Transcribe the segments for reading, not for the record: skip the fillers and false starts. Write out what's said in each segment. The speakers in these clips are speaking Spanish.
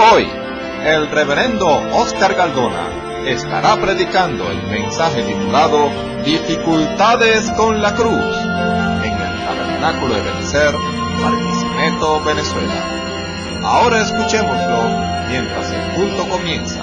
Hoy, el reverendo Oscar Galdona estará predicando el mensaje titulado Dificultades con la Cruz en el Tabernáculo de Ebenezer, Barquisimeto, Venezuela. Ahora escuchémoslo mientras el culto comienza.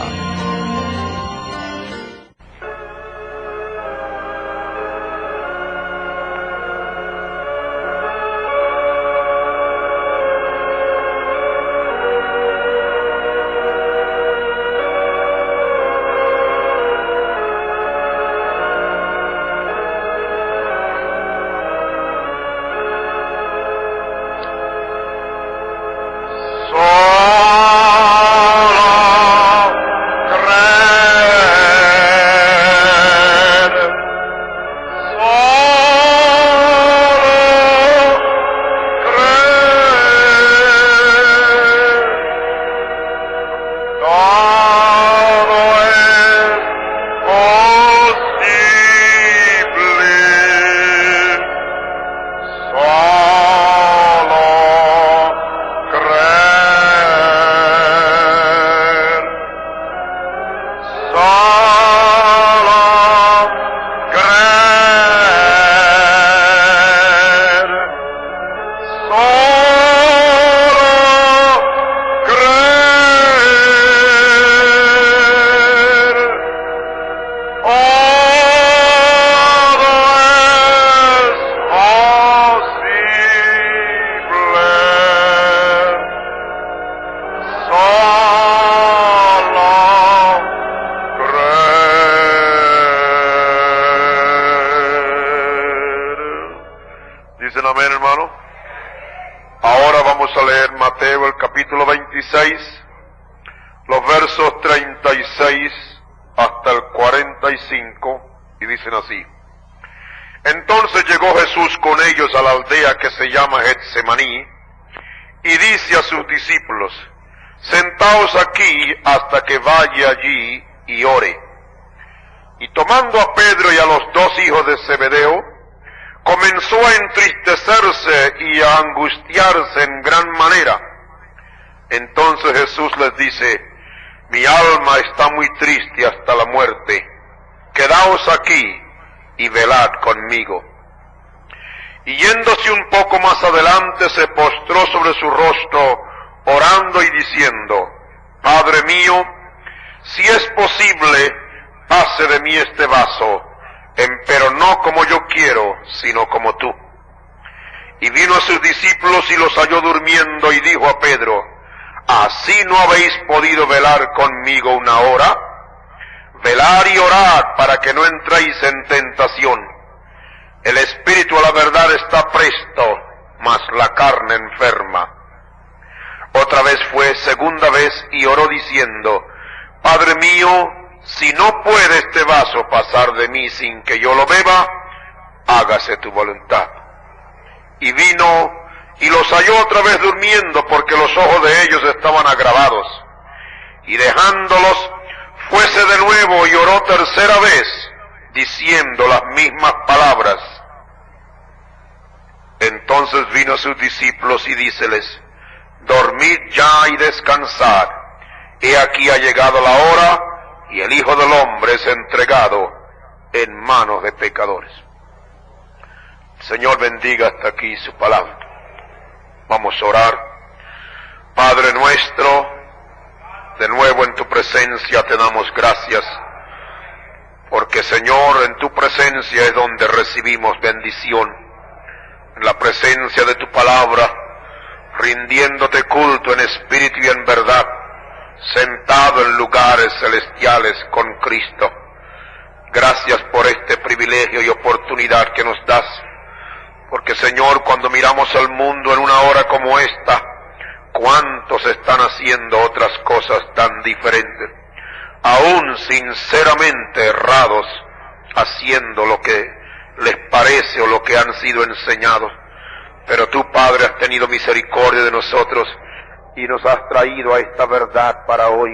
Los versos 36 hasta el 45, y dicen así: Entonces llegó Jesús con ellos a la aldea que se llama Getsemaní, y dice a sus discípulos: Sentaos aquí hasta que vaya allí y ore. Y tomando a Pedro y a los dos hijos de Zebedeo, comenzó a entristecerse y a angustiarse en gran manera. Entonces Jesús les dice: Mi alma está muy triste hasta la muerte. Quedaos aquí y velad conmigo. Y yéndose un poco más adelante, se postró sobre su rostro, orando y diciendo: Padre mío, si es posible, pase de mí este vaso, empero no como yo quiero, sino como tú. Y vino a sus discípulos y los halló durmiendo, y dijo a Pedro: ¿Así no habéis podido velar conmigo una hora? Velad y orad para que no entréis en tentación. El espíritu a la verdad está presto, mas la carne enferma. Otra vez fue, segunda vez, y oró diciendo: Padre mío, si no puede este vaso pasar de mí sin que yo lo beba, hágase tu voluntad. Y vino y los halló otra vez durmiendo, porque los ojos de ellos estaban agravados. Y dejándolos, fuese de nuevo y oró tercera vez, diciendo las mismas palabras. Entonces vino a sus discípulos y díceles: Dormid ya y descansad. He aquí ha llegado la hora, y el Hijo del Hombre es entregado en manos de pecadores. El Señor bendiga hasta aquí su palabra. Vamos a orar. Padre nuestro, de nuevo en tu presencia te damos gracias, porque Señor, en tu presencia es donde recibimos bendición, en la presencia de tu palabra, rindiéndote culto en espíritu y en verdad, sentado en lugares celestiales con Cristo. Gracias por este privilegio y oportunidad que nos das, porque Señor, cuando miramos al mundo en una hora como esta, cuántos están haciendo otras cosas tan diferentes, aún sinceramente errados, haciendo lo que les parece o lo que han sido enseñados. Pero tú, Padre, has tenido misericordia de nosotros y nos has traído a esta verdad para hoy,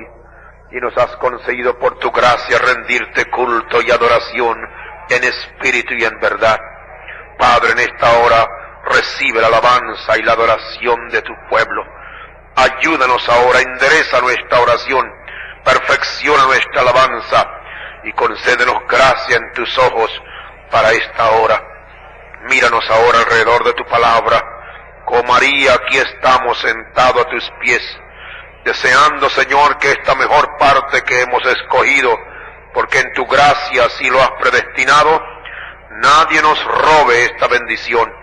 y nos has concedido por tu gracia rendirte culto y adoración en espíritu y en verdad. Padre, en esta hora recibe la alabanza y la adoración de tu pueblo. ayúdanos ahora, endereza nuestra oración, perfecciona nuestra alabanza y concédenos gracia en tus ojos para esta hora. Míranos ahora alrededor de tu palabra. Como María, aquí estamos sentados a tus pies, deseando, Señor, que esta mejor parte que hemos escogido, porque en tu gracia así lo has predestinado, nadie nos robe esta bendición.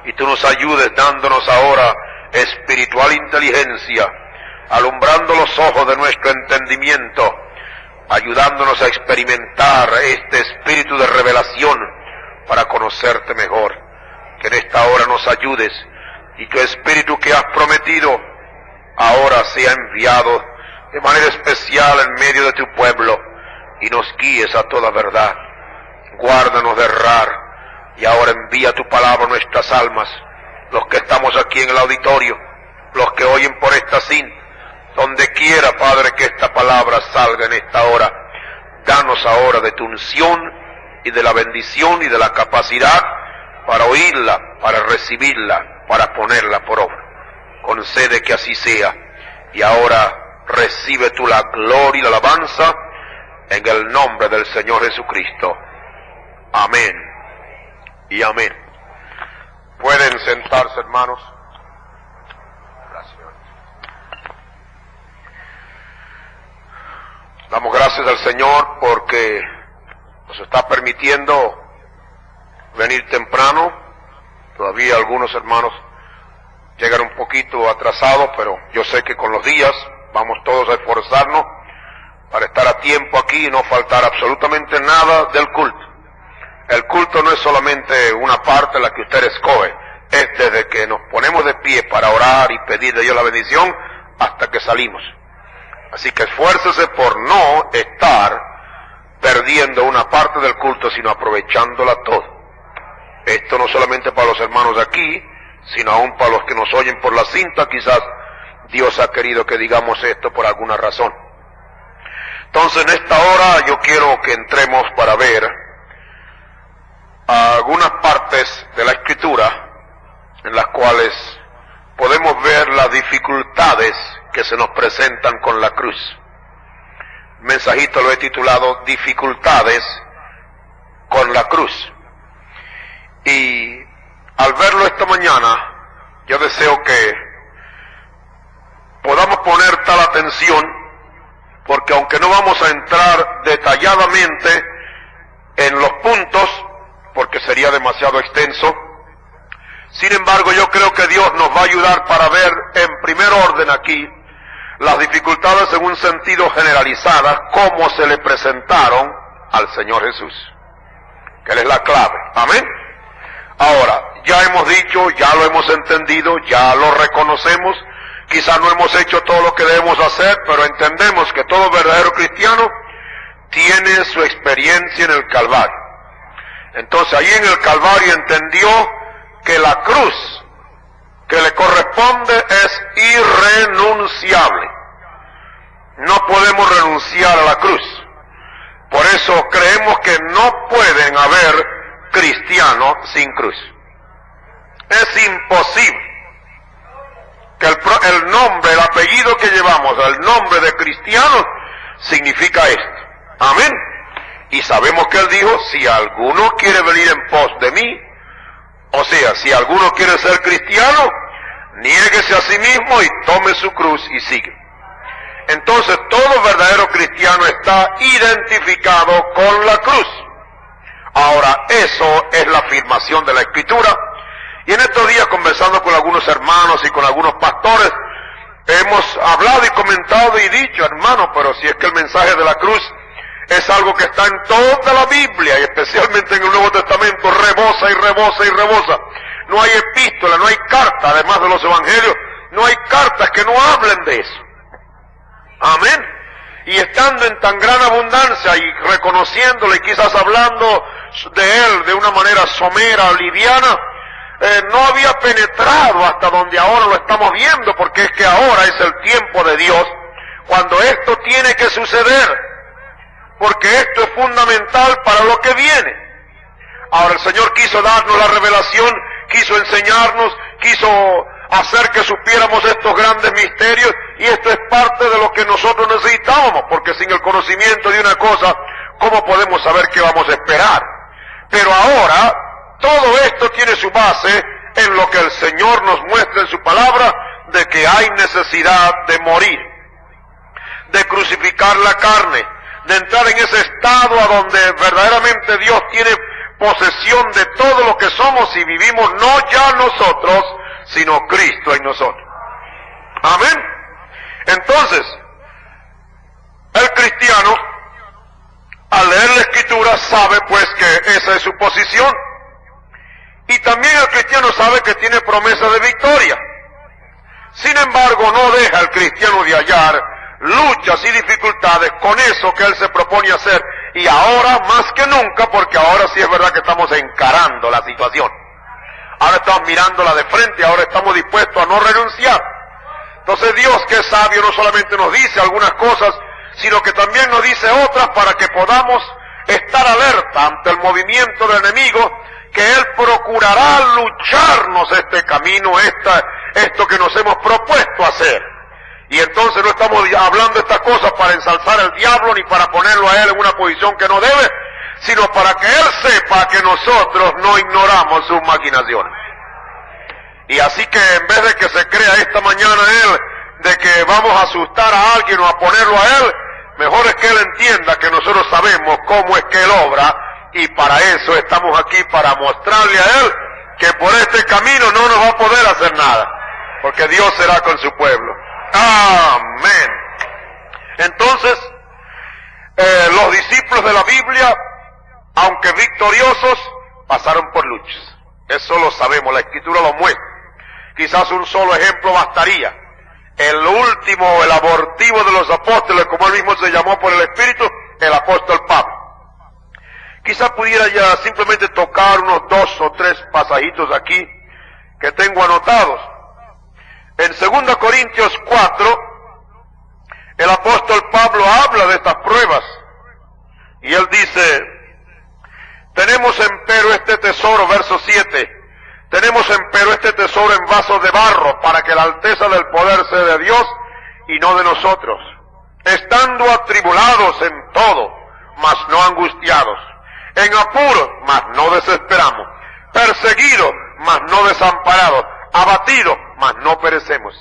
Y tú nos ayudes dándonos ahora espiritual inteligencia, alumbrando los ojos de nuestro entendimiento, ayudándonos a experimentar este espíritu de revelación para conocerte mejor. Que en esta hora nos ayudes y tu espíritu que has prometido ahora sea enviado de manera especial en medio de tu pueblo y nos guíes a toda verdad. Guárdanos de errar y ahora envía tu palabra a nuestras almas, los que estamos aquí en el auditorio, los que oyen por esta cinta, donde quiera, Padre, que esta palabra salga en esta hora. Danos ahora de tu unción y de la bendición y de la capacidad para oírla, para recibirla, para ponerla por obra. Concede que así sea. Y ahora recibe tú la gloria y la alabanza en el nombre del Señor Jesucristo. Amén y amén. Pueden sentarse, hermanos. Gracias. Damos gracias al Señor porque nos está permitiendo venir temprano. Todavía algunos hermanos llegan un poquito atrasados, pero yo sé que con los días vamos todos a esforzarnos para estar a tiempo aquí y no faltar absolutamente nada del culto. El culto no es solamente una parte en la que usted escoge, es desde que nos ponemos de pie para orar y pedir de Dios la bendición hasta que salimos. Así que esfuércese por no estar perdiendo una parte del culto, sino aprovechándola todo. Esto no solamente para los hermanos de aquí, sino aún para los que nos oyen por la cinta. Quizás Dios ha querido que digamos esto por alguna razón. Entonces, en esta hora yo quiero que entremos para ver algunas partes de la Escritura en las cuales podemos ver las dificultades que se nos presentan con la cruz. El mensajito lo he titulado Dificultades con la cruz. Y al verlo esta mañana, yo deseo que podamos poner tal atención, porque aunque no vamos a entrar detalladamente en los puntos, porque sería demasiado extenso, sin embargo yo creo que Dios nos va a ayudar para ver en primer orden aquí las dificultades en un sentido generalizado, cómo se le presentaron al Señor Jesús, que Él es la clave. Amén. Ahora, ya hemos dicho, ya lo hemos entendido, ya lo reconocemos, quizás no hemos hecho todo lo que debemos hacer, pero entendemos que todo verdadero cristiano tiene su experiencia en el Calvario. Entonces, ahí en el Calvario entendió que la cruz que le corresponde es irrenunciable. No podemos renunciar a la cruz. Por eso creemos que no pueden haber cristianos sin cruz. Es imposible que el nombre, el apellido que llevamos, el nombre de cristianos, significa esto. Amén. Y sabemos que Él dijo, si alguno quiere venir en pos de mí, o sea, si alguno quiere ser cristiano, niéguese a sí mismo y tome su cruz y sigue. Entonces todo verdadero cristiano está identificado con la cruz. Ahora, eso es la afirmación de la Escritura. Y en estos días, conversando con algunos hermanos y con algunos pastores, hemos hablado y comentado y dicho, hermano, pero si es que el mensaje de la cruz es algo que está en toda la Biblia, y especialmente en el Nuevo Testamento, rebosa y rebosa y rebosa. No hay epístola, no hay carta, además de los evangelios, no hay cartas que no hablen de eso. Amén. Y estando en tan gran abundancia y reconociéndole, quizás hablando de Él de una manera somera, liviana, no había penetrado hasta donde ahora lo estamos viendo, porque es que ahora es el tiempo de Dios, cuando esto tiene que suceder, porque esto es fundamental para lo que viene. Ahora el Señor quiso darnos la revelación, quiso enseñarnos, quiso hacer que supiéramos estos grandes misterios, y esto es parte de lo que nosotros necesitábamos, porque sin el conocimiento de una cosa, ¿cómo podemos saber qué vamos a esperar? Pero ahora, todo esto tiene su base en lo que el Señor nos muestra en su palabra, de que hay necesidad de morir, de crucificar la carne, de entrar en ese estado a donde verdaderamente Dios tiene posesión de todo lo que somos y vivimos, no ya nosotros, sino Cristo en nosotros. Amén. Entonces, el cristiano, al leer la Escritura, sabe pues que esa es su posición. Y también el cristiano sabe que tiene promesa de victoria. Sin embargo, no deja el cristiano de hallar luchas y dificultades con eso que él se propone hacer. Y ahora más que nunca, porque ahora sí es verdad que estamos encarando la situación. Ahora estamos mirándola de frente, ahora estamos dispuestos a no renunciar. Entonces Dios, que es sabio, no solamente nos dice algunas cosas, sino que también nos dice otras para que podamos estar alerta ante el movimiento del enemigo, que Él procurará lucharnos este camino, esto que nos hemos propuesto hacer. Y entonces no estamos hablando estas cosas para ensalzar al diablo, ni para ponerlo a él en una posición que no debe, sino para que él sepa que nosotros no ignoramos sus maquinaciones. Y así que en vez de que se crea esta mañana él, de que vamos a asustar a alguien o a ponerlo a él, mejor es que él entienda que nosotros sabemos cómo es que él obra, y para eso estamos aquí, para mostrarle a él que por este camino no nos va a poder hacer nada, porque Dios será con su pueblo. Amén. Entonces, los discípulos de la Biblia, aunque victoriosos, pasaron por luchas. Eso lo sabemos, la Escritura lo muestra. Quizás un solo ejemplo bastaría. El último, el abortivo de los apóstoles, como él mismo se llamó por el Espíritu, el apóstol Pablo. Quizás pudiera ya simplemente tocar unos 2 o 3 pasajitos aquí que tengo anotados. En 2 Corintios 4, el apóstol Pablo habla de estas pruebas, y él dice, tenemos empero este tesoro, verso 7, tenemos empero este tesoro en vasos de barro, para que la alteza del poder sea de Dios y no de nosotros, estando atribulados en todo, mas no angustiados, en apuros, mas no desesperamos, perseguidos, mas no desamparados, abatidos, mas no perecemos,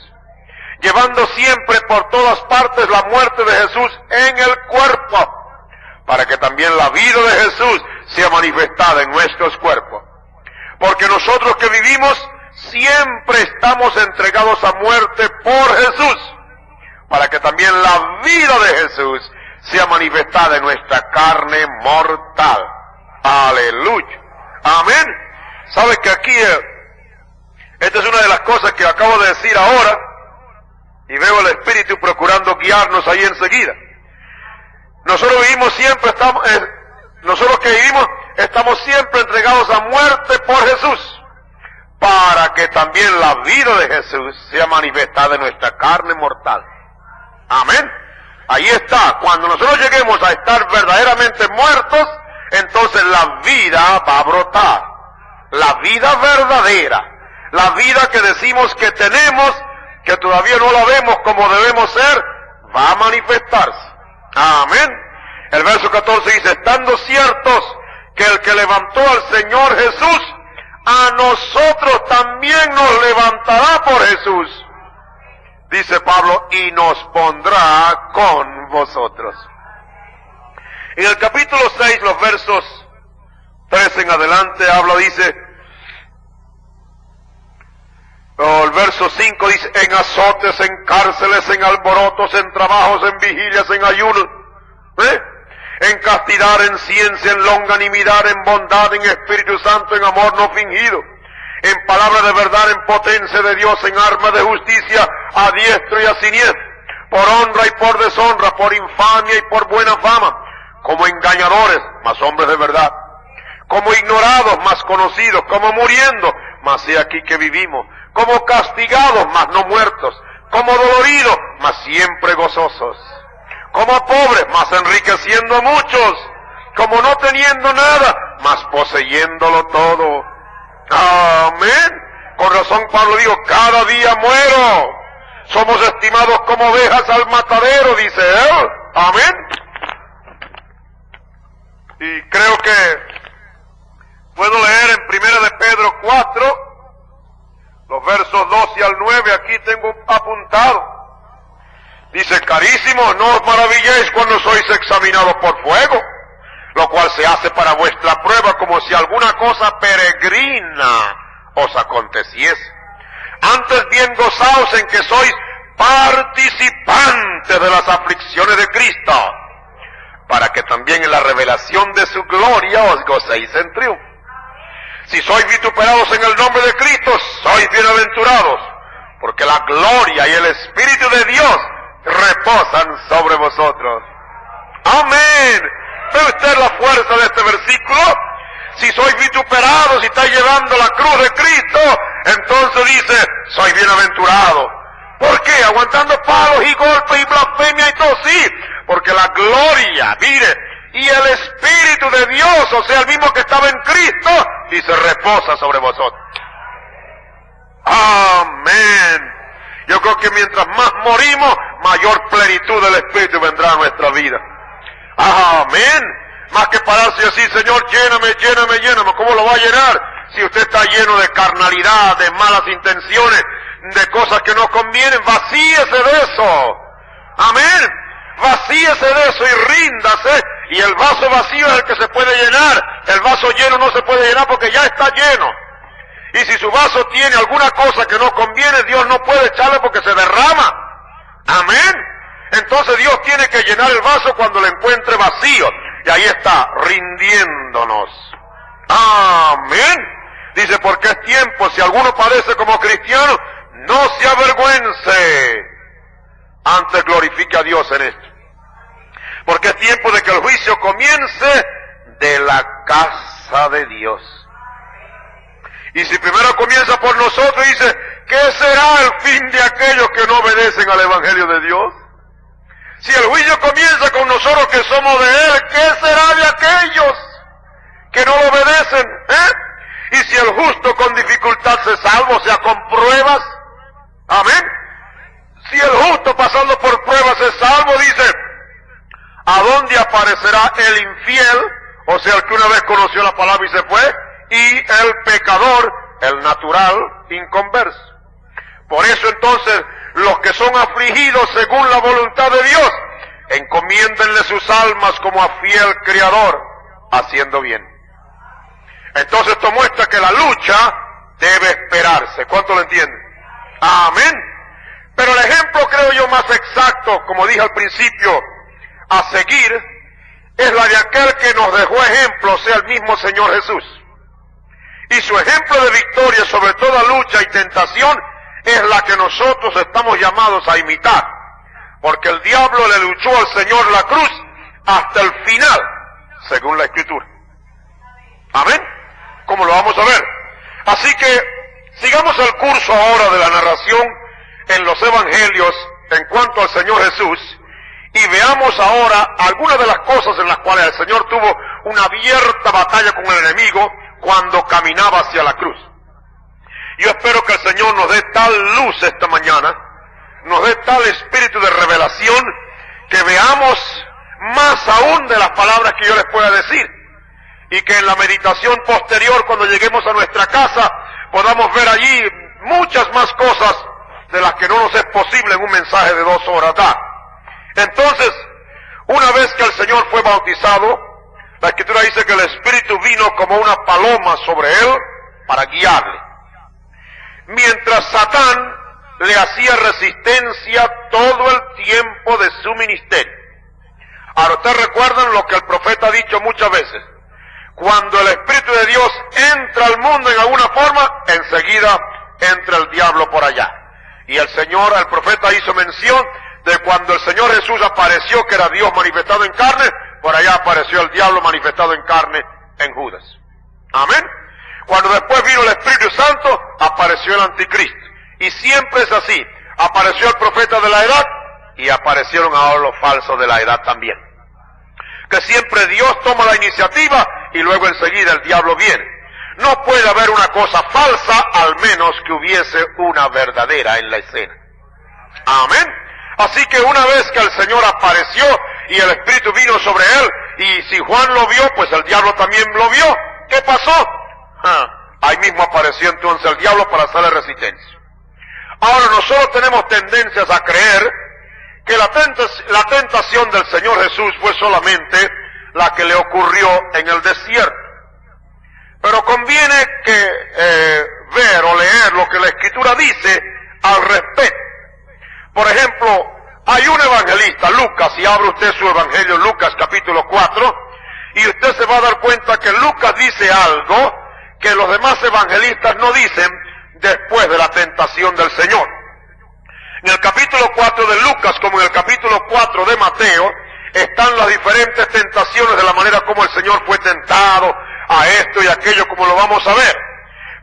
llevando siempre por todas partes la muerte de Jesús en el cuerpo, para que también la vida de Jesús sea manifestada en nuestros cuerpos. Porque nosotros que vivimos siempre estamos entregados a muerte por Jesús, para que también la vida de Jesús sea manifestada en nuestra carne mortal. Aleluya. Amén. ¿Sabes que aquí esta es una de las cosas que acabo de decir ahora, y veo el Espíritu procurando guiarnos ahí enseguida? Nosotros vivimos siempre, nosotros que vivimos, estamos siempre entregados a muerte por Jesús, para que también la vida de Jesús sea manifestada en nuestra carne mortal. Amén. Ahí está. Cuando nosotros lleguemos a estar verdaderamente muertos, entonces la vida va a brotar. La vida verdadera. La vida que decimos que tenemos, que todavía no la vemos como debemos ser, va a manifestarse. Amén. El verso 14 dice, estando ciertos que el que levantó al Señor Jesús, a nosotros también nos levantará por Jesús. Dice Pablo, y nos pondrá con vosotros. En el capítulo 6, los versos 3 en adelante, dice, el verso 5 dice, en azotes, en cárceles, en alborotos, en trabajos, en vigilias, en ayunos, en castidad, en ciencia, en longanimidad, en bondad, en Espíritu Santo, en amor no fingido, en palabra de verdad, en potencia de Dios, en arma de justicia, a diestro y a siniestro, por honra y por deshonra, por infamia y por buena fama, como engañadores, mas hombres de verdad, como ignorados, mas conocidos, como muriendo, mas he aquí que vivimos, como castigados, mas no muertos, como doloridos, mas siempre gozosos, como pobres, mas enriqueciendo a muchos, como no teniendo nada, mas poseyéndolo todo. Amén. Con razón Pablo dijo, cada día muero. Somos estimados como ovejas al matadero, dice él. Amén. Y creo que puedo leer en 1 de Pedro 4, los versos 12 al 9, aquí tengo apuntado. Dice, carísimos, no os maravilléis cuando sois examinados por fuego, lo cual se hace para vuestra prueba, como si alguna cosa peregrina os aconteciese. Antes bien gozaos en que sois participantes de las aflicciones de Cristo, para que también en la revelación de su gloria os gocéis en triunfo. Si sois vituperados en el nombre de Cristo, sois bienaventurados, porque la gloria y el Espíritu de Dios reposan sobre vosotros. Amén. ¿Ve usted la fuerza de este versículo? Si sois vituperados y estáis llevando la cruz de Cristo, entonces dice, sois bienaventurados. ¿Por qué? Aguantando palos y golpes y blasfemia y todo, sí. Porque la gloria, mire, y el Espíritu de Dios, o sea, el mismo que estaba en Cristo, dice, reposa sobre vosotros. Amén. Yo creo que mientras más morimos, mayor plenitud del Espíritu vendrá a nuestra vida. Amén. Más que pararse y decir, Señor, lléname, lléname, lléname. ¿Cómo lo va a llenar? Si usted está lleno de carnalidad, de malas intenciones, de cosas que no convienen, vacíese de eso. Amén. Vacíese de eso y ríndase. Y el vaso vacío es el que se puede llenar. El vaso lleno no se puede llenar porque ya está lleno. Y si su vaso tiene alguna cosa que no conviene, Dios no puede echarle porque se derrama. Amén. Entonces Dios tiene que llenar el vaso cuando lo encuentre vacío. Y ahí está, rindiéndonos. Amén. Dice, porque es tiempo, si alguno padece como cristiano, no se avergüence. Antes glorifique a Dios en esto. Porque es tiempo de que el juicio comience de la casa de Dios. Y si primero comienza por nosotros, dice, ¿qué será el fin de aquellos que no obedecen al Evangelio de Dios? Si el juicio comienza con nosotros que somos de Él, ¿qué será de aquellos que no lo obedecen? Y si el justo con dificultad se salva, o sea, con pruebas, amén. Si el justo pasando por pruebas se salvo, dice, ¿a dónde aparecerá el infiel? O sea, el que una vez conoció la palabra y se fue, y el pecador, el natural, inconverso. Por eso entonces, los que son afligidos según la voluntad de Dios, encomiéndenle sus almas como a fiel Criador, haciendo bien. Entonces esto muestra que la lucha debe esperarse. ¿Cuánto lo entienden? Amén. Pero el ejemplo, creo yo, más exacto, como dije al principio, a seguir, es la de aquel que nos dejó ejemplo, o sea, el mismo Señor Jesús. Y su ejemplo de victoria sobre toda lucha y tentación es la que nosotros estamos llamados a imitar. Porque el diablo le luchó al Señor la cruz hasta el final, según la Escritura. Amén. Como lo vamos a ver. Así que sigamos el curso ahora de la narración en los evangelios en cuanto al Señor Jesús y veamos ahora algunas de las cosas en las cuales el Señor tuvo una abierta batalla con el enemigo cuando caminaba hacia la cruz. Yo espero que el Señor nos dé tal luz esta mañana, nos dé tal espíritu de revelación, que veamos más aún de las palabras que yo les pueda decir, y que en la meditación posterior, cuando lleguemos a nuestra casa, podamos ver allí muchas más cosas de las que no nos es posible en un mensaje de 2 horas dar. Entonces, una vez que el Señor fue bautizado, la Escritura dice que el Espíritu vino como una paloma sobre él para guiarle. Mientras Satán le hacía resistencia todo el tiempo de su ministerio. Ahora, ustedes recuerdan lo que el profeta ha dicho muchas veces. Cuando el Espíritu de Dios entra al mundo en alguna forma, enseguida entra el diablo por allá. Y el profeta hizo mención de cuando el Señor Jesús apareció, que era Dios manifestado en carne, por allá apareció el diablo manifestado en carne en Judas. Amén. Cuando después vino el Espíritu Santo, apareció el anticristo. Y siempre es así. Apareció el profeta de la edad y aparecieron ahora los falsos de la edad también. Que siempre Dios toma la iniciativa y luego enseguida el diablo viene. No puede haber una cosa falsa, al menos que hubiese una verdadera en la escena. Amén. Así que una vez que el Señor apareció y el Espíritu vino sobre él, y si Juan lo vio, pues el diablo también lo vio. ¿Qué pasó? Ahí mismo apareció entonces el diablo para hacerle resistencia. Ahora nosotros tenemos tendencias a creer que la tentación del Señor Jesús fue solamente la que le ocurrió en el desierto. Pero conviene que ver o leer lo que la Escritura dice al respecto. Por ejemplo, hay un evangelista, Lucas, y abre usted su evangelio, Lucas capítulo 4, y usted se va a dar cuenta que Lucas dice algo que los demás evangelistas no dicen después de la tentación del Señor. En el capítulo 4 de Lucas, como en el capítulo 4 de Mateo, están las diferentes tentaciones de la manera como el Señor fue tentado a esto y aquello, como lo vamos a ver.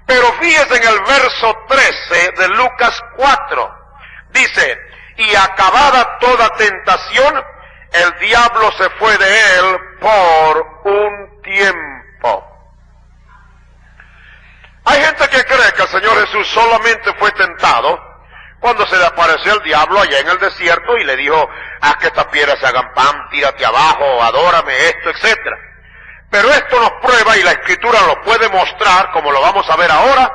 Pero fíjese en el verso 13 de Lucas 4, dice, y acabada toda tentación, el diablo se fue de él por un tiempo. Hay gente que cree que el Señor Jesús solamente fue tentado cuando se le apareció el diablo allá en el desierto y le dijo, haz que estas piedras se hagan pan, tírate abajo, adórame, esto, etc. Pero esto nos prueba, y la Escritura lo puede mostrar, como lo vamos a ver ahora,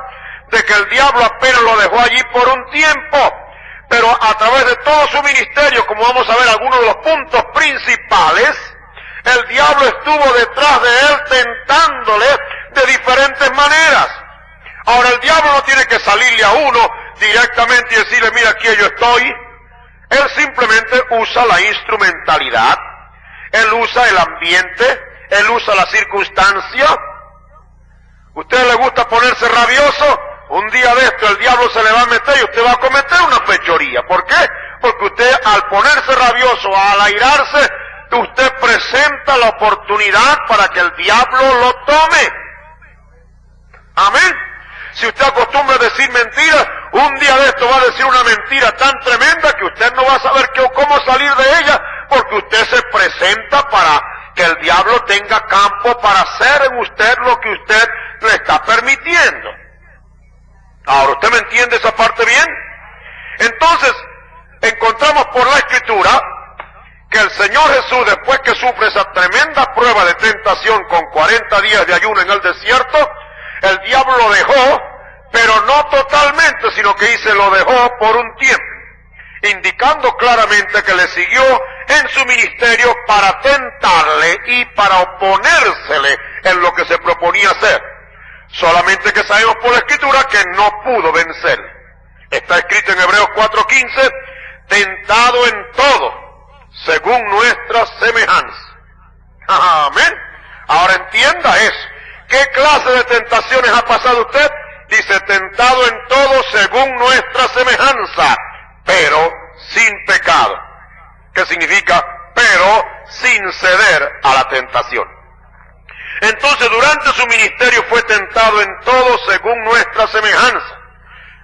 de que el diablo apenas lo dejó allí por un tiempo. Pero a través de todo su ministerio, como vamos a ver algunos de los puntos principales, el diablo estuvo detrás de él tentándole de diferentes maneras. Ahora el diablo no tiene que salirle a uno directamente y decirle, mira, aquí yo estoy. Él simplemente usa la instrumentalidad, él usa el ambiente, él usa la circunstancia. ¿Usted le gusta ponerse rabioso? Un día de esto el diablo se le va a meter y usted va a cometer una fechoría. ¿Por qué? Porque usted, al ponerse rabioso, al airarse, usted presenta la oportunidad para que el diablo lo tome. Amén. Si usted acostumbra a decir mentiras, un día de esto va a decir una mentira tan tremenda que usted no va a saber cómo salir de ella, porque usted se presenta para que el diablo tenga campo para hacer en usted lo que usted le está permitiendo. Ahora, ¿usted me entiende esa parte bien? Entonces, encontramos por la Escritura que el Señor Jesús, después que sufre esa tremenda prueba de tentación con 40 días de ayuno en el desierto, el diablo lo dejó, pero no totalmente, sino que dice lo dejó por un tiempo, indicando claramente que le siguió en su ministerio para tentarle y para oponérsele en lo que se proponía hacer. Solamente que sabemos por la Escritura que no pudo vencer. Está escrito en Hebreos 4:15, tentado en todo, según nuestra semejanza. Amén. Ahora entienda eso. ¿Qué clase de tentaciones ha pasado usted? Dice, tentado en todo según nuestra semejanza, pero sin pecado. ¿Qué significa? Pero sin ceder a la tentación. Entonces, durante su ministerio fue tentado en todo según nuestra semejanza.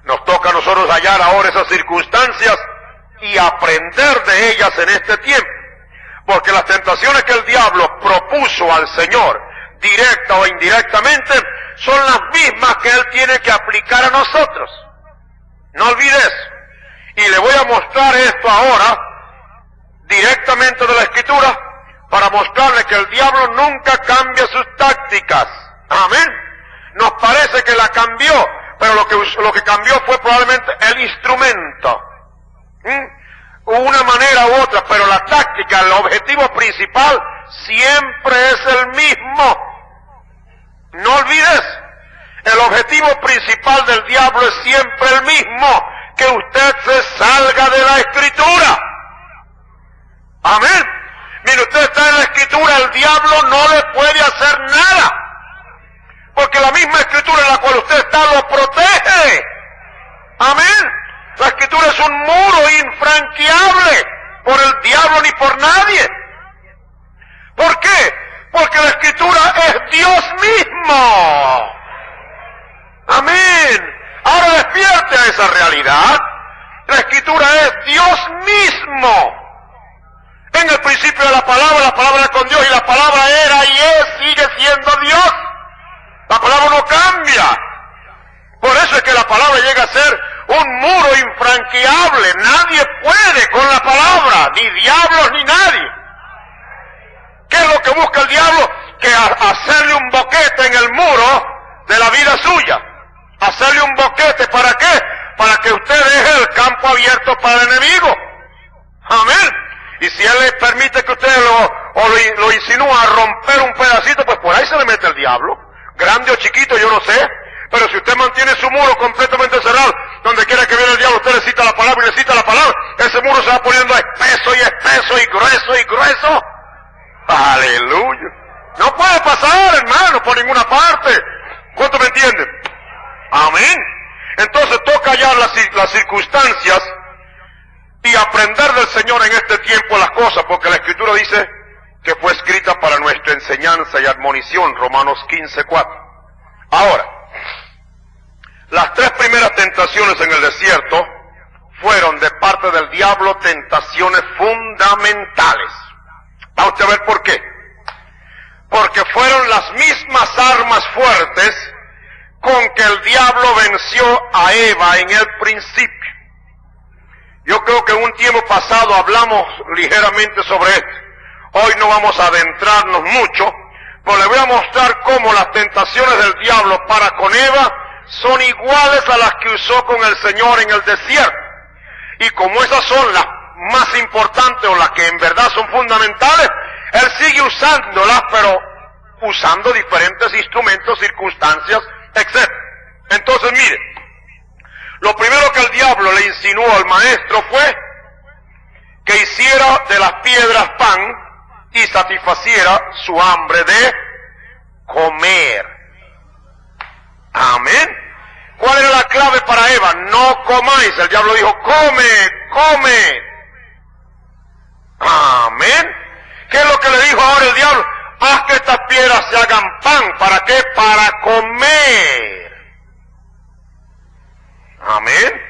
Nos toca a nosotros hallar ahora esas circunstancias y aprender de ellas en este tiempo. Porque las tentaciones que el diablo propuso al Señor, directa o indirectamente, son las mismas que Él tiene que aplicar a nosotros. No olvides. Y le voy a mostrar esto ahora, directamente de la Escritura, para mostrarle que el diablo nunca cambia sus tácticas. Amén. Nos parece que la cambió, pero lo que cambió fue probablemente el instrumento. Una manera u otra, pero la táctica, el objetivo principal, siempre es el mismo. No olvides, el objetivo principal del diablo es siempre el mismo, que usted se salga de la Escritura. Amén. Mire, usted está en la Escritura, el diablo no le puede hacer nada, porque la misma Escritura en la cual usted está lo protege. Amén. La Escritura es un muro infranqueable por el diablo ni por nadie. ¿Por qué? Porque la Escritura es Dios mismo. Amén. Ahora despierte a esa realidad. La Escritura es Dios mismo. En el principio de la palabra era con Dios y la palabra era y es, sigue siendo Dios. La palabra no cambia. Por eso es que la palabra llega a ser un muro infranqueable. Nadie puede con la palabra, ni diablos ni nadie. ¿Qué es lo que busca el diablo? Que hacerle un boquete en el muro de la vida suya. Hacerle un boquete, ¿para qué? Para que usted deje el campo abierto para el enemigo. Amén. Y si él le permite que usted lo insinúa a romper un pedacito, pues por ahí se le mete el diablo. Grande o chiquito, yo no sé. Pero si usted mantiene su muro completamente cerrado, donde quiera que viene el diablo, usted le cita la palabra y le cita la palabra, ese muro se va poniendo espeso y espeso y grueso y grueso. Aleluya. No puede pasar, hermano, por ninguna parte. ¿Cuánto me entienden? Amén. Entonces toca hallar las circunstancias y aprender del Señor en este tiempo las cosas, porque la Escritura dice que fue escrita para nuestra enseñanza y admonición, Romanos 15:4. Ahora, las tres primeras tentaciones en el desierto fueron de parte del diablo tentaciones fundamentales. Va usted a ver por qué. Porque fueron las mismas armas fuertes con que el diablo venció a Eva en el principio. Yo creo que en un tiempo pasado hablamos ligeramente sobre esto. Hoy no vamos a adentrarnos mucho, pero le voy a mostrar cómo las tentaciones del diablo para con Eva son iguales a las que usó con el Señor en el desierto. Y como esas son las más importantes o las que en verdad son fundamentales, él sigue usándolas, pero usando diferentes instrumentos, circunstancias, etc. Entonces, mire, lo primero que el diablo le insinuó al maestro fue que hiciera de las piedras pan y satisfaciera su hambre de comer. Amén. ¿Cuál era la clave para Eva? No comáis. El diablo dijo, come, come. Amén. ¿Qué es lo que le dijo ahora el diablo? Haz que estas piedras se hagan pan. ¿Para qué? Para comer. Amén.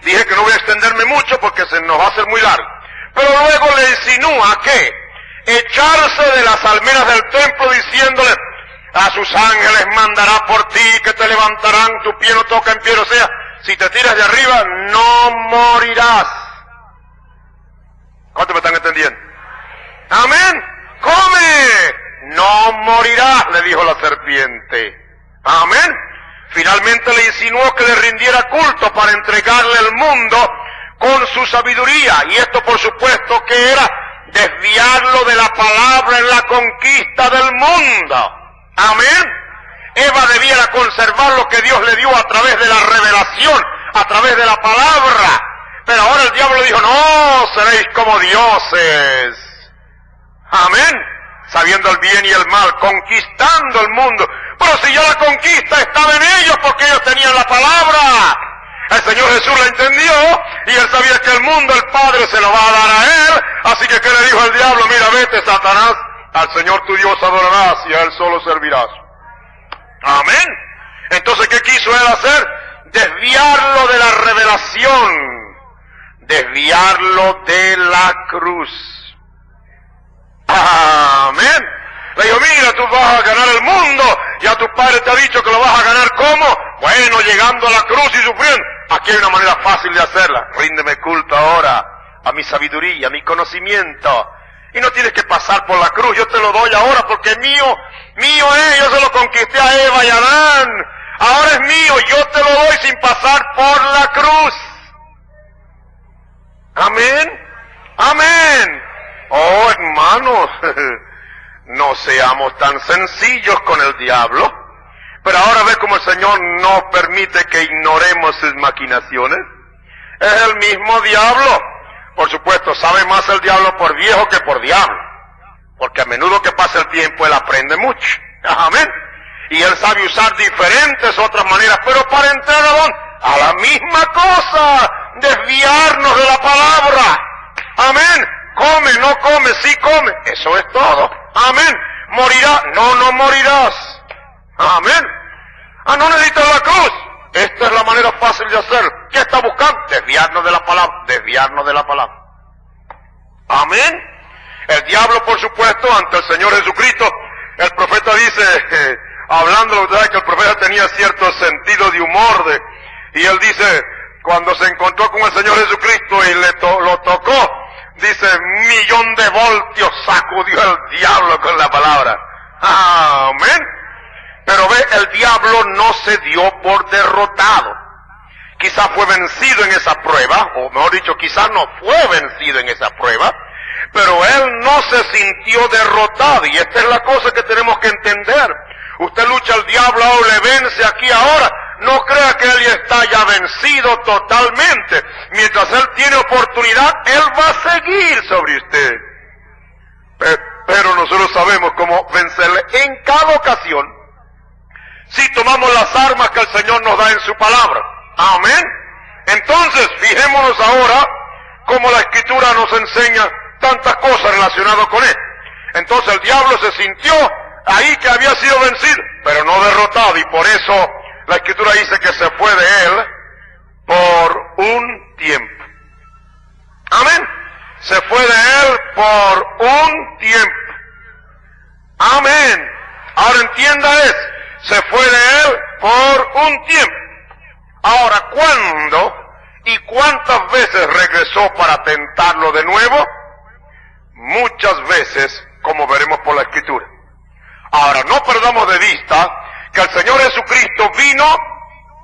Dije que no voy a extenderme mucho porque se nos va a hacer muy largo. Pero luego le insinúa que echarse de las almenas del templo diciéndole, a sus ángeles mandará por ti que te levantarán, tu pie no toca en pie, o sea, si te tiras de arriba no morirás. ¿Cuánto me están entendiendo? Amén. Come, no morirás, le dijo la serpiente. Amén. Finalmente le insinuó que le rindiera culto para entregarle el mundo con su sabiduría. Y esto por supuesto que era desviarlo de la palabra en la conquista del mundo. Amén. Eva debiera conservar lo que Dios le dio a través de la revelación, a través de la palabra. Pero ahora el diablo dijo, no, seréis como dioses. Amén. Sabiendo el bien y el mal, conquistando el mundo. Pero si ya la conquista estaba en ellos, porque ellos tenían la palabra. El Señor Jesús la entendió, y él sabía que el mundo, el Padre, se lo va a dar a él. Así que, ¿qué le dijo el diablo? Mira, vete, Satanás, al Señor tu Dios adorarás, y a él solo servirás. Amén. Entonces, ¿qué quiso él hacer? Desviarlo de la revelación. Desviarlo de la cruz. Amén. Le dijo, mira, tú vas a ganar el mundo, ya tu padre te ha dicho que lo vas a ganar, ¿cómo? Bueno, llegando a la cruz y sufriendo. Aquí hay una manera fácil de hacerla. Ríndeme culto ahora a mi sabiduría, a mi conocimiento. Y no tienes que pasar por la cruz, yo te lo doy ahora porque es mío, mío es, yo se lo conquisté a Eva y a Adán. Ahora es mío, yo te lo doy sin pasar por la cruz. Amén. Amén. Oh, hermanos, no seamos tan sencillos con el diablo. Pero ahora ve cómo el Señor no permite que ignoremos sus maquinaciones. Es el mismo diablo. Por supuesto, sabe más el diablo por viejo que por diablo. Porque a menudo que pasa el tiempo, él aprende mucho. Amén. Y él sabe usar diferentes otras maneras, pero para entrar ¿a dónde? A la misma cosa. Desviarnos de la palabra. Amén. Come, no come, sí come. Eso es todo. Amén. ¿Morirá? No, no morirás. Amén. Ah, no necesitas la cruz. Esta es la manera fácil de hacerlo. ¿Qué está buscando? Desviarnos de la palabra. Desviarnos de la palabra. Amén. El diablo, por supuesto, ante el Señor Jesucristo, el profeta dice, hablando, usted sabe que el profeta tenía cierto sentido de humor, y él dice, cuando se encontró con el Señor Jesucristo y lo tocó, dice, 1,000,000 de voltios sacudió el diablo con la palabra. Amén. Pero ve, el diablo no se dio por derrotado. Quizás fue vencido en esa prueba, o mejor dicho, quizás no fue vencido en esa prueba, pero él no se sintió derrotado, y esta es la cosa que tenemos que entender. Usted lucha al diablo ahora, le vence aquí ahora, no crea que él ya está ya vencido totalmente. Mientras él tiene oportunidad, él va a seguir sobre usted. Pero nosotros sabemos cómo vencerle en cada ocasión, si tomamos las armas que el Señor nos da en su palabra. Amén. Entonces, fijémonos ahora cómo la Escritura nos enseña tantas cosas relacionadas con él. Entonces el diablo se sintió ahí que había sido vencido, pero no derrotado, y por eso la Escritura dice que se fue de él por un tiempo. Amén. Se fue de él por un tiempo. Amén. Ahora entienda eso. Se fue de él por un tiempo. Ahora, ¿cuándo y cuántas veces regresó para tentarlo de nuevo? Muchas veces, como veremos por la Escritura. Ahora, no perdamos de vista que el Señor Jesucristo vino,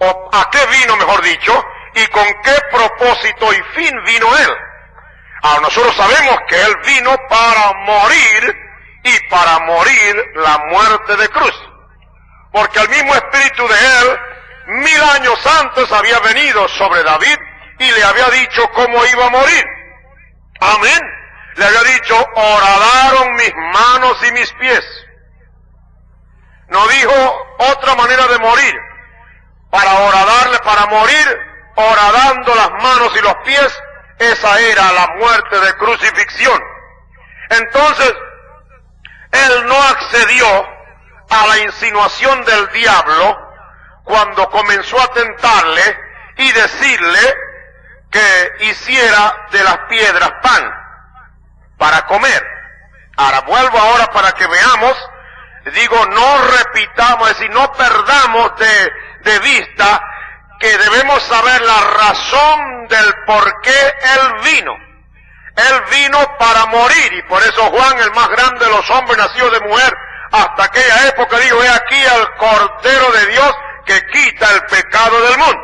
o a qué vino mejor dicho, y con qué propósito y fin vino Él. Ahora, nosotros sabemos que Él vino para morir, y para morir la muerte de cruz. Porque el mismo Espíritu de Él, 1000 años antes había venido sobre David y le había dicho cómo iba a morir. Amén. Le había dicho, horadaron mis manos y mis pies. No dijo otra manera de morir. Para horadarle, para morir, horadando las manos y los pies, esa era la muerte de crucifixión. Entonces, él no accedió a la insinuación del diablo cuando comenzó a tentarle y decirle que hiciera de las piedras pan para comer. Ahora vuelvo ahora para que veamos, digo, no repitamos, es decir, no perdamos de vista que debemos saber la razón del por qué Él vino. Él vino para morir, y por eso Juan, el más grande de los hombres, nació de mujer, hasta aquella época dijo, he aquí el Cordero de Dios que quita el pecado del mundo.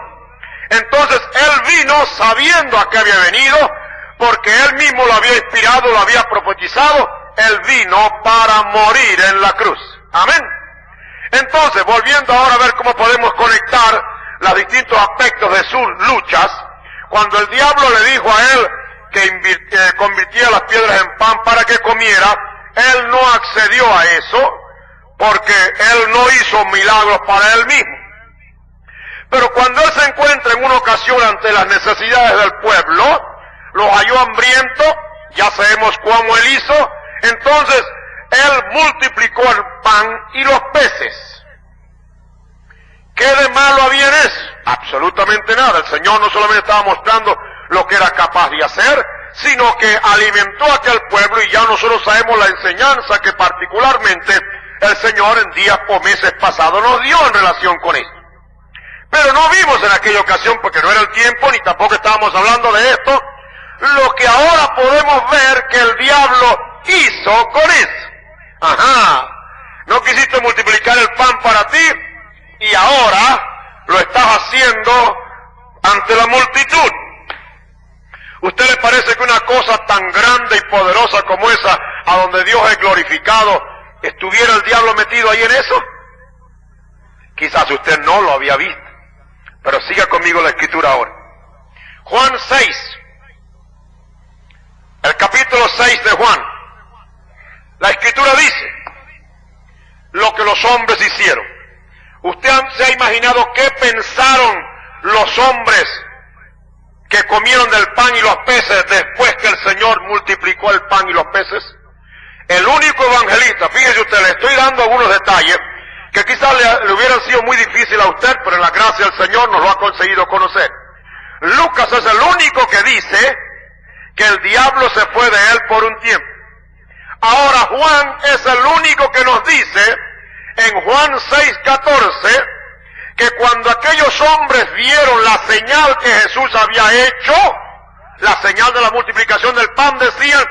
Entonces Él vino sabiendo a qué había venido, porque Él mismo lo había inspirado, lo había profetizado. Él vino para morir en la cruz. Amén. Entonces, volviendo ahora a ver cómo podemos conectar los distintos aspectos de sus luchas, cuando el diablo le dijo a Él que convirtiera las piedras en pan para que comiera, Él no accedió a eso, porque Él no hizo milagros para Él mismo. Pero cuando Él se encuentra en una ocasión ante las necesidades del pueblo, los halló hambrientos, ya sabemos cómo Él hizo, entonces Él multiplicó el pan y los peces. ¿Qué de malo había en eso? Absolutamente nada. El Señor no solamente estaba mostrando lo que era capaz de hacer, sino que alimentó a aquel pueblo, y ya nosotros sabemos la enseñanza que particularmente el Señor en días o meses pasados nos dio en relación con esto. Pero no vimos en aquella ocasión, porque no era el tiempo, ni tampoco estábamos hablando de esto, lo que ahora podemos ver que el diablo hizo con eso. Ajá, no quisiste multiplicar el pan para ti, y ahora lo estás haciendo ante la multitud. ¿Usted le parece que una cosa tan grande y poderosa como esa, a donde Dios es glorificado, estuviera el diablo metido ahí en eso? Quizás usted no lo había visto, pero siga conmigo la Escritura ahora. Juan 6, el capítulo 6 de Juan. La Escritura dice lo que los hombres hicieron. ¿Usted se ha imaginado qué pensaron los hombres que comieron del pan y los peces después que el Señor multiplicó el pan y los peces? El único evangelista, fíjese usted, le estoy dando algunos detalles que quizás le hubieran sido muy difícil a usted, pero en la gracia del Señor nos lo ha conseguido conocer. Lucas es el único que dice que el diablo se fue de él por un tiempo. Ahora Juan es el único que nos dice en Juan 6:14, que cuando aquellos hombres vieron la señal que Jesús había hecho, la señal de la multiplicación del pan, decían,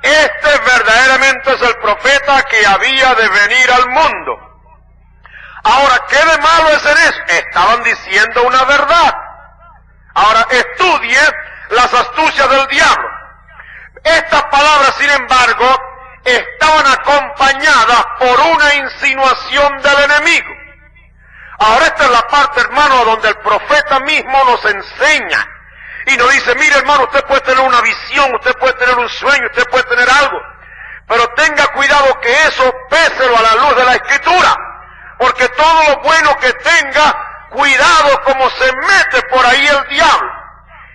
este verdaderamente es el profeta que había de venir al mundo. Ahora, ¿qué de malo es en eso? Estaban diciendo una verdad. Ahora, estudie las astucias del diablo. Estas palabras, sin embargo, estaban acompañadas por una insinuación del enemigo. Ahora esta es la parte, hermano, donde el profeta mismo nos enseña y nos dice, mire hermano, usted puede tener una visión, usted puede tener un sueño, usted puede tener algo, pero tenga cuidado que eso péselo a la luz de la Escritura, porque todo lo bueno que tenga, cuidado como se mete por ahí el diablo.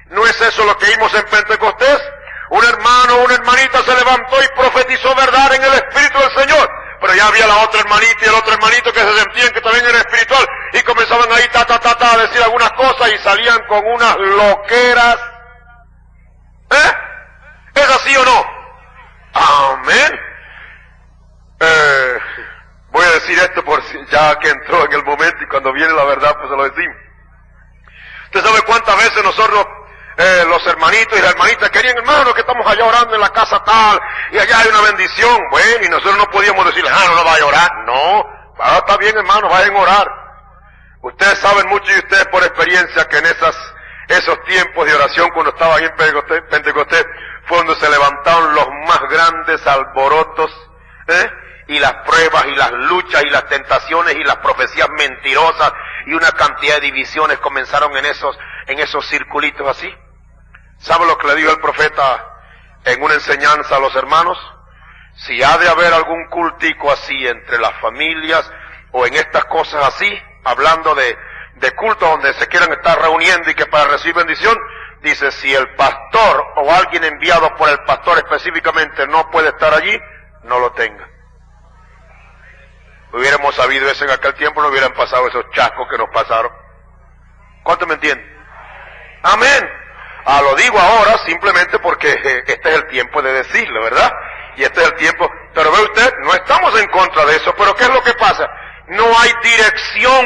¿No es eso lo que vimos en Pentecostés? Un hermano o una hermanita se levantó y profetizó verdad en el Espíritu del Señor, pero ya había la otra hermanita y el otro hermanito que se sentían que también era espiritual y comenzaban ahí a decir algunas cosas y salían con unas loqueras. ¿Es así o no? Amén. Voy a decir esto por si ya que entró en el momento y cuando viene la verdad pues se lo decimos. ¿Usted sabe cuántas veces nosotros los hermanitos y las hermanitas querían, hermano, que estamos allá orando en la casa tal, y allá hay una bendición? Bueno, y nosotros no podíamos decirle, no vaya a orar. No, está bien, hermano, vayan a orar. Ustedes saben, muchos de ustedes por experiencia, que en esos tiempos de oración, cuando estaba ahí en Pentecostés, fue donde se levantaron los más grandes alborotos, y las pruebas, y las luchas, y las tentaciones, y las profecías mentirosas, y una cantidad de divisiones comenzaron en esos circulitos así. ¿Sabe lo que le dijo el profeta en una enseñanza a los hermanos? Si ha de haber algún cultico así entre las familias o en estas cosas así, hablando de culto donde se quieran estar reuniendo y que para recibir bendición, dice, si el pastor o alguien enviado por el pastor específicamente no puede estar allí, no lo tenga. Hubiéramos sabido eso en aquel tiempo, no hubieran pasado esos chascos que nos pasaron. ¿Cuánto me entienden? Amén. Lo digo ahora simplemente porque este es el tiempo de decirlo, ¿verdad? Y este es el tiempo, pero ve usted, no estamos en contra de eso, pero ¿qué es lo que pasa? No hay dirección,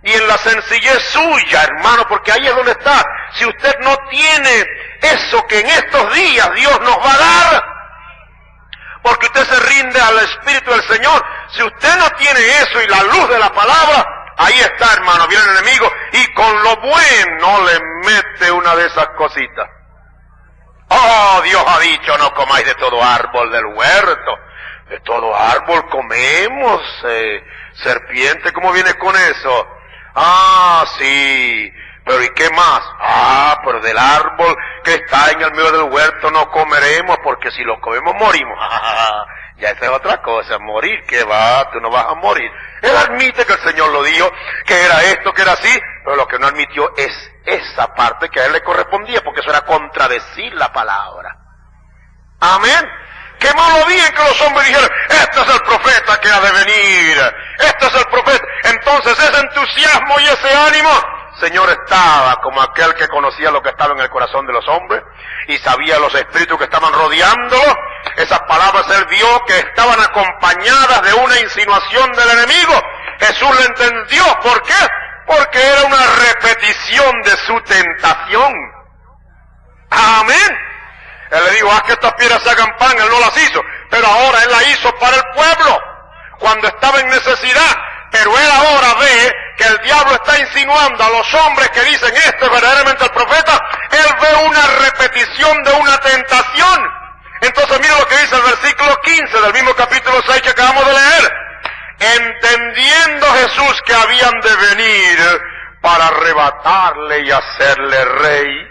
y en la sencillez suya, hermano, porque ahí es donde está. Si usted no tiene eso que en estos días Dios nos va a dar, porque usted se rinde al Espíritu del Señor, si usted no tiene eso y la luz de la palabra, ahí está, hermano, viene el enemigo y con lo bueno le mete una de esas cositas. Oh, Dios ha dicho, no comáis de todo árbol del huerto. De todo árbol comemos. Serpiente, ¿cómo viene con eso? Sí, pero ¿y qué más? Pero del árbol que está en el medio del huerto no comeremos, porque si lo comemos morimos. Ya esa es otra cosa, morir, ¿qué va? Tú no vas a morir. Él admite que el Señor lo dijo, que era esto, que era así, pero lo que no admitió es esa parte que a él le correspondía, porque eso era contradecir la palabra. Amén. Qué malo día en que los hombres dijeron, este es el profeta que ha de venir, este es el profeta. Entonces ese entusiasmo y ese ánimo, Señor, estaba como aquel que conocía lo que estaba en el corazón de los hombres y sabía los espíritus que estaban rodeándolo. Esas palabras él vio que estaban acompañadas de una insinuación del enemigo. Jesús le entendió. ¿Por qué? Porque era una repetición de su tentación. Amén. Él le dijo, haz que estas piedras se hagan pan. Él no las hizo, pero ahora él la hizo para el pueblo cuando estaba en necesidad. Pero él ahora ve que el diablo está insinuando a los hombres que dicen, este es verdaderamente el profeta. Él ve una repetición de una tentación. Entonces mira lo que dice el versículo 15 del mismo capítulo 6 que acabamos de leer. Entendiendo Jesús que habían de venir para arrebatarle y hacerle rey,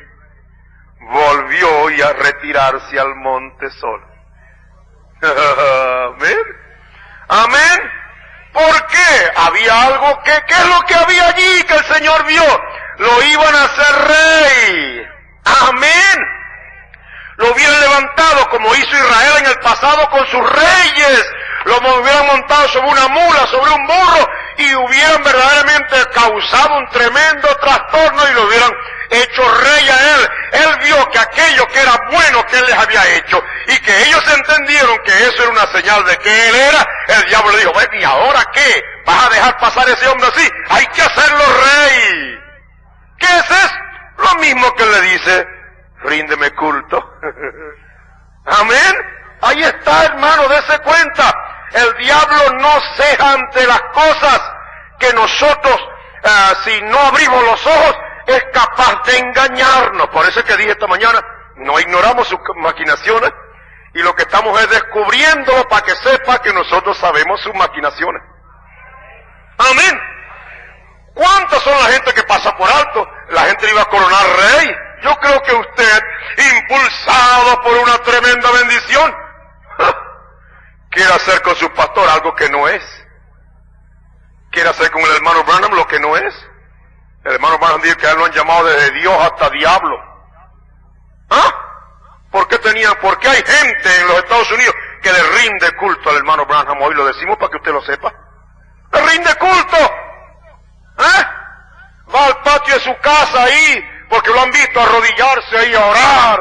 volvió y a retirarse al monte solo. Amén. Amén. ¿Por qué? Había algo ¿qué es lo que había allí que el Señor vio? Lo iban a hacer rey. Amén. Lo hubieran levantado como hizo Israel en el pasado con sus reyes. Lo hubieran montado sobre una mula, sobre un burro, y hubieran verdaderamente causado un tremendo trastorno y lo hubieran hecho rey a él. Él vio que aquello que era bueno que él les había hecho y que ellos entendían vieron que eso era una señal de que él era, el diablo le dijo, bueno, ¿y ahora qué? ¿Vas a dejar pasar ese hombre así? Hay que hacerlo rey. ¿Qué es eso? Lo mismo que le dice, ríndeme culto. Amén. Ahí está, hermano, dése cuenta. El diablo no ceja ante las cosas que nosotros, si no abrimos los ojos, es capaz de engañarnos. Por eso es que dije esta mañana, no ignoramos sus maquinaciones, y lo que estamos es descubriéndolo para que sepa que nosotros sabemos sus maquinaciones. Amén. ¿Cuántas son la gente que pasa por alto? La gente le iba a coronar rey. Yo creo que usted, impulsado por una tremenda bendición, quiere hacer con su pastor algo que no es. Quiere hacer con el hermano Branham lo que no es. El hermano Branham dice que a él lo han llamado desde Dios hasta diablo. ¿Por qué hay gente en los Estados Unidos que le rinde culto al hermano Branham? Hoy lo decimos para que usted lo sepa. ¡Le rinde culto! Va al patio de su casa ahí, porque lo han visto arrodillarse ahí a orar.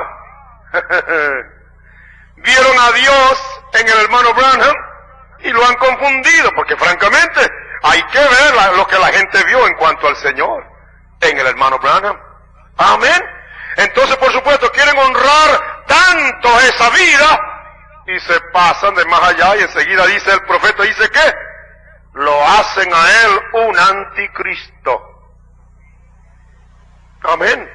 Vieron a Dios en el hermano Branham y lo han confundido, porque francamente hay que ver lo que la gente vio en cuanto al Señor en el hermano Branham. Amén. Entonces, por supuesto, quieren honrar tanto esa vida y se pasan de más allá, y enseguida dice el profeta, dice que lo hacen a él un anticristo. Amén.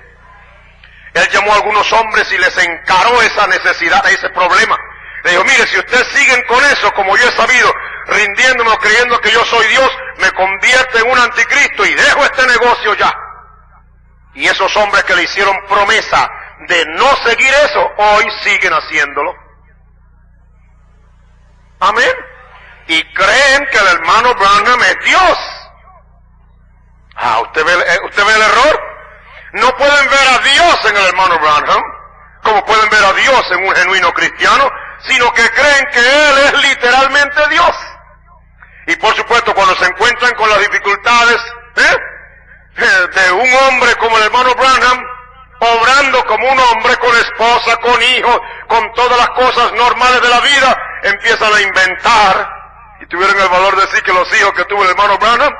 Él llamó a algunos hombres y les encaró esa necesidad, ese problema. Le dijo, mire, si ustedes siguen con eso, como yo he sabido, rindiéndome o creyendo que yo soy Dios, me convierto en un anticristo y dejo este negocio ya. Y esos hombres que le hicieron promesa de no seguir eso, hoy siguen haciéndolo. Amén. Y creen que el hermano Branham es Dios. ¿Usted ve el error? No pueden ver a Dios en el hermano Branham, como pueden ver a Dios en un genuino cristiano, sino que creen que Él es literalmente Dios. Y por supuesto, cuando se encuentran con las dificultades de un hombre como el hermano Branham, obrando como un hombre, con esposa, con hijos, con todas las cosas normales de la vida, empiezan a inventar, y tuvieron el valor de decir que los hijos que tuvo el hermano Branham,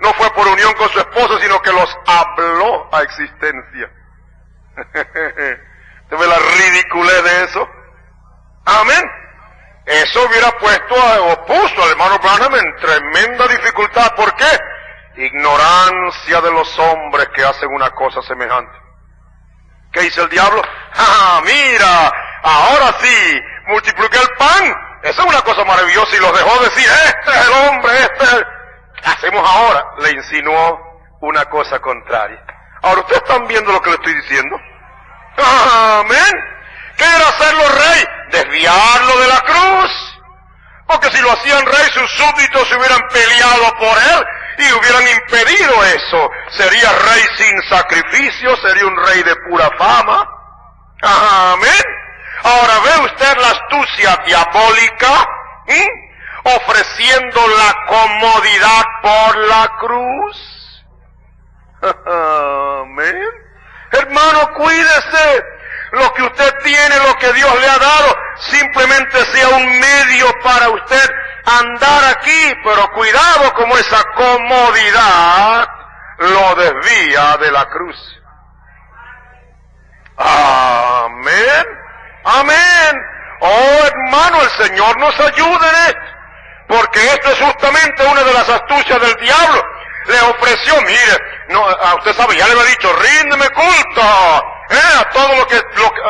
no fue por unión con su esposa, sino que los habló a existencia. ¿Usted ve la ridiculez de eso? Amén. Eso hubiera puesto al hermano Branham en tremenda dificultad. ¿Por qué? Ignorancia de los hombres que hacen una cosa semejante. ¿Qué dice el diablo? Mira, ahora sí, multipliqué el pan. Esa es una cosa maravillosa, y los dejó decir, este es el hombre, este es el... ¿Qué hacemos ahora? Le insinuó una cosa contraria. Ahora, ¿ustedes están viendo lo que le estoy diciendo? Amén. ¿Qué era hacerlo rey? Desviarlo de la cruz. Porque si lo hacían rey, sus súbditos se hubieran peleado por él y hubieran impedido eso. Sería rey sin sacrificio, sería un rey de pura fama. Amén. Ahora, ¿ve usted la astucia diabólica? Ofreciendo la comodidad por la cruz. Amén. Hermano, cuídese. Lo que usted tiene, lo que Dios le ha dado, simplemente sea un medio para usted andar aquí, pero cuidado como esa comodidad lo desvía de la cruz. Amén. Amén. Oh, hermano, el Señor nos ayude en esto, porque esto es justamente una de las astucias del diablo. Le ofreció, mire, no, usted sabe, ya le había dicho, ríndeme culto, a todo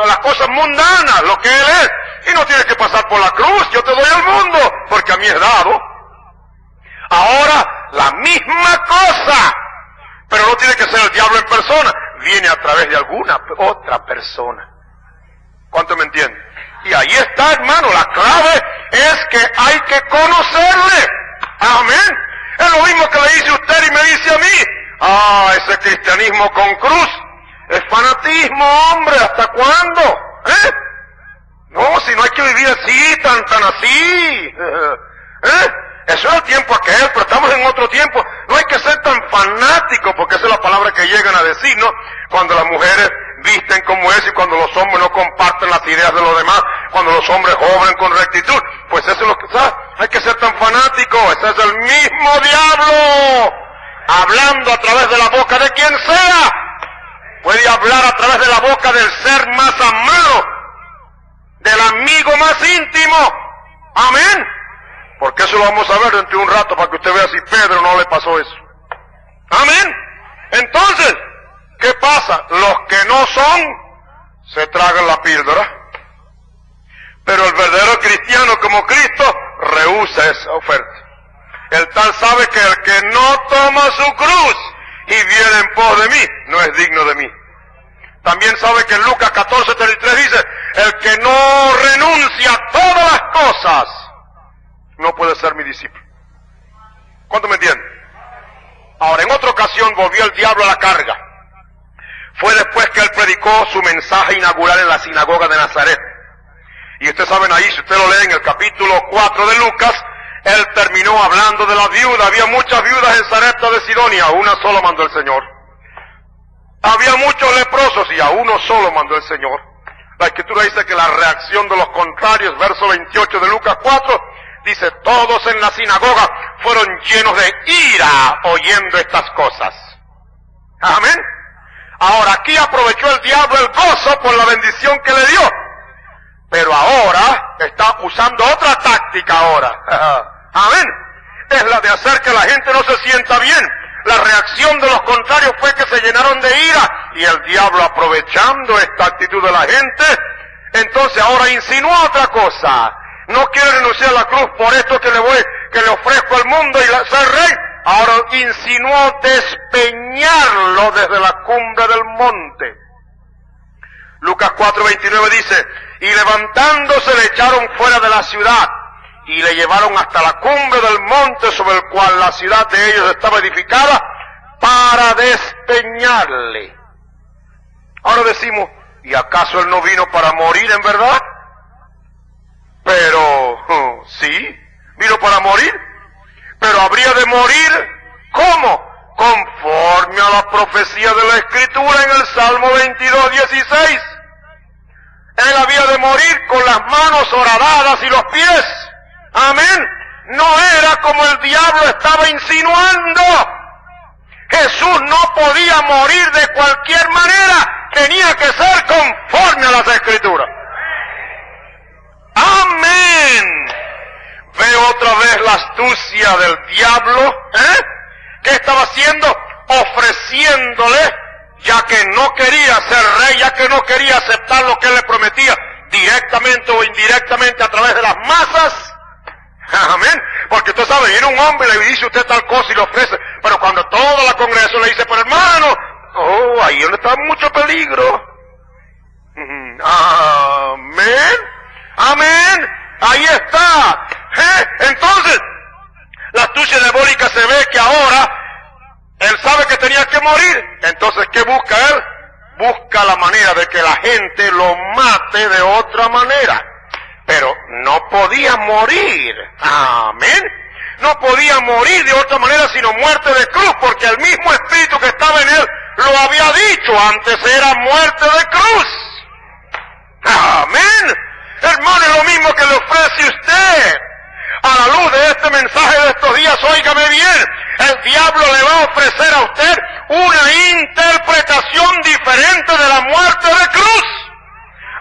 las cosas mundanas, lo que Él es, y no tienes que pasar por la cruz, yo te doy el mundo, porque a mí es dado. Ahora, la misma cosa, pero no tiene que ser el diablo en persona, viene a través de alguna otra persona. ¿Cuánto me entienden? Y ahí está, hermano, la clave es que hay que conocerle. Amén. Es lo mismo que le dice usted y me dice a mí. Ese cristianismo con cruz es fanatismo, hombre. ¿Hasta cuándo? No, si no hay que vivir así, tan así. Eso es el tiempo aquel, pero estamos en otro tiempo. No hay que ser tan fanático, porque esa es la palabra que llegan a decir, ¿no? Cuando las mujeres visten como es y cuando los hombres no comparten las ideas de los demás, cuando los hombres obran con rectitud. Pues eso es lo que, ¿sabes? Hay que ser tan fanático. Ese es el mismo diablo, hablando a través de la boca de quien sea. Puede hablar a través de la boca del ser más amado, del amigo más íntimo. Amén. Porque eso lo vamos a ver dentro de un rato para que usted vea si Pedro no le pasó eso. Amén. Entonces, ¿qué pasa? Los que no son, se tragan la píldora. Pero el verdadero cristiano como Cristo rehúsa esa oferta. El tal sabe que el que no toma su cruz y viene en pos de mí, no es digno de mí. También sabe que en Lucas 14:33 dice, el que no renuncia a todas las cosas, no puede ser mi discípulo. ¿Cuánto me entienden? Ahora, en otra ocasión volvió el diablo a la carga. Fue después que él predicó su mensaje inaugural en la sinagoga de Nazaret. Y ustedes saben ahí, si usted lo lee en el capítulo 4 de Lucas, él terminó hablando de la viuda. Había muchas viudas en Sarepta de Sidonia, a una sola mandó el Señor. Había muchos leprosos y a uno solo mandó el Señor. La Escritura dice que la reacción de los contrarios, verso 28 de Lucas 4, dice, todos en la sinagoga fueron llenos de ira oyendo estas cosas. Amén. Ahora aquí aprovechó el diablo el gozo por la bendición que le dio. Pero ahora está usando otra táctica ahora. Amén. Es la de hacer que la gente no se sienta bien. La reacción de los contrarios fue que se llenaron de ira. Y el diablo, aprovechando esta actitud de la gente, entonces ahora insinúa otra cosa. No quiere renunciar a la cruz por esto que le ofrezco al mundo y ser rey. Ahora insinuó despeñarlo desde la cumbre del monte. Lucas 4:29 dice, y levantándose le echaron fuera de la ciudad y le llevaron hasta la cumbre del monte sobre el cual la ciudad de ellos estaba edificada para despeñarle. Ahora decimos, ¿y acaso él no vino para morir en verdad? Pero, sí, vino para morir, pero habría de morir, ¿cómo? Conforme a la profecía de la Escritura en el Salmo 22:16. Él había de morir con las manos horadadas y los pies. Amén. No era como el diablo estaba insinuando. Jesús no podía morir de cualquier manera. Tenía que ser conforme a las Escrituras. Amén. Ve otra vez la astucia del diablo. ¿Qué estaba haciendo? Ofreciéndole, ya que no quería ser rey, ya que no quería aceptar lo que él le prometía, directamente o indirectamente a través de las masas. Amén. Porque usted sabe, viene un hombre y le dice usted tal cosa y le ofrece, pero cuando toda la congregación le dice, pero hermano, ahí donde está mucho peligro. Amén. Amén. Ahí está. Entonces, la astucia diabólica se ve que ahora él sabe que tenía que morir. Entonces, ¿qué busca él? Busca la manera de que la gente lo mate de otra manera. Pero no podía morir. Amén. No podía morir de otra manera sino muerte de cruz, porque el mismo espíritu que estaba en él lo había dicho, antes era muerte de cruz. Amén. Hermano, es lo mismo que le ofrece usted. A la luz de este mensaje de estos días, óigame bien, el diablo le va a ofrecer a usted una interpretación diferente de la muerte de cruz.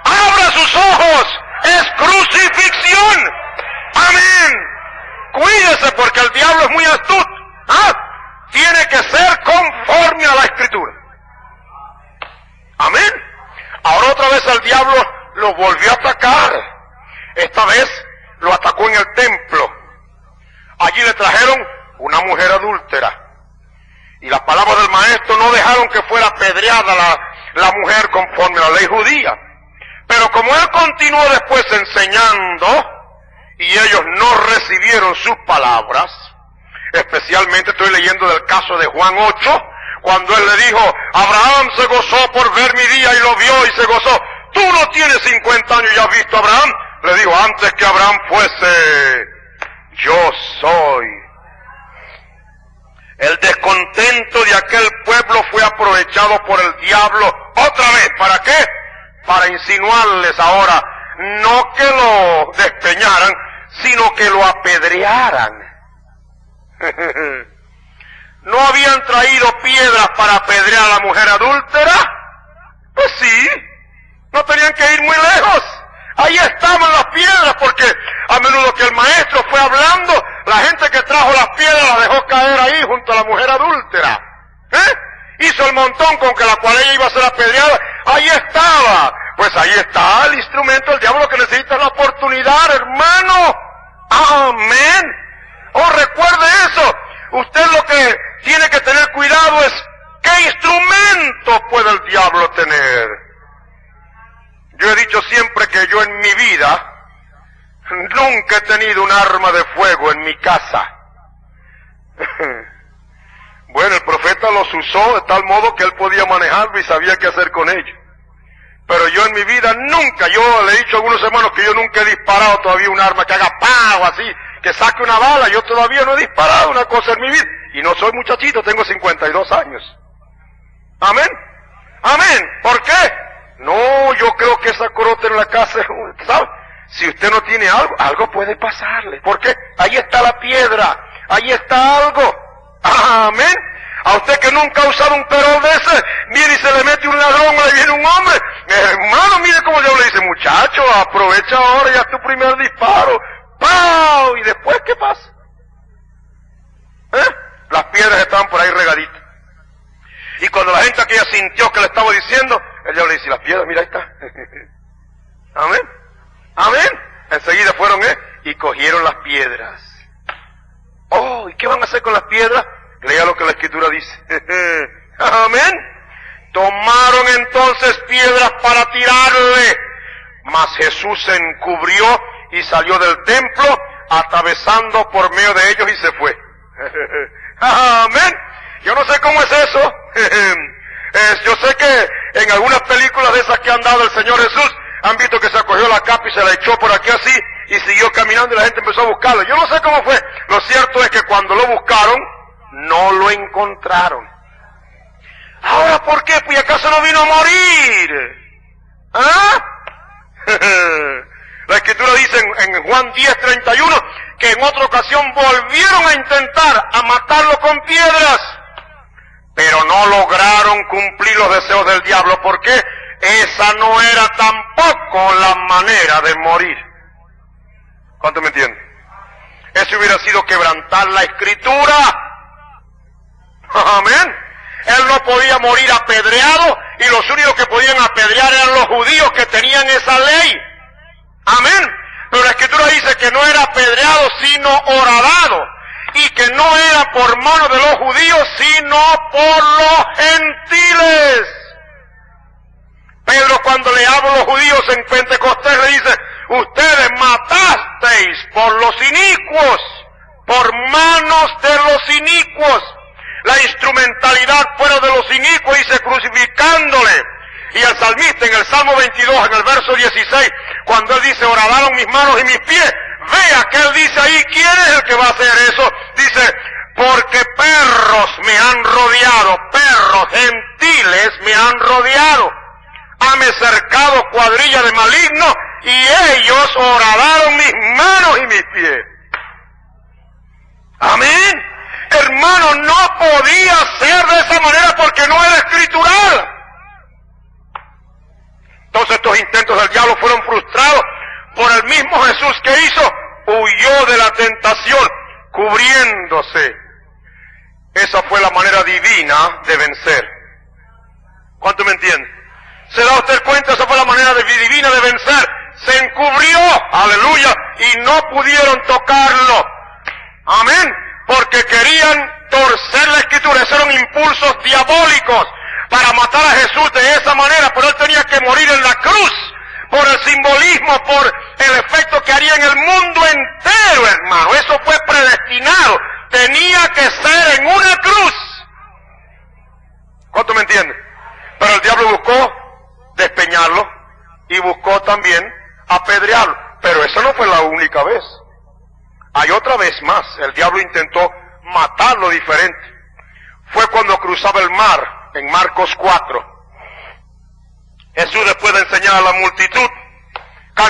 Abra sus ojos, es crucifixión. Amén. Cuídese porque el diablo es muy astuto. Tiene que ser conforme a la Escritura. Amén. Ahora otra vez el diablo lo volvió a atacar. Esta vez lo atacó en el templo. Allí le trajeron una mujer adúltera. Y las palabras del maestro no dejaron que fuera apedreada la mujer conforme a la ley judía. Pero como él continuó después enseñando, y ellos no recibieron sus palabras, especialmente estoy leyendo del caso de Juan 8, cuando él le dijo, Abraham se gozó por ver mi día y lo vio y se gozó. Tú no tienes 50 años y has visto a Abraham. Le digo, antes que Abraham fuese, yo soy. El descontento de aquel pueblo fue aprovechado por el diablo otra vez. ¿Para qué? Para insinuarles ahora no que lo despeñaran, sino que lo apedrearan. ¿No habían traído piedras para apedrear a la mujer adúltera? Pues sí, no tenían que ir muy lejos. Ahí estaban las piedras, porque a menudo que el maestro fue hablando, la gente que trajo las piedras las dejó caer ahí junto a la mujer adúltera. Hizo el montón con que la cual ella iba a ser apedreada. Ahí estaba. Pues ahí está el instrumento del diablo que necesita la oportunidad, hermano. Amén. Oh, recuerde eso. Usted lo que tiene que tener cuidado es qué instrumento puede el diablo tener. Yo he dicho siempre que yo en mi vida nunca he tenido un arma de fuego en mi casa. Bueno, el profeta los usó de tal modo que él podía manejarlo y sabía qué hacer con ellos. Pero yo en mi vida nunca, yo le he dicho a algunos hermanos que yo nunca he disparado todavía un arma que haga ¡pau! Así, que saque una bala. Yo todavía no he disparado una cosa en mi vida. Y no soy muchachito, tengo 52 años. Amén. Amén. ¿Por qué? No, yo creo que esa corota en la casa, ¿sabe? Si usted no tiene algo, algo puede pasarle. ¿Por qué? Ahí está la piedra, ahí está algo. Amén. A usted que nunca ha usado un perol de ese, mire y se le mete un ladrón o le viene un hombre. Hermano, mire cómo Dios le dice, muchacho, aprovecha ahora, ya es tu primer disparo. ¡Pau! ¿Y después qué pasa? Las piedras estaban por ahí regaditas. Y cuando la gente aquella sintió que le estaba diciendo, el diablo le dice, las piedras, mira, ahí está. Amén. Amén. Enseguida fueron, y cogieron las piedras. Oh, ¿y qué van a hacer con las piedras? Lea lo que la Escritura dice. Amén. Tomaron entonces piedras para tirarle, mas Jesús se encubrió y salió del templo, atravesando por medio de ellos y se fue. Amén. Yo no sé cómo es eso. Yo sé que en algunas películas de esas que han dado el Señor Jesús, han visto que se acogió la capa y se la echó por aquí así, y siguió caminando y la gente empezó a buscarlo. Yo no sé cómo fue. Lo cierto es que cuando lo buscaron, no lo encontraron. Ahora, ¿por qué? Pues ¿acaso no vino a morir? La Escritura dice en Juan 10:31 que en otra ocasión volvieron a intentar a matarlo con piedras, pero no lograron cumplir los deseos del diablo, porque esa no era tampoco la manera de morir. ¿Cuánto me entienden? Eso hubiera sido quebrantar la Escritura. Amén. Él no podía morir apedreado, y los únicos que podían apedrear eran los judíos que tenían esa ley. Amén. Pero la Escritura dice que no era apedreado, sino horadado, y que no era por mano de los judíos, sino por los gentiles. Pedro, cuando le habla a los judíos en Pentecostés, le dice, ustedes matasteis por los inicuos, por manos de los inicuos. La instrumentalidad fuera de los inicuos, dice, crucificándole. Y el salmista en el Salmo 22, en el verso 16, cuando él dice, horadaron mis manos y mis pies, vea que él dice ahí, ¿quién es el que va a hacer eso? Dice, porque perros me han rodeado, perros gentiles me han rodeado. Hame cercado cuadrilla de malignos, y ellos horadaron mis manos y mis pies. Amén. Hermano, no podía ser de esa manera porque no era escritural. Entonces estos intentos del diablo fueron frustrados por el mismo Jesús que hizo, huyó de la tentación, cubriéndose. Esa fue la manera divina de vencer. ¿Cuánto me entiende? ¿Se da usted cuenta? Esa fue la manera divina de vencer. Se encubrió, aleluya, y no pudieron tocarlo. Amén. Porque querían torcer la Escritura. Esos eran impulsos diabólicos para matar a Jesús de esa manera, pero él tenía que morir en la cruz, por el simbolismo, por el efecto que haría en el mundo entero, hermano. Eso fue predestinado. Tenía que ser en una cruz. ¿Cuánto me entiende? Pero el diablo buscó despeñarlo y buscó también apedrearlo. Pero esa no fue la única vez. Hay otra vez más. El diablo intentó matarlo diferente. Fue cuando cruzaba el mar, en Marcos 4. Jesús, después de enseñar a la multitud,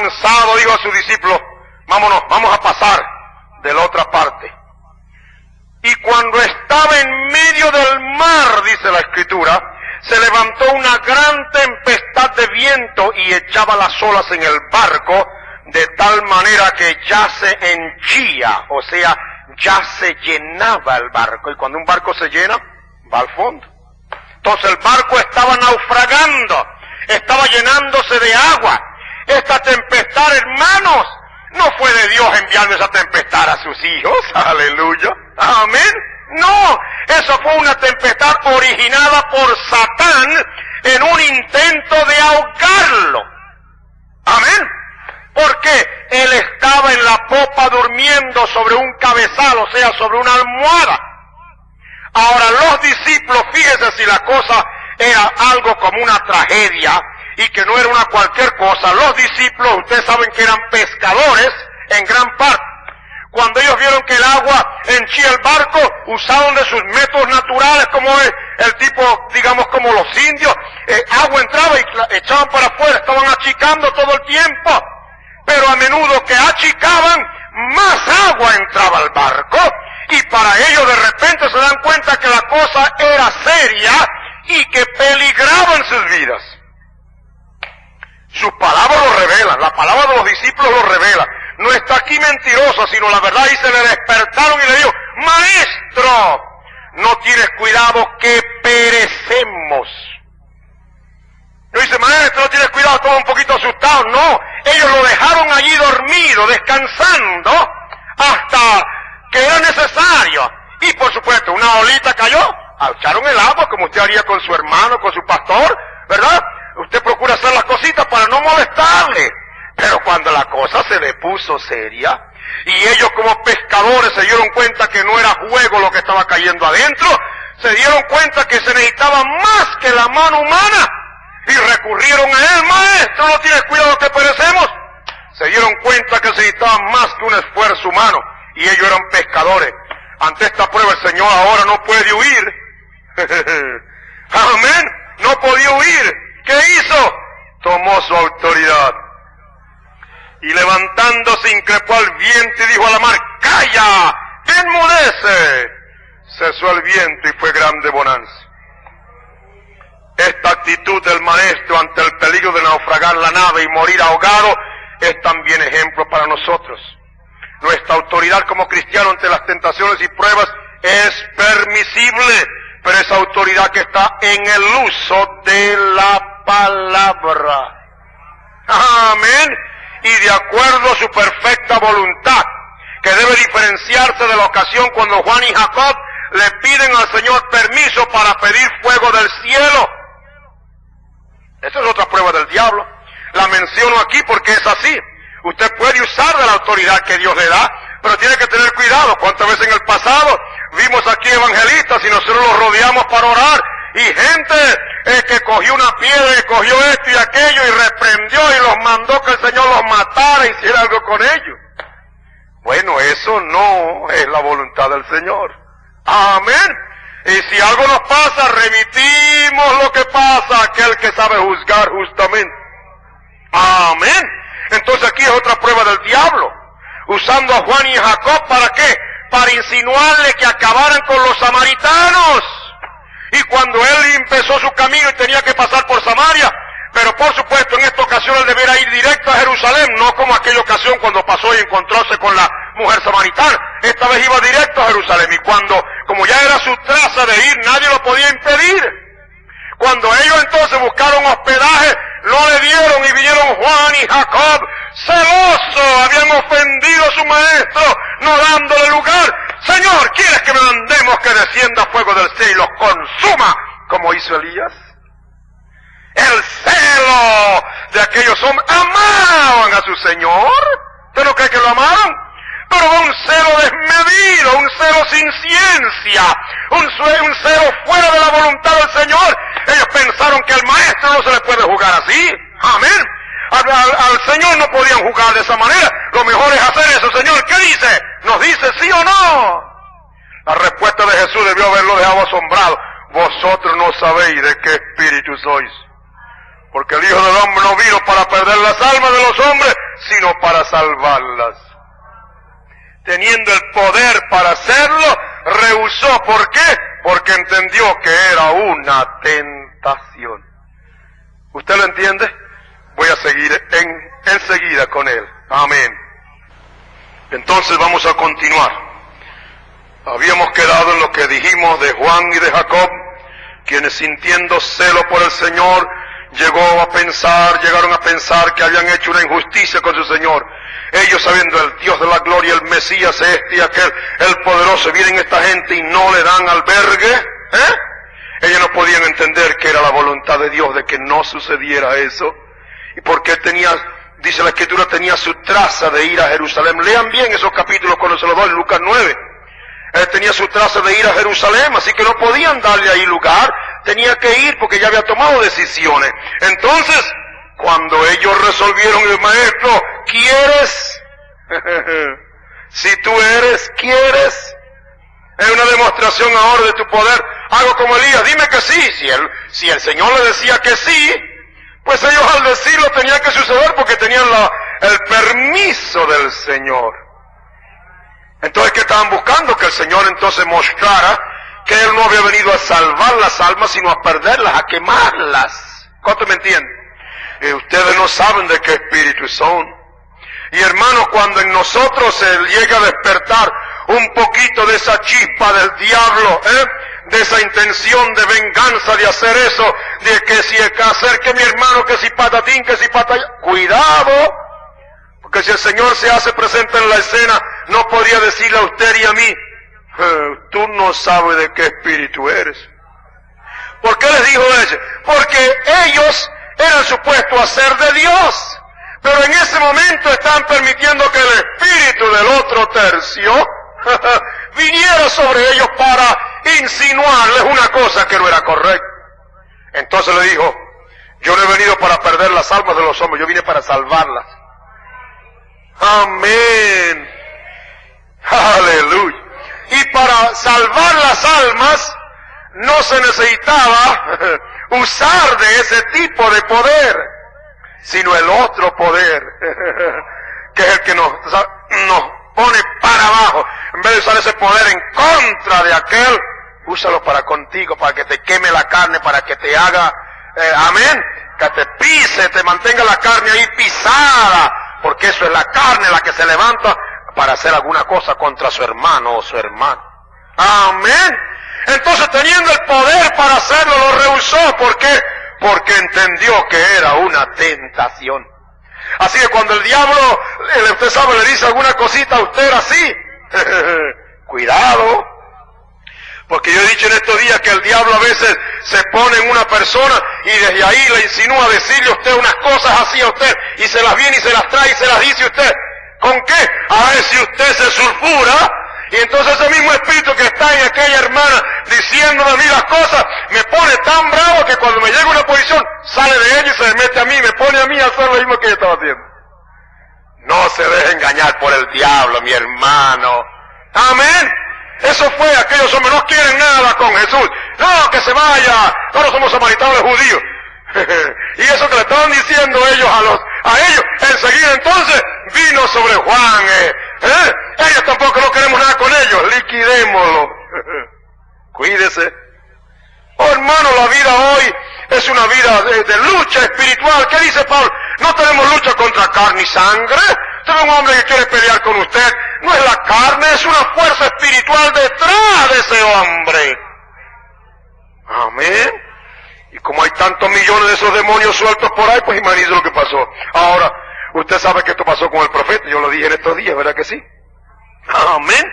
cansado, dijo a sus discípulos, vámonos, vamos a pasar de la otra parte. Y cuando estaba en medio del mar, dice la Escritura, se levantó una gran tempestad de viento y echaba las olas en el barco, de tal manera que ya se henchía, o sea, ya se llenaba el barco. Y cuando un barco se llena, va al fondo. Entonces el barco estaba naufragando, estaba llenándose de agua. Esta tempestad, hermanos, no fue de Dios enviarme esa tempestad a sus hijos, aleluya, amén. No, eso fue una tempestad originada por Satán en un intento de ahogarlo, amén. Porque él estaba en la popa durmiendo sobre un cabezal, o sea, sobre una almohada. Ahora los discípulos, fíjense si la cosa era algo como una tragedia y que no era una cualquier cosa. Los discípulos, ustedes saben que eran pescadores en gran parte. Cuando ellos vieron que el agua henchía el barco, usaron de sus métodos naturales, como el tipo, digamos, como los indios. Agua entraba y la echaban para afuera, estaban achicando todo el tiempo. Pero a menudo que achicaban, más agua entraba al barco, y para ellos de repente se dan cuenta que la cosa era seria y que peligraban sus vidas. Sus palabras lo revelan, la palabra de los discípulos lo revela. No está aquí mentirosa, sino la verdad, y se le despertaron y le dijo, maestro, no tienes cuidado que perecemos. No dice, maestro, no tienes cuidado, estaba un poquito asustado. No, ellos lo dejaron allí dormido, descansando, hasta que era necesario. Y por supuesto, una olita cayó, echaron el agua, como usted haría con su hermano, con su pastor, ¿verdad? Usted procura hacer las cositas para no molestarle. Pero cuando la cosa se le puso seria, y ellos como pescadores se dieron cuenta que no era juego lo que estaba cayendo adentro, se dieron cuenta que se necesitaba más que la mano humana, y recurrieron a él, maestro, no tienes cuidado que perecemos. Se dieron cuenta que se necesitaba más que un esfuerzo humano, y ellos eran pescadores. Ante esta prueba el Señor ahora no puede huir. Amén, no podía huir. ¿Qué hizo? Tomó su autoridad. Y levantándose increpó al viento y dijo a la mar, ¡calla! ¡Enmudece! Cesó el viento y fue grande bonanza. Esta actitud del maestro ante el peligro de naufragar la nave y morir ahogado es también ejemplo para nosotros. Nuestra autoridad como cristianos ante las tentaciones y pruebas es permisible, pero esa autoridad que está en el uso de la palabra. Amén. Y de acuerdo a su perfecta voluntad, que debe diferenciarse de la ocasión cuando Juan y Jacob le piden al Señor permiso para pedir fuego del cielo. Esa es otra prueba del diablo. La menciono aquí porque es así. Usted puede usar de la autoridad que Dios le da, pero tiene que tener cuidado. ¿Cuántas veces en el pasado vimos aquí evangelistas y nosotros los rodeamos para orar? Y gente que cogió una piedra y cogió esto y aquello y reprendió y los mandó que el Señor los matara y hiciera algo con ellos. Bueno, eso no es la voluntad del Señor. Amén. Y si algo nos pasa, remitimos lo que pasa a aquel que sabe juzgar justamente. Amén. Entonces aquí es otra prueba del diablo, usando a Juan y a Jacob, ¿para qué? Para insinuarle que acabaran con los samaritanos. Y cuando él empezó su camino y tenía que pasar por Samaria, pero por supuesto en esta ocasión él debiera ir directo a Jerusalén, no como aquella ocasión cuando pasó y encontróse con la mujer samaritana. Esta vez iba directo a Jerusalén, y como ya era su traza de ir, nadie lo podía impedir. Cuando ellos entonces buscaron hospedaje, no le dieron, y vinieron Juan y Jacob, celosos, habían ofendido a su maestro, no dándole lugar. Señor, ¿quieres que mandemos que descienda fuego del cielo y los consuma, como hizo Elías? El celo de aquellos hombres, amaban a su Señor. ¿Usted no cree que lo amaron? Pero un celo desmedido, un celo sin ciencia, un celo fuera de la voluntad del Señor. Ellos pensaron que al maestro no se le puede jugar así. Amén. Al Señor no podían jugar de esa manera. Lo mejor es hacer eso. Señor, ¿qué dice? ¿Nos dice sí o no? La respuesta de Jesús debió haberlo dejado asombrado. Vosotros no sabéis de qué espíritu sois. Porque el Hijo del Hombre no vino para perder las almas de los hombres, sino para salvarlas. Teniendo el poder para hacerlo, rehusó. ¿Por qué? Porque entendió que era una tentación. ¿Usted lo entiende? Voy a seguir enseguida con él. Amén. Entonces vamos a continuar. Habíamos quedado en lo que dijimos de Juan y de Jacob, quienes sintiendo celo por el Señor, llegaron a pensar que habían hecho una injusticia con su Señor. Ellos, sabiendo el Dios de la gloria, el Mesías este y aquel, el poderoso, vienen esta gente y no le dan albergue. Ellos no podían entender que era la voluntad de Dios de que no sucediera eso. Y porque tenía, dice la Escritura, tenía su traza de ir a Jerusalén. Lean bien esos capítulos cuando se los doy en Lucas 9. Él tenía su traza de ir a Jerusalén, así que no podían darle ahí lugar. Tenía que ir porque ya había tomado decisiones. Entonces, cuando ellos resolvieron, el maestro, ¿quieres? Si tú eres, ¿quieres? Es una demostración ahora de tu poder. Hago como Elías, dime que sí. Si el Señor le decía que sí, pues ellos al decirlo tenía que suceder porque tenían el permiso del Señor. Entonces, ¿qué estaban buscando? Que el Señor entonces mostrara que Él no había venido a salvar las almas, sino a perderlas, a quemarlas. ¿Cuánto me entienden? Ustedes no saben de qué espíritu son. Y hermanos, cuando en nosotros se llega a despertar un poquito de esa chispa del diablo, de esa intención de venganza, de hacer eso, de que si hacer que mi hermano, que si patatín, que si patallán, cuidado, porque si el Señor se hace presente en la escena, no podría decirle a usted y a mí, tú no sabes de qué espíritu eres. ¿Por qué les dijo eso? Porque ellos eran supuestos a ser de Dios, pero en ese momento estaban permitiendo que el espíritu del otro tercio viniera sobre ellos para insinuarles una cosa que no era correcta. Entonces le dijo, yo no he venido para perder las almas de los hombres, yo vine para salvarlas. Amén. Aleluya. Y para salvar las almas no se necesitaba usar de ese tipo de poder, sino el otro poder, que es el que nos pone para abajo. En vez de usar ese poder en contra de aquel, úsalo para contigo, para que te queme la carne, para que te haga, amén, que te pise, te mantenga la carne ahí pisada, porque eso es la carne la que se levanta para hacer alguna cosa contra su hermano o su hermana. Amén. Entonces, teniendo el poder para hacerlo, lo rehusó. ¿Por qué? Porque entendió que era una tentación. Así que cuando el diablo, usted sabe, le dice alguna cosita a usted así, cuidado. Porque yo he dicho en estos días que el diablo a veces se pone en una persona y desde ahí le insinúa decirle a usted unas cosas así a usted, y se las viene y se las trae y se las dice a usted. ¿Con qué? A ver si usted se sulfura, y entonces ese mismo espíritu que está en aquella hermana diciéndome a mí las cosas, me pone tan bravo que cuando me llega una posición, sale de ella y se me mete a mí, me pone a mí a hacer lo mismo que yo estaba haciendo. No se deje engañar por el diablo, mi hermano. Amén. Eso fue, aquellos hombres no quieren nada con Jesús. No, que se vaya. Nosotros somos samaritanos judíos. Y eso que le estaban diciendo ellos a ellos, enseguida entonces vino sobre Juan. Ellos tampoco no queremos nada con ellos, liquidémoslo. Cuídese. Oh, hermano, la vida hoy es una vida de lucha espiritual. ¿Qué dice Pablo? No tenemos lucha contra carne y sangre. Usted es un hombre que quiere pelear con usted. No es la carne, es una fuerza espiritual detrás de ese hombre. Amén. Y como hay tantos millones de esos demonios sueltos por ahí, pues imagínese lo que pasó. Ahora, usted sabe que esto pasó con el profeta. Yo lo dije en estos días, ¿verdad que sí? Amén.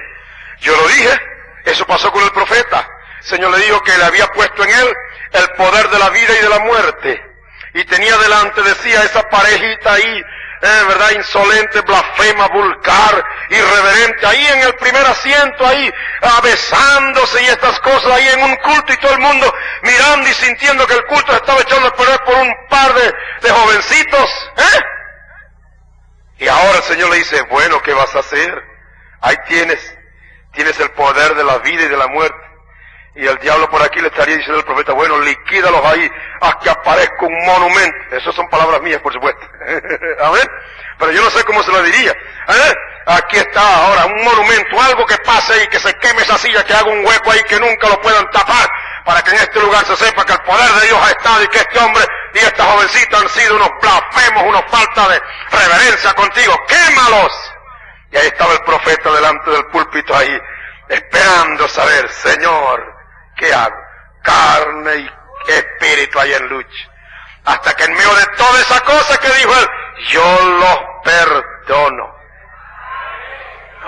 Yo lo dije. Eso pasó con el profeta. El Señor le dijo que le había puesto en él el poder de la vida y de la muerte. Y tenía delante, decía, esa parejita ahí, ¿verdad? Insolente, blasfema, vulgar, irreverente, ahí en el primer asiento, ahí, besándose y estas cosas, ahí en un culto y todo el mundo mirando y sintiendo que el culto se estaba echando a perder por un par de jovencitos, Y ahora el Señor le dice, bueno, ¿qué vas a hacer? Ahí tienes el poder de la vida y de la muerte. Y el diablo por aquí le estaría diciendo al profeta, bueno, liquídalos ahí hasta que aparezca un monumento. Esas son palabras mías, por supuesto. Amén. pero yo no sé cómo se lo diría. Aquí está ahora un monumento, algo que pase y que se queme esa silla, que haga un hueco ahí que nunca lo puedan tapar, para que en este lugar se sepa que el poder de Dios ha estado y que este hombre y esta jovencita han sido unos blasfemos, una falta de reverencia contigo. ¡Quémalos! Y ahí estaba el profeta delante del púlpito ahí, esperando saber, Señor, ¿qué hago? Carne y espíritu hay en lucha. Hasta que en medio de toda esa cosa que dijo él, yo los perdono.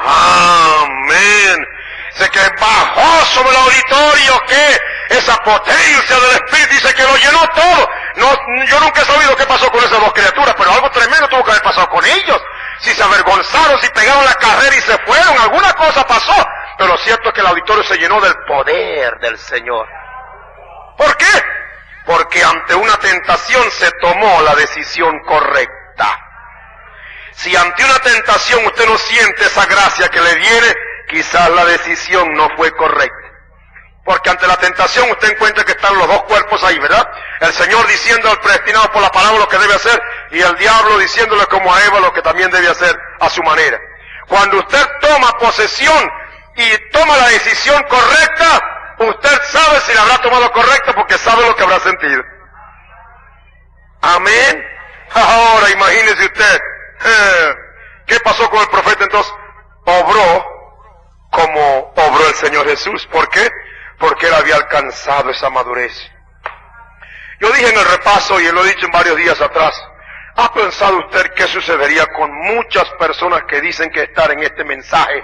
Amén. Dice que bajó sobre el auditorio, que esa potencia del Espíritu, dice que lo llenó todo. No, yo nunca he sabido qué pasó con esas dos criaturas, pero algo tremendo tuvo que haber pasado con ellos. Si se avergonzaron, si pegaron la carrera y se fueron, alguna cosa pasó. Pero lo cierto es que el auditorio se llenó del poder del Señor. ¿Por qué? Porque ante una tentación se tomó la decisión correcta. Si ante una tentación usted no siente esa gracia que le viene, quizás la decisión no fue correcta. Porque ante la tentación usted encuentra que están los dos cuerpos ahí, ¿verdad? El Señor diciendo al predestinado por la palabra lo que debe hacer, y el diablo diciéndole como a Eva lo que también debe hacer a su manera. Cuando usted toma posesión y toma la decisión correcta, usted sabe si la habrá tomado correcta porque sabe lo que habrá sentido. Amén. Ahora imagínese usted, ¿qué pasó con el profeta entonces? Obró como obró el Señor Jesús. ¿Por qué? Porque él había alcanzado esa madurez. Yo dije en el repaso, y lo he dicho en varios días atrás, ¿ha pensado usted qué sucedería con muchas personas que dicen que estar en este mensaje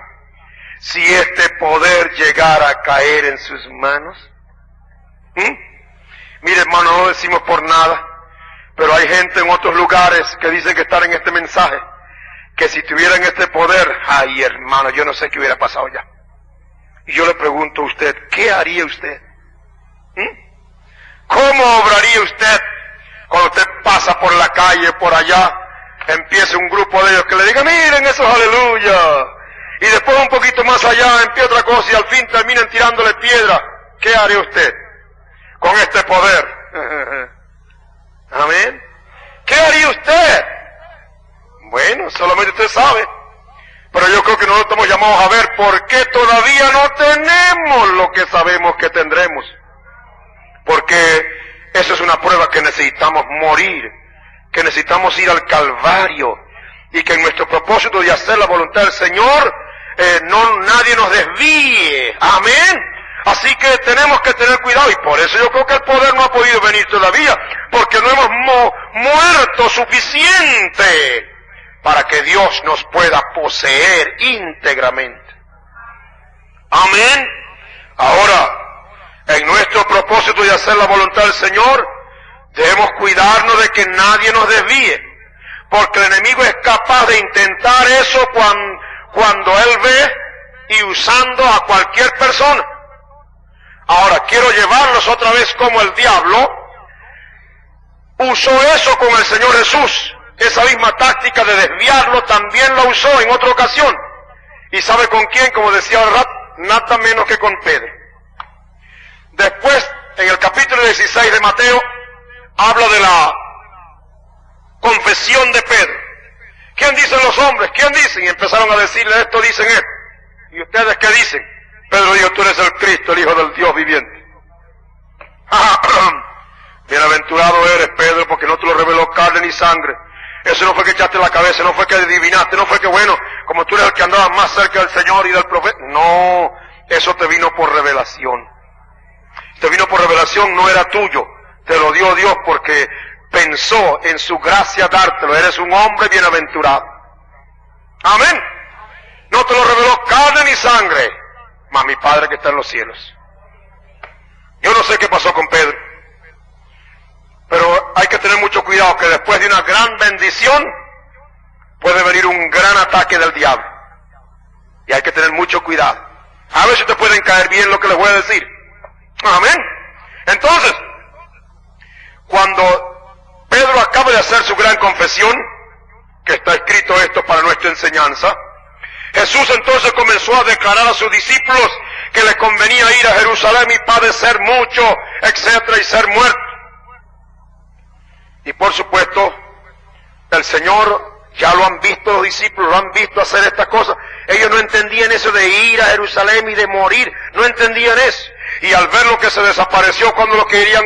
si este poder llegara a caer en sus manos? Mire, hermano, no lo decimos por nada, pero hay gente en otros lugares que dicen que estar en este mensaje, que si tuvieran este poder, ay hermano, yo no sé qué hubiera pasado ya. Y yo le pregunto a usted, ¿qué haría usted? ¿Cómo obraría usted cuando usted pasa por la calle, por allá, empieza un grupo de ellos que le diga, miren esos aleluya, y después un poquito más allá empieza otra cosa y al fin terminan tirándole piedra? ¿Qué haría usted con este poder? Amén. ¿Qué haría usted? Bueno, solamente usted sabe. Pero yo creo que nosotros estamos llamados a ver por qué todavía no tenemos lo que sabemos que tendremos. Porque eso es una prueba que necesitamos morir, que necesitamos ir al Calvario, y que en nuestro propósito de hacer la voluntad del Señor, nadie nos desvíe. Amén. Así que tenemos que tener cuidado, y por eso yo creo que el poder no ha podido venir todavía, porque no hemos muerto suficiente para que Dios nos pueda poseer íntegramente. Amén. Ahora, en nuestro propósito de hacer la voluntad del Señor, debemos cuidarnos de que nadie nos desvíe, porque el enemigo es capaz de intentar eso cuando él ve y usando a cualquier persona. Ahora, quiero llevarlos otra vez como el diablo usó eso con el Señor Jesús. Esa misma táctica de desviarlo también la usó en otra ocasión. ¿Y sabe con quién? Como decía el rato, nada menos que con Pedro. Después, en el capítulo 16 de Mateo, habla de la confesión de Pedro. ¿Quién dicen los hombres? ¿Quién dicen? Y empezaron a decirle esto, dicen esto. ¿Y ustedes qué dicen? Pedro dijo, tú eres el Cristo, el Hijo del Dios viviente. Bienaventurado eres, Pedro, porque no te lo reveló carne ni sangre. Eso no fue que echaste la cabeza, no fue que adivinaste, no fue que bueno, como tú eres el que andaba más cerca del Señor y del profeta. No, eso te vino por revelación. Te vino por revelación, no era tuyo. Te lo dio Dios porque pensó en su gracia dártelo. Eres un hombre bienaventurado. Amén. No te lo reveló carne ni sangre, mas mi Padre que está en los cielos. Yo no sé qué pasó con Pedro, pero hay que tener mucho cuidado que después de una gran bendición puede venir un gran ataque del diablo. Y hay que tener mucho cuidado. A ver si te pueden caer bien lo que les voy a decir. Amén. Entonces, cuando Pedro acaba de hacer su gran confesión, que está escrito esto para nuestra enseñanza, Jesús entonces comenzó a declarar a sus discípulos que les convenía ir a Jerusalén y padecer mucho, etcétera, y ser muerto. Y por supuesto, el Señor Ya lo han visto los discípulos, lo han visto hacer estas cosas. Ellos no entendían eso de ir a Jerusalén y de morir, no entendían eso. Y al ver lo que se desapareció cuando lo querían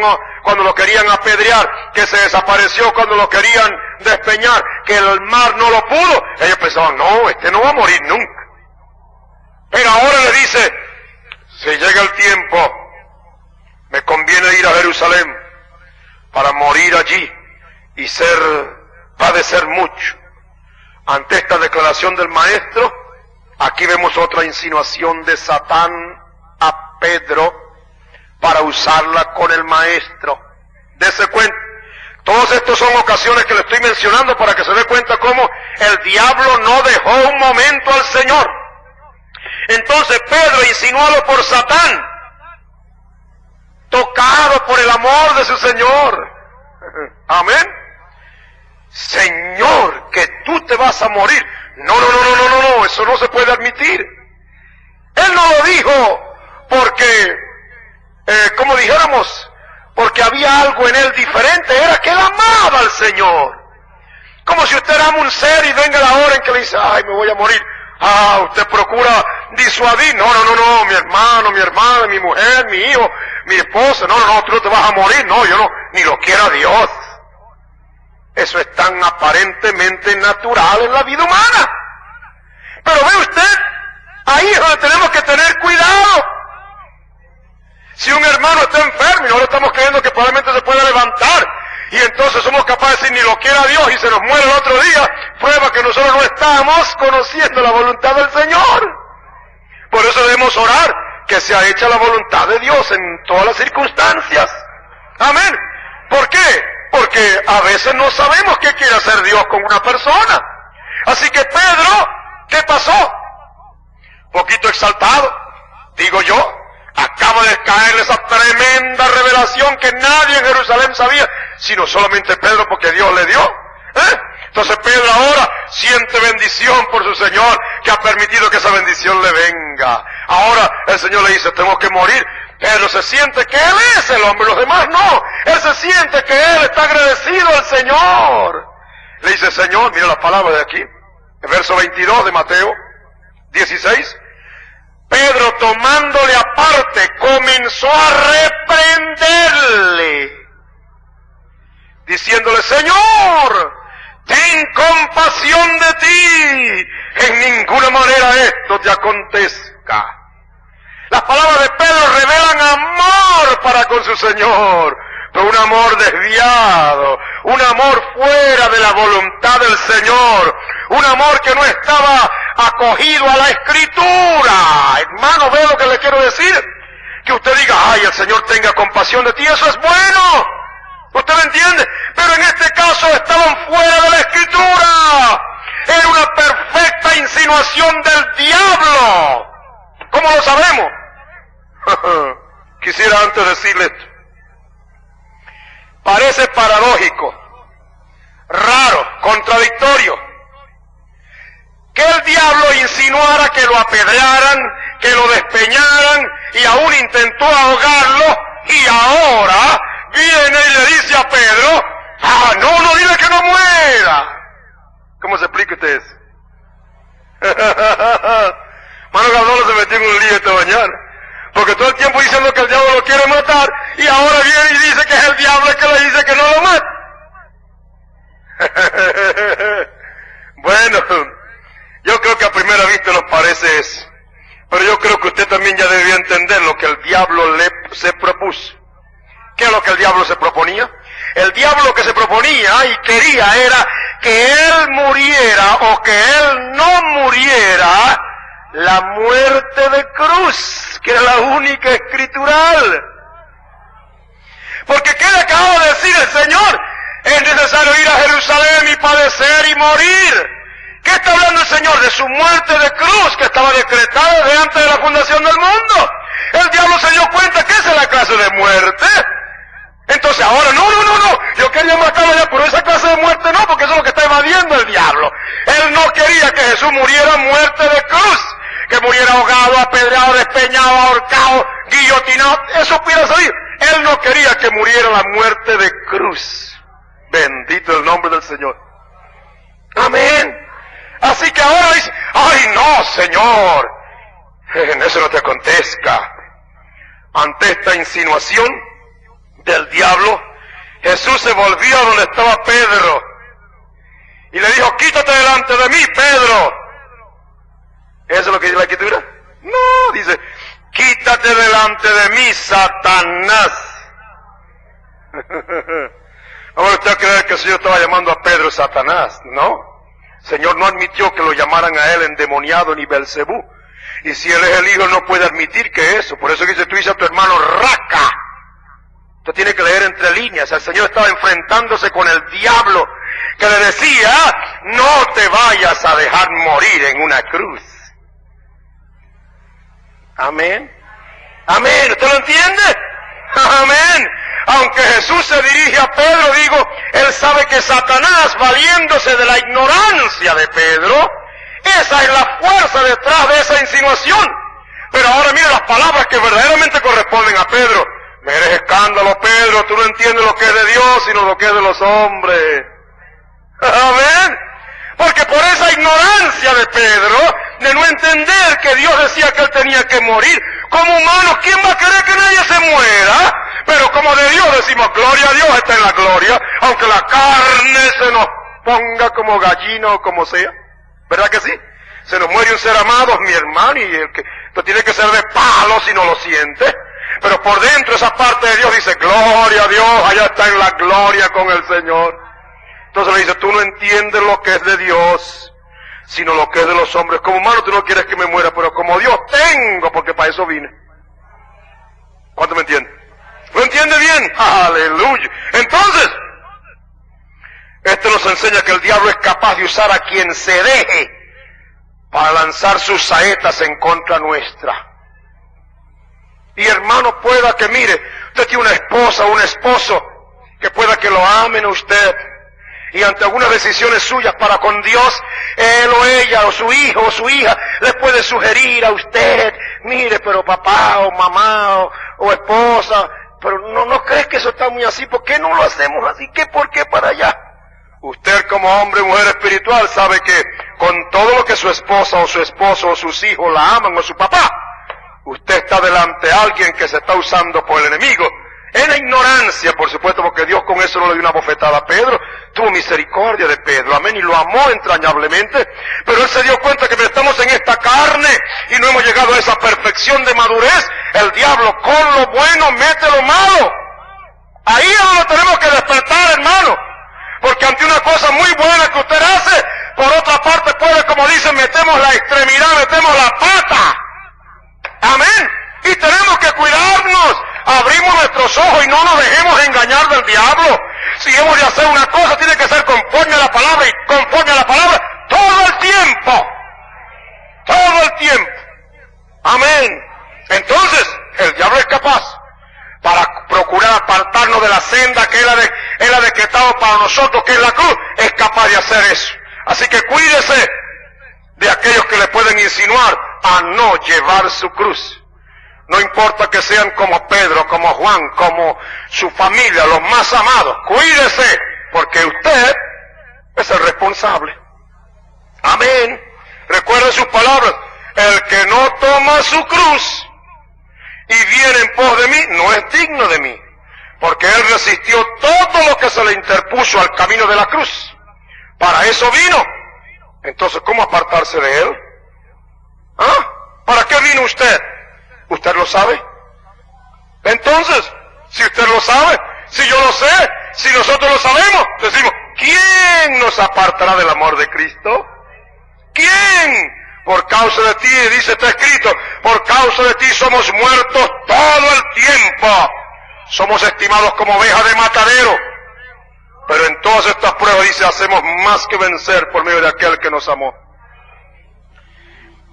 apedrear, que se desapareció cuando lo querían despeñar, que el mar no lo pudo, ellos pensaban, no, este no va a morir nunca. Pero ahora le dice, si llega el tiempo, me conviene ir a Jerusalén para morir allí y padecer mucho. Ante esta declaración del maestro, aquí vemos otra insinuación de Satán a Pedro para usarla con el maestro. Dese cuenta, todas estas son ocasiones que le estoy mencionando para que se dé cuenta cómo el diablo no dejó un momento al Señor. Entonces Pedro, insinuado por Satán, tocado por el amor de su Señor, amén, Señor, que tú te vas a morir. No, eso no se puede admitir. Él no lo dijo porque, como dijéramos, porque había algo en él diferente, era que él amaba al Señor. Como si usted ama un ser y venga la hora en que le dice, ay, me voy a morir. Usted procura disuadir. No, mi hermano, mi hermana, mi mujer, mi hijo, mi esposa. No, tú no te vas a morir. No, yo no, ni lo quiera Dios. Eso es tan aparentemente natural en la vida humana. Pero ve usted, ahí es donde tenemos que tener cuidado. Si un hermano está enfermo y nosotros estamos creyendo que probablemente se pueda levantar, y entonces somos capaces de decir, ni lo quiera Dios, y se nos muere el otro día, prueba que nosotros no estamos conociendo la voluntad del Señor. Por eso debemos orar, que sea hecha la voluntad de Dios en todas las circunstancias. Amén. ¿Por qué? Porque a veces no sabemos qué quiere hacer Dios con una persona. Así que Pedro, ¿qué pasó? Poquito exaltado, digo yo, acaba de caer esa tremenda revelación que nadie en Jerusalén sabía, sino solamente Pedro, porque Dios le dio. Entonces Pedro ahora siente bendición por su Señor, que ha permitido que esa bendición le venga. Ahora el Señor le dice, tengo que morir. Pedro se siente que él es el hombre, los demás no. Él se siente que él está agradecido al Señor. Le dice, Señor, mira la palabra de aquí, el verso 22 de Mateo 16. Pedro, tomándole aparte, comenzó a reprenderle, diciéndole, Señor, ten compasión de ti, en ninguna manera esto te acontezca. Las palabras de Pedro revelan amor para con su Señor, pero un amor desviado, un amor fuera de la voluntad del Señor, un amor que no estaba acogido a la Escritura. Hermano, ¿ve lo que le quiero decir? Que usted diga, ay, el Señor tenga compasión de ti, eso es bueno. ¿Usted me entiende? Pero en este caso estaban fuera de la Escritura. Era una perfecta insinuación del diablo. ¿Cómo lo sabemos? Quisiera antes decirle esto. Parece paradójico, raro, contradictorio, que el diablo insinuara que lo apedrearan, que lo despeñaran, y aún intentó ahogarlo, y ahora viene y le dice a Pedro, no dile que no muera. ¿Cómo se explica usted eso? Mano Galdolo se metió en un lío esta mañana, porque todo el tiempo diciendo que el diablo lo quiere matar, y ahora viene y dice que es el diablo el que le dice que no lo mate. Bueno, yo creo que a primera vista nos parece eso, pero yo creo que usted también ya debió entender lo que el diablo se propuso. ¿Qué es lo que el diablo se proponía? El diablo lo que se proponía y quería era que él muriera o que él no muriera la muerte de cruz, que era la única escritural. Porque ¿qué le acaba de decir el Señor? Es necesario ir a Jerusalén y padecer y morir. ¿Qué está hablando el Señor? De su muerte de cruz, que estaba decretada desde antes de la fundación del mundo. El diablo se dio cuenta que esa es la clase de muerte. Entonces ahora, no, yo quería matarlo ya, pero esa clase de muerte no, porque eso es lo que está evadiendo el diablo. Él no quería que Jesús muriera muerte de cruz, que muriera ahogado, apedreado, despeñado, ahorcado, guillotinado, eso pudiera salir. Él no quería que muriera la muerte de cruz. Bendito el nombre del Señor. Amén. Así que ahora dice, ay no, Señor, en eso no te acontezca. Ante esta insinuación del diablo, Jesús se volvió a donde estaba Pedro y le dijo, quítate delante de mí, Pedro. ¿Eso es lo que dice la Escritura? No, dice, quítate delante de mí, Satanás. Ahora usted va a creer que el Señor estaba llamando a Pedro Satanás, ¿no? El Señor no admitió que lo llamaran a él endemoniado ni Belcebú. Y si él es el hijo, no puede admitir que eso. Por eso dice, tú dices a tu hermano, raca. Usted tiene que leer entre líneas. El Señor estaba enfrentándose con el diablo, que le decía, no te vayas a dejar morir en una cruz. Amén. Amén. ¿Usted lo entiende? Amén. Aunque Jesús se dirige a Pedro, digo, él sabe que Satanás, valiéndose de la ignorancia de Pedro, esa es la fuerza detrás de esa insinuación. Pero ahora mira las palabras que verdaderamente corresponden a Pedro. Me eres escándalo, Pedro, tú no entiendes lo que es de Dios, sino lo que es de los hombres. Amén. Porque por esa ignorancia de Pedro, de no entender que Dios decía que él tenía que morir, como humanos, ¿quién va a querer que nadie se muera? Pero como de Dios decimos, gloria a Dios está en la gloria, aunque la carne se nos ponga como gallina o como sea. ¿Verdad que sí? Se nos muere un ser amado, mi hermano, y el que esto tiene que ser de palo si no lo siente. Pero por dentro esa parte de Dios dice, gloria a Dios, allá está en la gloria con el Señor. Entonces le dice, tú no entiendes lo que es de Dios, sino lo que es de los hombres. Como humano tú no quieres que me muera, pero como Dios tengo, porque para eso vine. ¿Cuánto me entiende? ¿Lo entiende bien? Aleluya. Entonces, esto nos enseña que el diablo es capaz de usar a quien se deje para lanzar sus saetas en contra nuestra. Y hermano, pueda que mire, usted tiene una esposa o un esposo que pueda que lo amen a usted, y ante algunas decisiones suyas para con Dios, él o ella o su hijo o su hija le puede sugerir a usted, mire, pero papá o mamá o esposa, pero no crees que eso está muy así, ¿por qué no lo hacemos así? ¿Qué por qué para allá? Usted como hombre o mujer espiritual sabe que con todo lo que su esposa o su esposo o sus hijos la aman o su papá, usted está delante de alguien que se está usando por el enemigo. En la ignorancia, por supuesto, porque Dios con eso no le dio una bofetada a Pedro, tuvo misericordia de Pedro, amén, y lo amó entrañablemente, pero él se dio cuenta que estamos en esta carne y no hemos llegado a esa perfección de madurez. El diablo con lo bueno mete lo malo. Ahí es donde tenemos que despertar, hermano, porque ante una cosa muy buena que usted hace, por otra parte puede, como dicen, metemos la extremidad, metemos la pata. Amén. Y tenemos que cuidarnos. Abrimos nuestros ojos y no nos dejemos engañar del diablo. Si hemos de hacer una cosa, tiene que ser conforme a la palabra y conforme a la palabra todo el tiempo. Todo el tiempo. Amén. Entonces, el diablo es capaz, para procurar apartarnos de la senda que él ha decretado para nosotros, que es la cruz, es capaz de hacer eso. Así que cuídese de aquellos que le pueden insinuar a no llevar su cruz. No importa que sean como Pedro, como Juan, como su familia, los más amados. Cuídese, porque usted es el responsable. Amén. Recuerde sus palabras. El que no toma su cruz y viene en pos de mí, no es digno de mí. Porque él resistió todo lo que se le interpuso al camino de la cruz. Para eso vino. Entonces, ¿cómo apartarse de él? ¿Ah? ¿Para qué vino usted? ¿Usted lo sabe? Entonces, si usted lo sabe, si yo lo sé, si nosotros lo sabemos, decimos, ¿quién nos apartará del amor de Cristo? ¿Quién? Por causa de ti, dice, está escrito, por causa de ti somos muertos todo el tiempo. Somos estimados como ovejas de matadero. Pero en todas estas pruebas dice, hacemos más que vencer por medio de aquel que nos amó.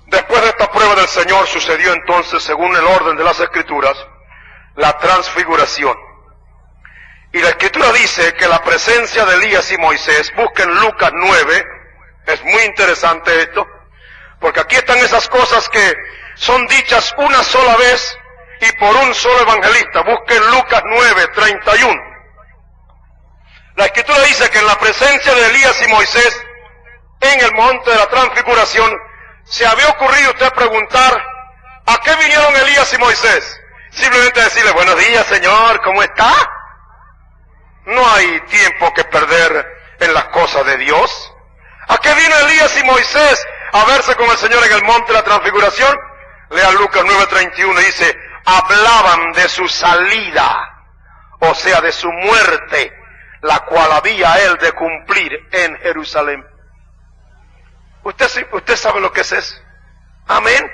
Después de esta prueba del Señor sucedió entonces, según el orden de las Escrituras, la transfiguración. Y la Escritura dice que la presencia de Elías y Moisés, busquen Lucas 9, es muy interesante esto, porque aquí están esas cosas que son dichas una sola vez y por un solo evangelista. Busquen Lucas 9, 31. La Escritura dice que en la presencia de Elías y Moisés, en el monte de la transfiguración, ¿se había ocurrido usted preguntar a qué vinieron Elías y Moisés? Simplemente decirle, buenos días, Señor, ¿cómo está? No hay tiempo que perder en las cosas de Dios. ¿A qué vino Elías y Moisés a verse con el Señor en el monte de la transfiguración? Lea Lucas 9:31, dice, hablaban de su salida, o sea, de su muerte, la cual había él de cumplir en Jerusalén. Usted sabe lo que es eso. Amén.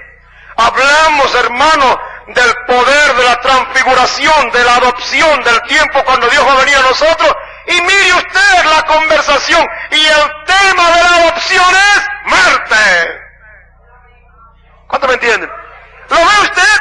Hablamos, hermano, del poder de la transfiguración, de la adopción, del tiempo cuando Dios va a venir a nosotros. Y mire usted la conversación, y el tema de la adopción es muerte. ¿Cuánto me entienden? ¿Lo ve usted?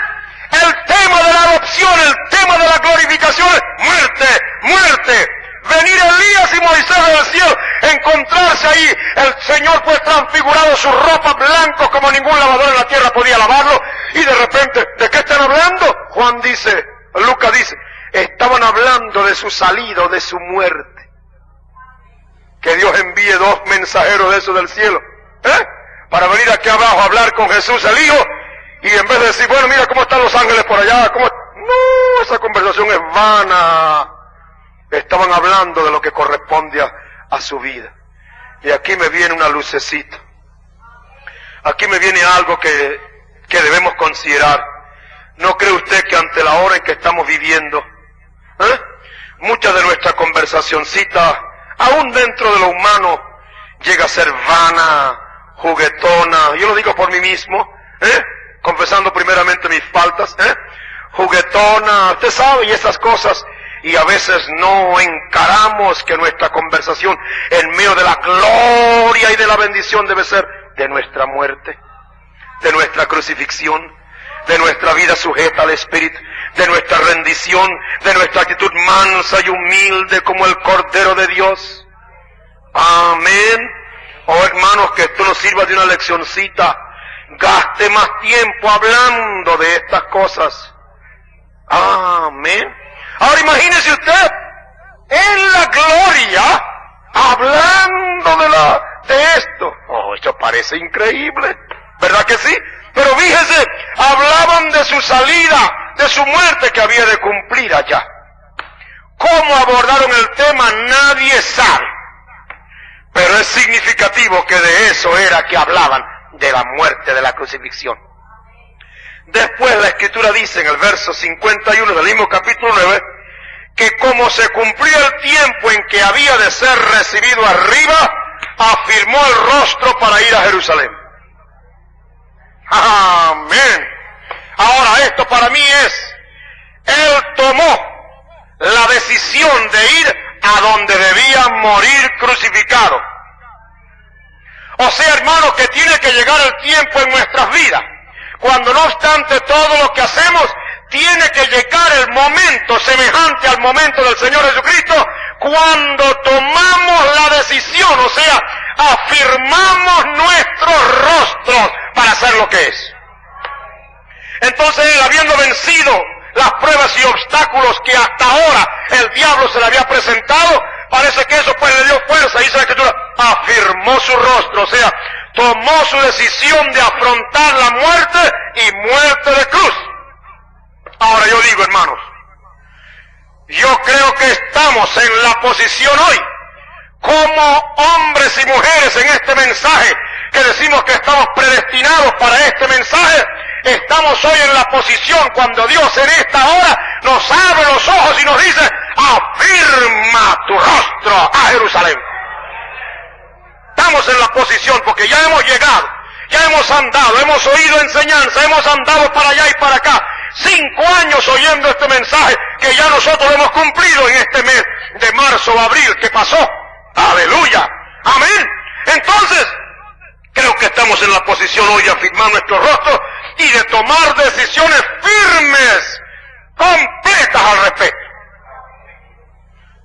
El tema de la adopción, el tema de la glorificación es muerte, muerte. Venir Elías y Moisés del cielo, encontrarse ahí, el Señor fue transfigurado, sus ropas blancos como ningún lavador en la tierra podía lavarlo, y de repente, ¿de qué están hablando? Juan dice, Lucas dice, estaban hablando de su salida, de su muerte. Que Dios envíe 2 mensajeros de esos del cielo, para venir aquí abajo a hablar con Jesús el Hijo, y en vez de decir, bueno, mira cómo están los ángeles por allá, no, esa conversación es vana. Estaban hablando de lo que corresponde a su vida. Y aquí me viene una lucecita. Aquí me viene algo que debemos considerar. ¿No cree usted que ante la hora en que estamos viviendo, mucha de nuestra conversacioncita, aún dentro de lo humano, llega a ser vana, juguetona? Yo lo digo por mí mismo, confesando primeramente mis faltas, juguetona, usted sabe, y esas cosas. Y a veces no encaramos que nuestra conversación en medio de la gloria y de la bendición debe ser de nuestra muerte, de nuestra crucifixión, de nuestra vida sujeta al Espíritu, de nuestra rendición, de nuestra actitud mansa y humilde como el Cordero de Dios. Amén. Oh hermanos, que esto nos sirva de una leccioncita. Gaste más tiempo hablando de estas cosas. Amén. Ahora imagínese usted, en la gloria, hablando de esto. Oh, esto parece increíble, ¿verdad que sí? Pero fíjese, hablaban de su salida, de su muerte que había de cumplir allá. ¿Cómo abordaron el tema? Nadie sabe. Pero es significativo que de eso era que hablaban, de la muerte, de la crucifixión. Después la Escritura dice en el verso 51 del mismo capítulo 9, que como se cumplía el tiempo en que había de ser recibido arriba, afirmó el rostro para ir a Jerusalén. Amén. Ahora esto para mí es, él tomó la decisión de ir a donde debía morir crucificado. O sea, hermanos, que tiene que llegar el tiempo en nuestras vidas, cuando no obstante todo lo que hacemos, tiene que llegar el momento semejante al momento del Señor Jesucristo, cuando tomamos la decisión, o sea, afirmamos nuestros rostros para hacer lo que es. Entonces él, habiendo vencido las pruebas y obstáculos que hasta ahora el diablo se le había presentado, parece que eso pues le dio fuerza, dice la Escritura, afirmó su rostro, o sea, tomó su decisión de afrontar la muerte y muerte de cruz. Ahora yo digo, hermanos, yo creo que estamos en la posición hoy, como hombres y mujeres en este mensaje, que decimos que estamos predestinados para este mensaje, estamos hoy en la posición cuando Dios en esta hora nos abre los ojos y nos dice, afirma tu rostro a Jerusalén. Estamos en la posición porque ya hemos llegado, ya hemos andado, hemos oído enseñanza, hemos andado para allá y para acá. 5 años oyendo este mensaje que ya nosotros hemos cumplido en este mes de marzo o abril que pasó. Aleluya. Amén. Entonces, creo que estamos en la posición hoy de afirmar nuestro rostro y de tomar decisiones firmes, completas al respecto.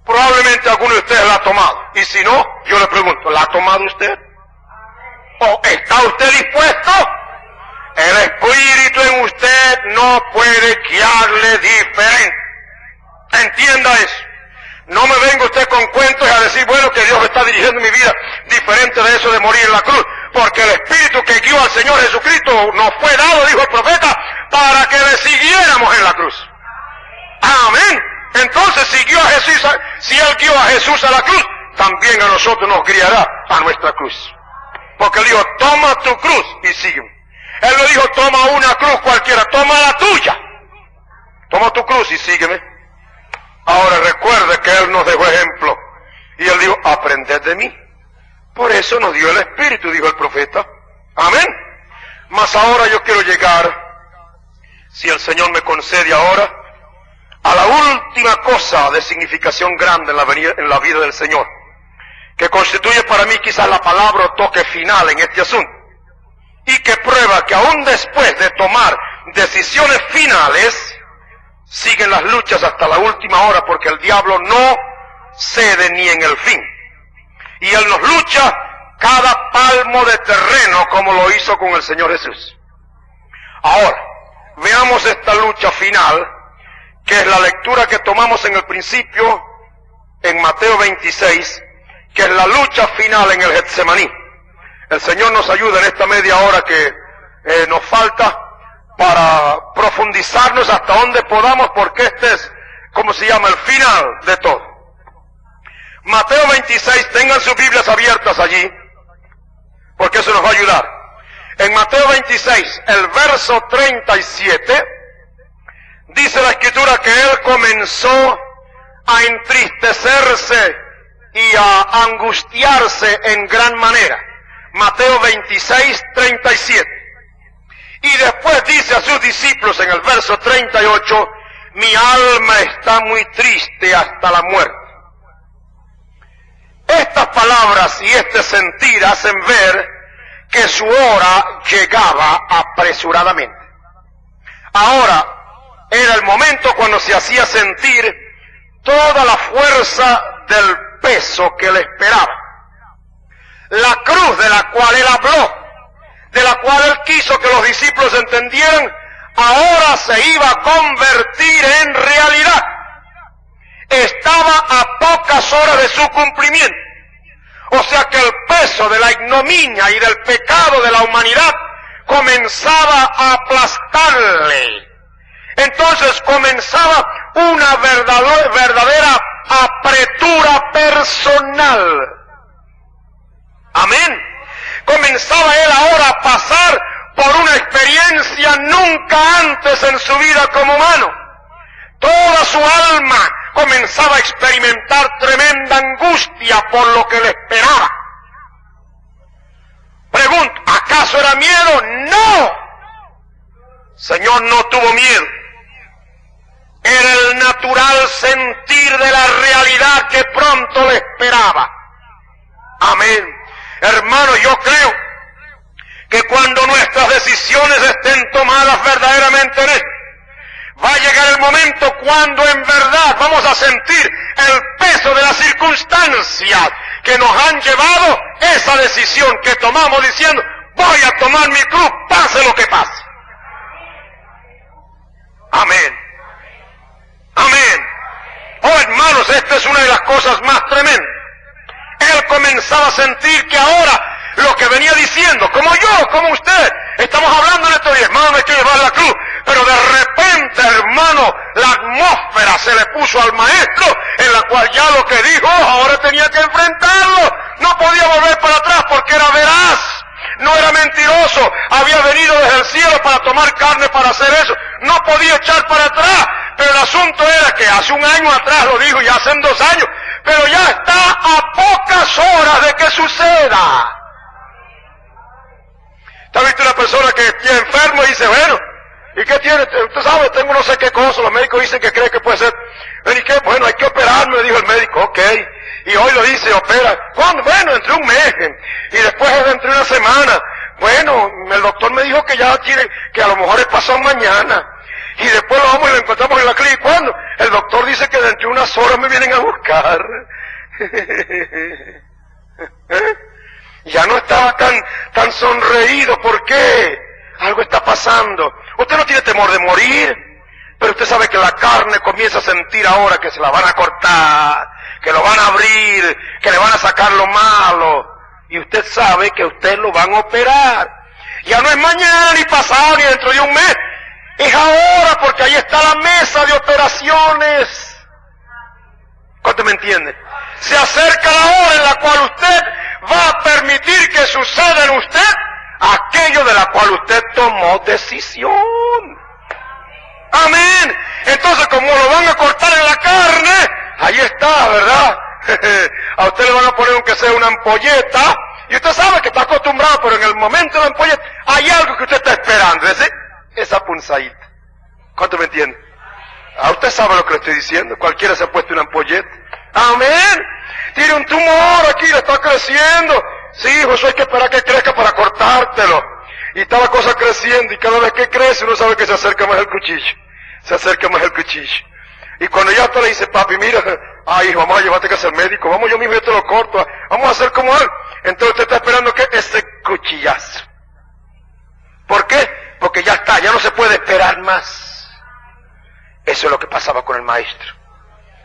Probablemente alguno de ustedes la ha tomado. Y si no, yo le pregunto, ¿la ha tomado usted? ¿O está usted dispuesto? El Espíritu en usted no puede guiarle diferente. Entienda eso. No me venga usted con cuentos y a decir, bueno, que Dios está dirigiendo mi vida diferente de eso de morir en la cruz. Porque el Espíritu que guió al Señor Jesucristo nos fue dado, dijo el profeta, para que le siguiéramos en la cruz. Amén. Entonces siguió a Jesús, si Él guió a Jesús a la cruz, también a nosotros nos guiará a nuestra cruz. Porque Él dijo, toma tu cruz y sígueme. Él no dijo, toma una cruz cualquiera, toma la tuya. Toma tu cruz y sígueme. Ahora recuerde que Él nos dejó ejemplo. Y Él dijo, aprended de mí. Por eso nos dio el Espíritu, dijo el profeta. Amén. Mas ahora yo quiero llegar, si el Señor me concede ahora, a la última cosa de significación grande en la vida del Señor, que constituye para mí quizás la palabra o toque final en este asunto, y que prueba que aún después de tomar decisiones finales, siguen las luchas hasta la última hora, porque el diablo no cede ni en el fin. Y Él nos lucha cada palmo de terreno como lo hizo con el Señor Jesús. Ahora, veamos esta lucha final, que es la lectura que tomamos en el principio, en Mateo 26, que es la lucha final en el Getsemaní. El Señor nos ayuda en esta media hora que nos falta para profundizarnos hasta donde podamos, porque este es, como se llama, el final de todo. Mateo 26, tengan sus Biblias abiertas allí, porque eso nos va a ayudar. En Mateo 26, el verso 37, dice la Escritura que Él comenzó a entristecerse y a angustiarse en gran manera. Mateo 26, 37. Y después dice a sus discípulos en el verso 38, mi alma está muy triste hasta la muerte. Estas palabras y este sentir hacen ver que su hora llegaba apresuradamente. Ahora era el momento cuando se hacía sentir toda la fuerza del peso que le esperaba. La cruz de la cual Él habló, de la cual Él quiso que los discípulos entendieran, ahora se iba a convertir en realidad. Estaba a pocas horas de su cumplimiento. O sea que el peso de la ignominia y del pecado de la humanidad comenzaba a aplastarle. Entonces comenzaba una verdadera apretura personal. Amén. Comenzaba Él ahora a pasar por una experiencia nunca antes en su vida como humano. Toda su alma comenzaba a experimentar tremenda angustia por lo que le esperaba. Pregunto, ¿acaso era miedo? No. Señor no tuvo miedo. Era el natural sentir de la realidad que pronto le esperaba. Amén. Hermano, yo creo que cuando nuestras decisiones estén tomadas verdaderamente en Él, va a llegar el momento cuando en verdad vamos a sentir el peso de las circunstancias que nos han llevado esa decisión que tomamos diciendo, voy a tomar mi cruz, pase lo que pase. Amén. Amén. Oh, hermanos, esta es una de las cosas más tremendas. Él comenzaba a sentir que ahora lo que venía diciendo, como yo, como usted, estamos hablando en esto y hermano, me quiero llevar la cruz, pero de repente, hermano, la atmósfera se le puso al maestro, en la cual ya lo que dijo, ahora tenía que enfrentarlo, no podía volver para atrás porque era veraz, no era mentiroso, había venido desde el cielo para tomar carne para hacer eso, no podía echar para atrás, pero el asunto era que hace un año atrás lo dijo y hacen 2 años, pero ya está a pocas horas de que suceda. ¿Te ha visto una persona que está enfermo y dice, bueno, ¿y qué tiene? Usted sabe, tengo no sé qué cosa, los médicos dicen que cree que puede ser. ¿Y qué? Bueno, hay que operarme, dijo el médico, ok. Y hoy lo dice, opera. ¿Cuándo? Bueno, entre un mes. Y después dentro de una semana. Bueno, el doctor me dijo que ya tiene, que a lo mejor es pasado mañana. Y después lo vamos y lo encontramos en la clínica. ¿Cuándo? El doctor dice que dentro de unas horas me vienen a buscar. Ya no estaba tan sonreído. ¿Por qué? Algo está pasando. Usted no tiene temor de morir, pero usted sabe que la carne comienza a sentir ahora que se la van a cortar, que lo van a abrir, que le van a sacar lo malo. Y usted sabe que usted lo van a operar. Ya no es mañana, ni pasado, ni dentro de un mes. Es ahora, porque ahí está la mesa de operaciones. ¿Cuánto me entiende? Se acerca la hora en la cual usted va a permitir que suceda en usted aquello de la cual usted tomó decisión. Amén. Entonces, como lo van a cortar en la carne, ahí está, ¿verdad? A usted le van a poner aunque sea una ampolleta, y usted sabe que está acostumbrado, pero en el momento de la ampolleta hay algo que usted está esperando, ¿sí? Esa punzadita. ¿Cuánto me entiende? Usted sabe lo que le estoy diciendo. Cualquiera se ha puesto una ampolleta. Amén. Tiene un tumor aquí, le está creciendo. Sí, hijo, eso hay que esperar que crezca para cortártelo. Y está la cosa creciendo, y cada vez que crece uno sabe que se acerca más el cuchillo. Se acerca más el cuchillo. Y cuando ya usted le dice, papi, mira, hijo, vamos a llevarte a casa al médico, vamos, yo mismo yo te lo corto, vamos a hacer como él. Entonces usted está esperando que ese cuchillazo. ¿Por qué? Porque ya está, ya no se puede esperar más. Eso es lo que pasaba con el maestro.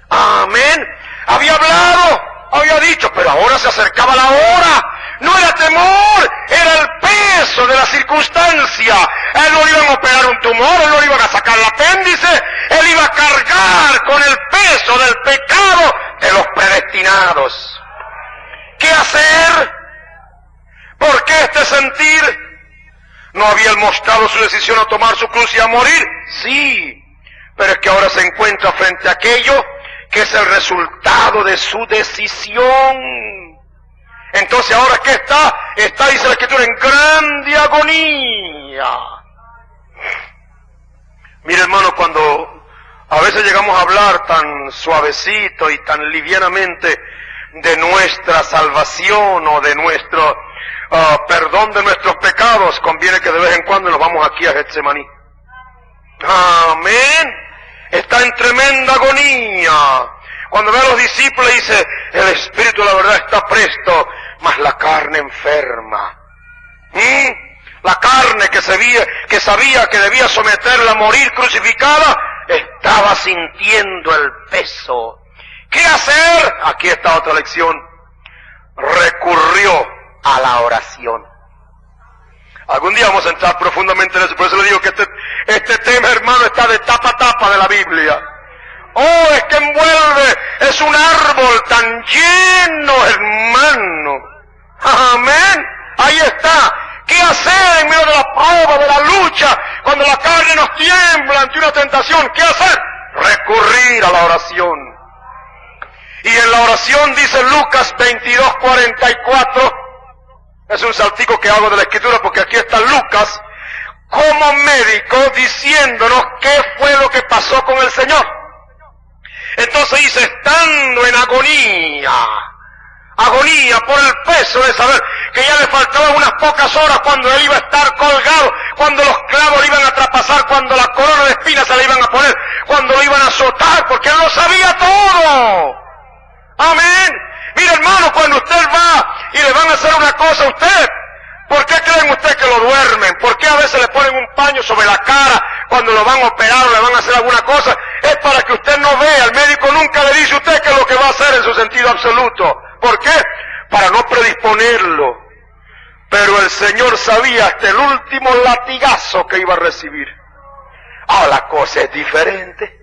Amén. Había hablado, había dicho, pero ahora se acercaba la hora. No era temor, era el peso de la circunstancia. Él no le iban a operar un tumor, él no le iban a sacar el apéndice, él iba a cargar con el peso del pecado de los predestinados. ¿Qué hacer? ¿Por qué este sentir? ¿No había él mostrado su decisión a tomar su cruz y a morir? Sí, pero es que ahora se encuentra frente a aquello que es el resultado de su decisión. Entonces, ¿ahora qué está? Está, dice la Escritura, en grande agonía. Mire, hermano, cuando a veces llegamos a hablar tan suavecito y tan livianamente de nuestra salvación o de nuestro perdón de nuestros pecados, conviene que de vez en cuando nos vamos aquí a Getsemaní. Amén. Está en tremenda agonía. Cuando ve a los discípulos dice, el espíritu de la verdad está presto, mas la carne enferma. La carne que sabía que debía someterla a morir crucificada, estaba sintiendo el peso. ¿Qué hacer? Aquí está otra lección. Recurrió a la oración. Algún día vamos a entrar profundamente en eso, por eso le digo que este tema, hermano, está de tapa a tapa de la Biblia. Oh, es que envuelve, es un árbol tan lleno, hermano. Amén. Ahí está. ¿Qué hacer en medio de la prueba, de la lucha, cuando la carne nos tiembla ante una tentación? ¿Qué hacer? Recurrir a la oración. Y en la oración dice Lucas 22:44, es un saltico que hago de la Escritura porque aquí está Lucas como médico diciéndonos qué fue lo que pasó con el Señor. Entonces dice, estando en agonía por el peso de saber que ya le faltaban unas pocas horas cuando él iba a estar colgado, cuando los clavos le iban a traspasar, cuando la corona de espinas se le iban a poner, cuando lo iban a azotar, porque él lo sabía todo. Amén. Mire, hermano, cuando usted va y le van a hacer una cosa a usted, ¿por qué creen usted que lo duermen? ¿Por qué a veces le ponen un paño sobre la cara cuando lo van a operar o le van a hacer alguna cosa? Es para que usted no vea. El médico nunca le dice a usted qué es lo que va a hacer en su sentido absoluto. ¿Por qué? Para no predisponerlo. Pero el Señor sabía hasta el último latigazo que iba a recibir. Ah, la cosa es diferente.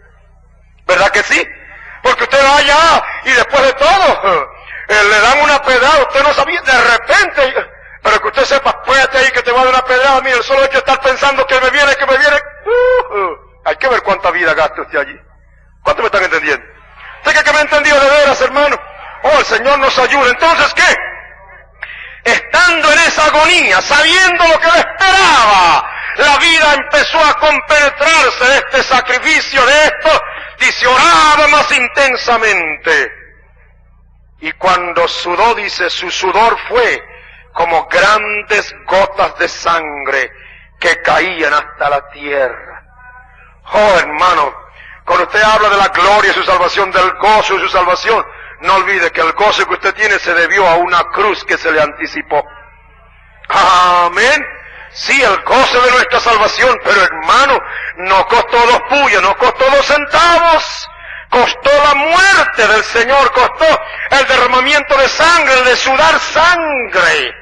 ¿Verdad que sí? Porque usted va allá y después de todo, le dan una pedrada, usted no sabía, de repente, pero que usted sepa, puédate ahí que te va a dar una pedrada, mire, el solo hecho de estar pensando que me viene, hay que ver cuánta vida gasta usted allí. ¿Cuánto me están entendiendo? ¿Usted cree que me ha entendido de veras, hermano? Oh, el Señor nos ayuda. Entonces, ¿qué? Estando en esa agonía, sabiendo lo que le esperaba, la vida empezó a compenetrarse de este sacrificio, de esto, dice, oraba más intensamente. Y cuando sudó, dice, su sudor fue como grandes gotas de sangre que caían hasta la tierra. Oh, hermano, cuando usted habla de la gloria de su salvación, del gozo de su salvación, no olvide que el gozo que usted tiene se debió a una cruz que se le anticipó. Amén. Sí, el gozo de nuestra salvación, pero hermano, no costó 2 puyas, no costó 2 centavos, costó la muerte del Señor, costó el derramamiento de sangre, el de sudar sangre.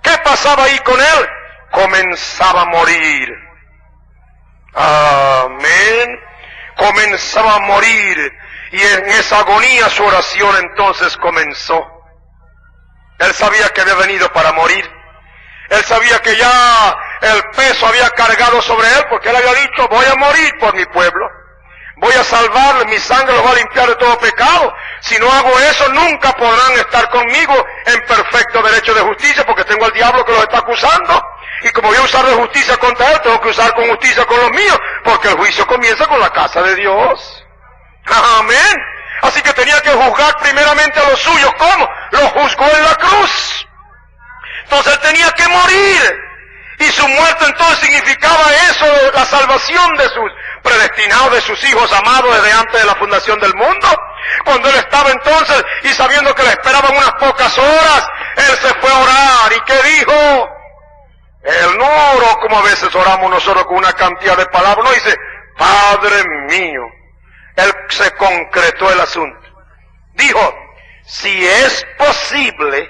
¿Qué pasaba ahí con él? Comenzaba a morir. Amén. Comenzaba a morir. Y en esa agonía su oración entonces comenzó. Él sabía que había venido para morir. Él sabía que ya el peso había cargado sobre él, porque él había dicho, voy a morir por mi pueblo. Voy a salvarle, mi sangre lo va a limpiar de todo pecado. Si no hago eso, nunca podrán estar conmigo en perfecto derecho de justicia, porque tengo al diablo que los está acusando. Y como voy a usar de justicia contra él, tengo que usar con justicia con los míos, porque el juicio comienza con la casa de Dios. Amén. Así que tenía que juzgar primeramente a los suyos. ¿Cómo? Los juzgó en la cruz. Entonces él tenía que morir. Y su muerte entonces significaba eso, la salvación de sus predestinados, de sus hijos amados desde antes de la fundación del mundo. Cuando él estaba entonces y sabiendo que le esperaban unas pocas horas, él se fue a orar. ¿Y qué dijo? Él no oró como a veces oramos nosotros con una cantidad de palabras. No, dice, Padre mío. Él se concretó el asunto. Dijo, si es posible,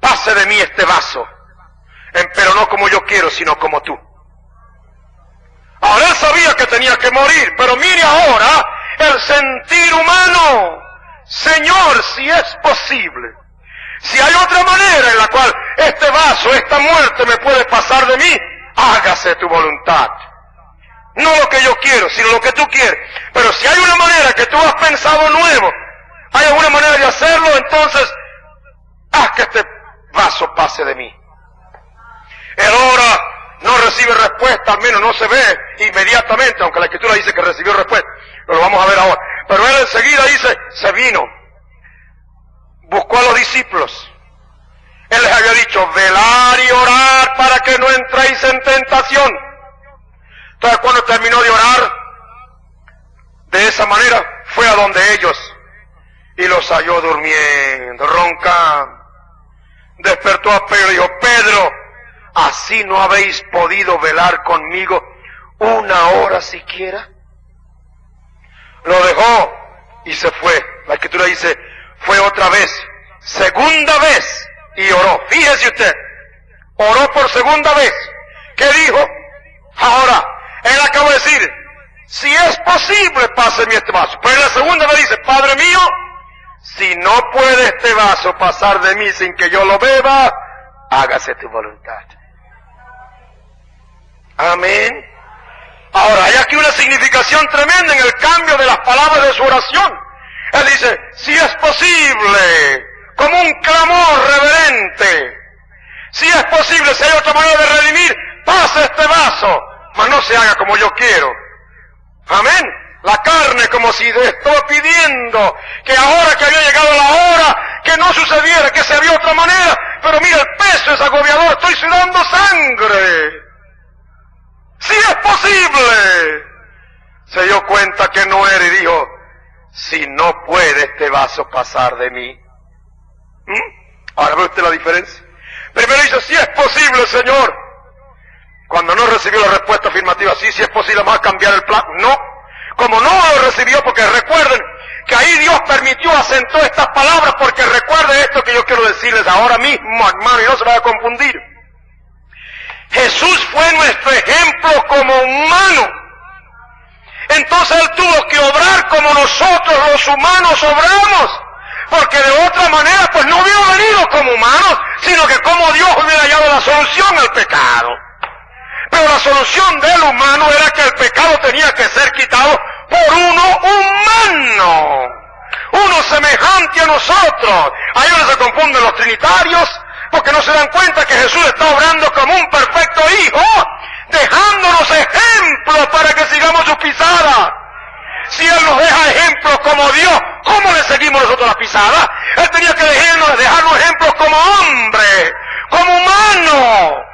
pase de mí este vaso, pero no como yo quiero, sino como tú. Ahora él sabía que tenía que morir, pero mire ahora el sentir humano. Señor, si es posible, si hay otra manera en la cual este vaso, esta muerte me puede pasar de mí, hágase tu voluntad. No lo que yo quiero, sino lo que tú quieres. Pero si hay una manera que tú has pensado nuevo, hay alguna manera de hacerlo, entonces haz que este vaso pase de mí. Él ora, no recibe respuesta, al menos no se ve inmediatamente, aunque la Escritura dice que recibió respuesta. Lo vamos a ver ahora. Pero él enseguida dice, se vino. Buscó a los discípulos. Él les había dicho, velar y orar para que no entréis en tentación. Entonces cuando terminó de orar, de esa manera, fue a donde ellos y los halló durmiendo, roncando. Despertó a Pedro y dijo, Pedro, ¿así no habéis podido velar conmigo una hora siquiera? Lo dejó y se fue. La Escritura dice, fue otra vez, segunda vez, y oró. Fíjese usted, oró por segunda vez. ¿Qué dijo? Ahora, él acaba de decir, si es posible, páseme este vaso. Pero en la segunda vez dice, Padre mío, si no puede este vaso pasar de mí sin que yo lo beba, hágase tu voluntad. Amén. Ahora, hay aquí una significación tremenda en el cambio de las palabras de su oración. Él dice, si es posible, como un clamor reverente, si es posible, si hay otra manera de redimir, pase este vaso, mas no se haga como yo quiero. Amén. La carne como si estaba pidiendo que ahora que había llegado la hora, que no sucediera, que se había otra manera. Pero mira, el peso es agobiador, estoy sudando sangre. Si es posible. Se dio cuenta que no era y dijo, si no puede este vaso pasar de mí. Ahora ve usted la diferencia. Primero dice, si es posible, Señor. Cuando no recibió la respuesta afirmativa, sí, si es posible, vamos a cambiar el plan. No. Como no lo recibió, porque recuerden que ahí Dios permitió, asentó estas palabras, porque recuerden esto que yo quiero decirles ahora mismo, hermano, y no se vaya a confundir. Jesús fue nuestro ejemplo como humano. Entonces Él tuvo que obrar como nosotros los humanos obramos, porque de otra manera pues no hubiera venido como humanos, sino que como Dios hubiera hallado la solución al pecado. Pero la solución del humano era que el pecado tenía que ser quitado por uno humano, uno semejante a nosotros. Ahí donde se confunden los trinitarios, porque no se dan cuenta que Jesús está obrando como un perfecto hijo, dejándonos ejemplos para que sigamos sus pisadas. Si Él nos deja ejemplos como Dios, ¿cómo le seguimos nosotros las pisadas? Él tenía que dejarnos ejemplos como hombre, como humano.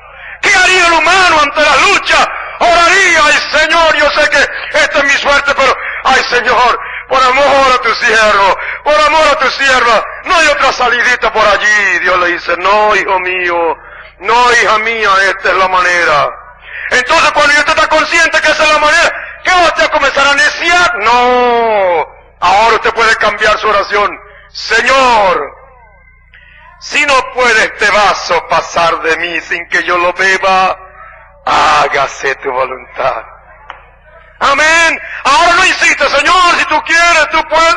¿Qué haría el humano ante la lucha? Oraría, ay Señor, yo sé que esta es mi suerte, pero ay Señor, por amor a tu siervo, por amor a tu sierva, no hay otra salidita por allí. Dios le dice, no, hijo mío, no, hija mía, esta es la manera. Entonces cuando usted está consciente que esa es la manera, ¿Qué usted comenzará a neciar? No. Ahora usted puede cambiar su oración. Señor, si no puede este vaso pasar de mí sin que yo lo beba, hágase tu voluntad. Amén. Ahora no insiste, Señor, si tú quieres, tú puedes.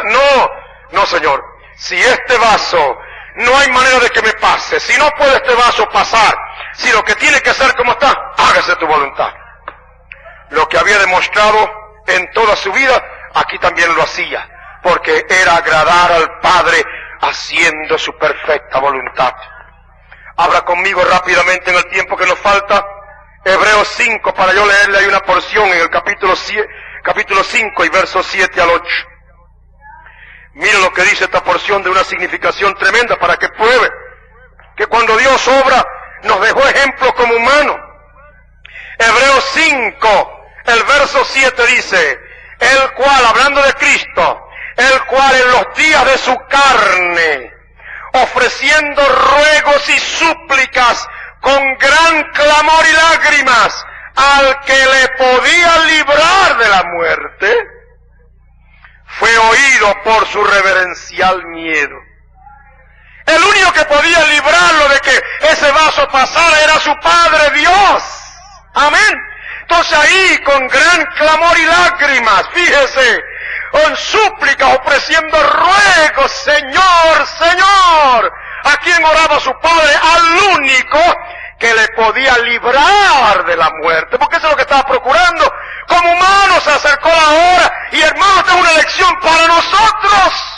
No, Señor. Si este vaso no hay manera de que me pase, si no puede este vaso pasar, si lo que tiene que ser como está, hágase tu voluntad. Lo que había demostrado en toda su vida, aquí también lo hacía, porque era agradar al Padre haciendo su perfecta voluntad. Abra conmigo rápidamente en el tiempo que nos falta, Hebreos 5, para yo leerle, hay una porción en el capítulo 5 y versos 7 al 8. Mire lo que dice esta porción de una significación tremenda para que pruebe que cuando Dios obra nos dejó ejemplos como humanos. Hebreos 5, el verso 7 dice, el cual, hablando de Cristo, el cual en los días de su carne, ofreciendo ruegos y súplicas con gran clamor y lágrimas al que le podía librar de la muerte, fue oído por su reverencial miedo. El único que podía librarlo de que ese vaso pasara era su Padre Dios. Amén. Entonces ahí, con gran clamor y lágrimas, fíjese, con súplicas, ofreciendo ruegos, Señor, Señor. ¿A quién oraba su Padre? Al único que le podía librar de la muerte, porque eso es lo que estaba procurando. Como humano se acercó la hora, y hermano, esta es una lección para nosotros.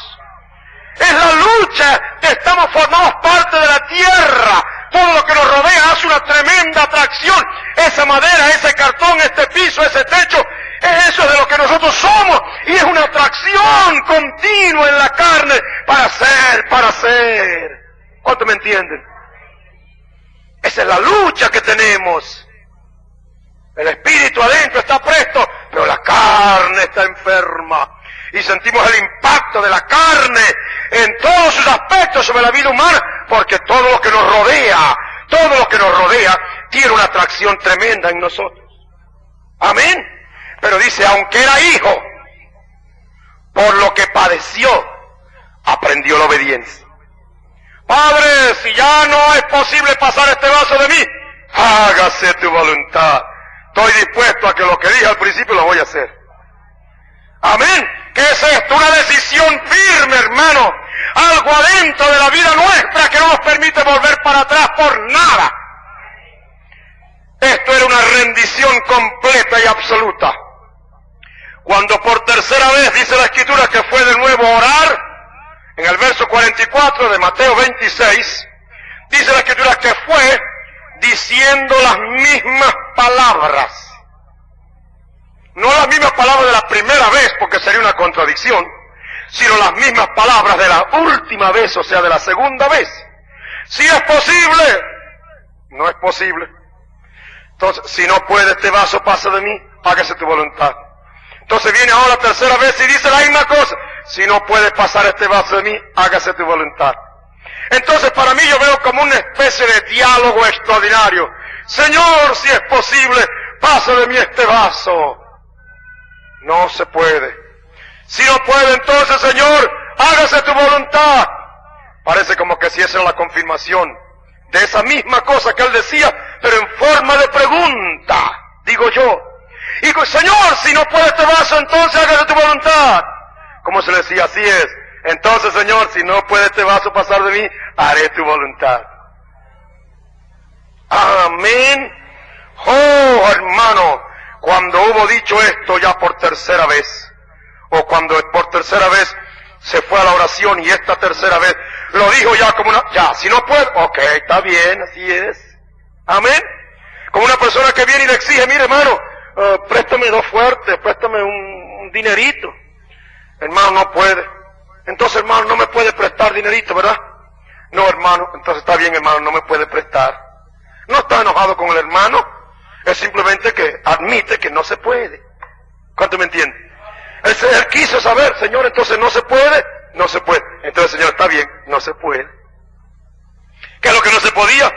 Es la lucha, formamos parte de la tierra, todo lo que nos rodea hace una tremenda atracción. Esa madera, ese cartón, este piso, ese techo, eso es de lo que nosotros somos, y es una atracción continua en la carne para ser. ¿Cuánto me entienden? Esa es la lucha que tenemos. El espíritu adentro está presto, pero la carne está enferma. Y sentimos el impacto de la carne en todos sus aspectos sobre la vida humana, porque todo lo que nos rodea, tiene una atracción tremenda en nosotros. Amén. Pero dice, aunque era hijo, por lo que padeció, aprendió la obediencia. Padre, si ya no es posible pasar este vaso de mí, hágase tu voluntad. Estoy dispuesto a que lo que dije al principio lo voy a hacer. Amén. ¿Qué es esto? Una decisión firme, hermano. Algo adentro de la vida nuestra que no nos permite volver para atrás por nada. Esto era una rendición completa y absoluta. Cuando por tercera vez dice la Escritura que fue de nuevo a orar, en el verso 44 de Mateo 26, dice la Escritura que fue diciendo las mismas palabras. No las mismas palabras de la primera vez, porque sería una contradicción, sino las mismas palabras de la última vez, o sea, de la segunda vez. Si es posible, no es posible. Entonces, si no puede este vaso pasa de mí, hágase tu voluntad. Entonces viene ahora la tercera vez y dice la misma cosa. Si no puede pasar este vaso de mí, hágase tu voluntad. Entonces para mí yo veo como una especie de diálogo extraordinario. Señor, si es posible, pasa de mí este vaso. No se puede. Si no puede, entonces, Señor, hágase tu voluntad. Parece como que si esa era la confirmación de esa misma cosa que él decía, pero en forma de pregunta, digo yo. Y digo, Señor, si no puede este vaso, entonces hágase tu voluntad. Como se le decía, así es. Entonces, Señor, si no puede este vaso pasar de mí, haré tu voluntad. Amén. Oh, hermano, cuando hubo dicho esto ya por tercera vez, o cuando por tercera vez se fue a la oración y esta tercera vez lo dijo ya como ya, si no puede, ok, está bien, así es. Amén. Como una persona que viene y le exige, mire hermano, préstame 2 fuertes, préstame un dinerito. Hermano, no puede. Entonces, hermano, no me puede prestar dinerito, ¿verdad? No, hermano, entonces está bien, hermano, no me puede prestar. No está enojado con el hermano, es simplemente que admite que no se puede. ¿Cuánto me entiende? Él quiso saber, Señor, entonces no se puede, no se puede. Entonces, Señor, está bien, no se puede. ¿Qué es lo que no se podía?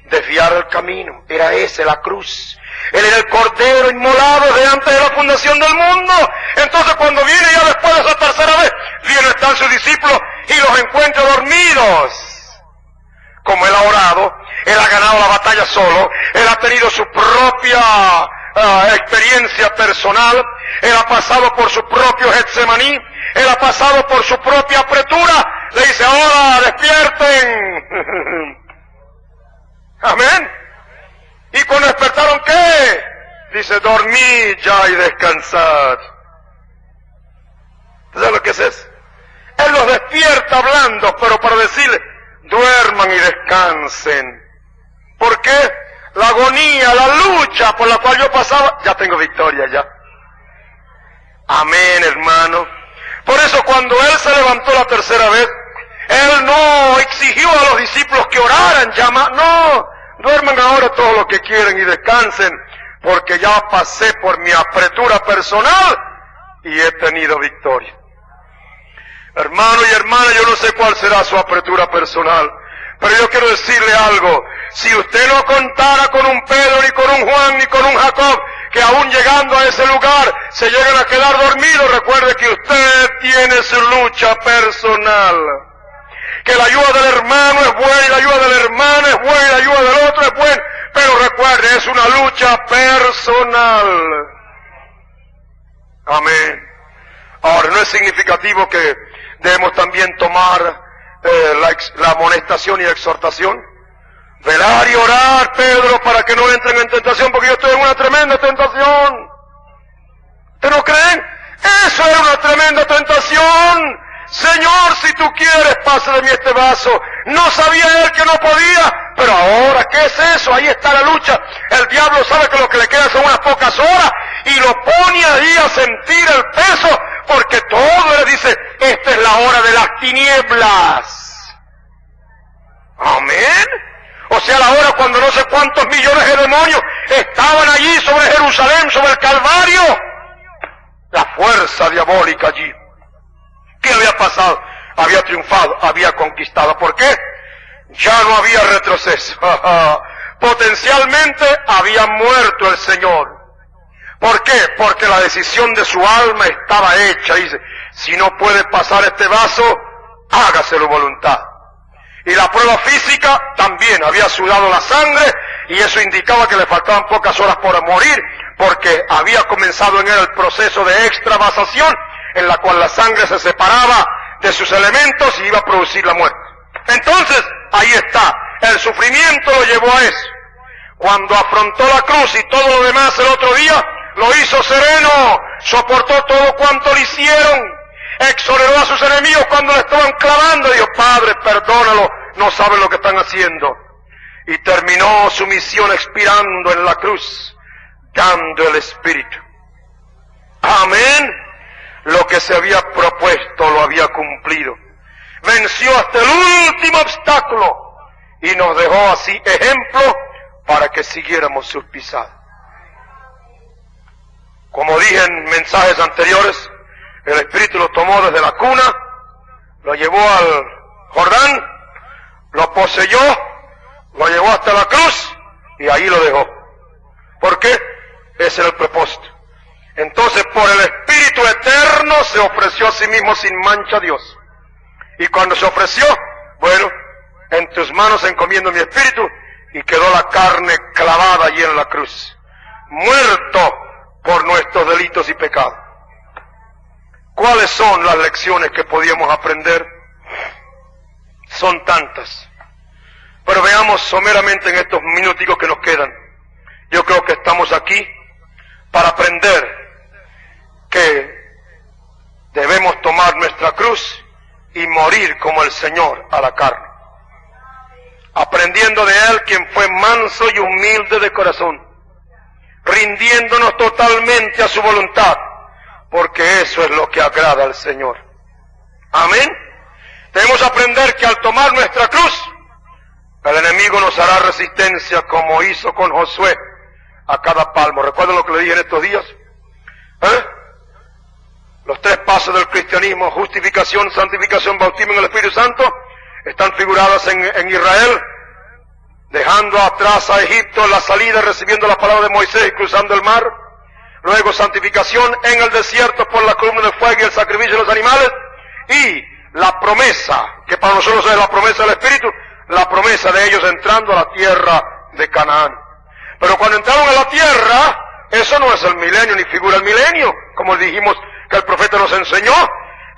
Desviar el camino. Era ese, la cruz. Él era el Cordero inmolado desde antes de la fundación del mundo. Entonces cuando viene ya después de esa tercera vez, vienen están sus discípulos y los encuentra dormidos. Como él ha orado, él ha ganado la batalla solo, él ha tenido su propia experiencia personal, él ha pasado por su propio Getsemaní, él ha pasado por su propia apretura. Le dice, ahora despierten. Amén. ¿Y cuando despertaron qué? Dice, dormid ya y descansad. ¿Sabes lo que es eso? Él los despierta hablando, pero para decirle, duerman y descansen. ¿Por qué? La agonía, la lucha por la cual yo pasaba, ya tengo victoria ya. Amén, hermano. Por eso cuando él se levantó la tercera vez, él no exigió a los discípulos que oraran, no, duerman ahora todo lo que quieren y descansen, porque ya pasé por mi apretura personal y he tenido victoria. Hermano y hermana, yo no sé cuál será su apretura personal, pero yo quiero decirle algo. Si usted no contara con un Pedro, ni con un Juan, ni con un Jacob, que aún llegando a ese lugar se llegan a quedar dormidos, recuerde que usted tiene su lucha personal. Que la ayuda del hermano es buena, y la ayuda del hermano es buena, y la ayuda del otro es buena, pero recuerde, es una lucha personal. Amén. Ahora, no es significativo que debemos también tomar la amonestación y exhortación. Velar y orar, Pedro, para que no entren en tentación, porque yo estoy en una tremenda tentación. ¿Ustedes no creen? Eso era una tremenda tentación. Señor, si tú quieres, pasa de mí este vaso. No sabía él que no podía, pero ahora, ¿qué es eso? Ahí está la lucha. El diablo sabe que lo que le queda son unas pocas horas y lo pone ahí a sentir el peso, porque todo le dice, esta es la hora de las tinieblas. Amén. O sea, la hora cuando no sé cuántos millones de demonios estaban allí sobre Jerusalén, sobre el Calvario. La fuerza diabólica allí. ¿Qué había pasado? Había triunfado, había conquistado. ¿Por qué? Ya no había retroceso. Potencialmente había muerto el Señor. ¿Por qué? Porque la decisión de su alma estaba hecha. Dice, si no puede pasar este vaso, hágase su voluntad. Y la prueba física también, había sudado la sangre y eso indicaba que le faltaban pocas horas por morir, porque había comenzado en él el proceso de extravasación, en la cual la sangre se separaba de sus elementos y iba a producir la muerte. Entonces, ahí está, el sufrimiento lo llevó a eso. Cuando afrontó la cruz y todo lo demás el otro día, lo hizo sereno, soportó todo cuanto le hicieron, exoneró a sus enemigos cuando le estaban clavando, y dijo, Padre, perdónalo, no saben lo que están haciendo. Y terminó su misión expirando en la cruz, dando el Espíritu. Amén. Lo que se había propuesto lo había cumplido. Venció hasta el último obstáculo y nos dejó así ejemplo para que siguiéramos sus pisadas. Como dije en mensajes anteriores, el Espíritu lo tomó desde la cuna, lo llevó al Jordán, lo poseyó, lo llevó hasta la cruz y ahí lo dejó. ¿Por qué? Ese era el propósito. Entonces, por el Espíritu eterno se ofreció a sí mismo sin mancha a Dios. Y cuando se ofreció, bueno, en tus manos encomiendo mi espíritu, y quedó la carne clavada allí en la cruz, muerto por nuestros delitos y pecados. ¿Cuáles son las lecciones que podíamos aprender? Son tantas. Pero veamos someramente en estos minuticos que nos quedan. Yo creo que estamos aquí para aprender que debemos tomar nuestra cruz y morir como el Señor a la carne, aprendiendo de Él, quien fue manso y humilde de corazón, rindiéndonos totalmente a su voluntad, porque eso es lo que agrada al Señor. Amén. Debemos aprender que al tomar nuestra cruz, el enemigo nos hará resistencia como hizo con Josué a cada palmo. ¿Recuerdan lo que le dije en estos días? Los 3 pasos del cristianismo, justificación, santificación, bautismo en el Espíritu Santo, están figuradas en Israel dejando atrás a Egipto en la salida, recibiendo la palabra de Moisés y cruzando el mar. Luego santificación en el desierto por la columna de fuego y el sacrificio de los animales. Y la promesa, que para nosotros es la promesa del Espíritu, la promesa de ellos entrando a la tierra de Canaán. Pero cuando entraron a la tierra, eso no es el milenio ni figura el milenio, como dijimos que el profeta nos enseñó.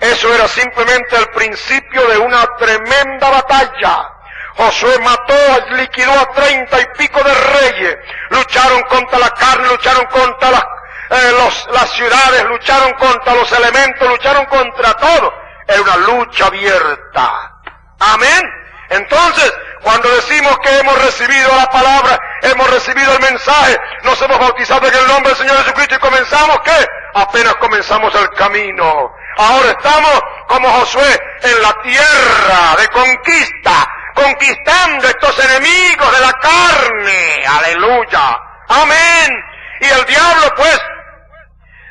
Eso era simplemente el principio de una tremenda batalla. Josué mató, liquidó a 30 y pico de reyes. Lucharon contra la carne, lucharon contra las ciudades, lucharon contra los elementos, lucharon contra todo. Era una lucha abierta. Amén. Entonces, cuando decimos que hemos recibido la palabra, hemos recibido el mensaje, nos hemos bautizado en el nombre del Señor Jesucristo y comenzamos, ¿qué? Apenas comenzamos el camino. Ahora estamos como Josué en la tierra de conquista, conquistando estos enemigos de la carne. Aleluya. Amén. Y el diablo pues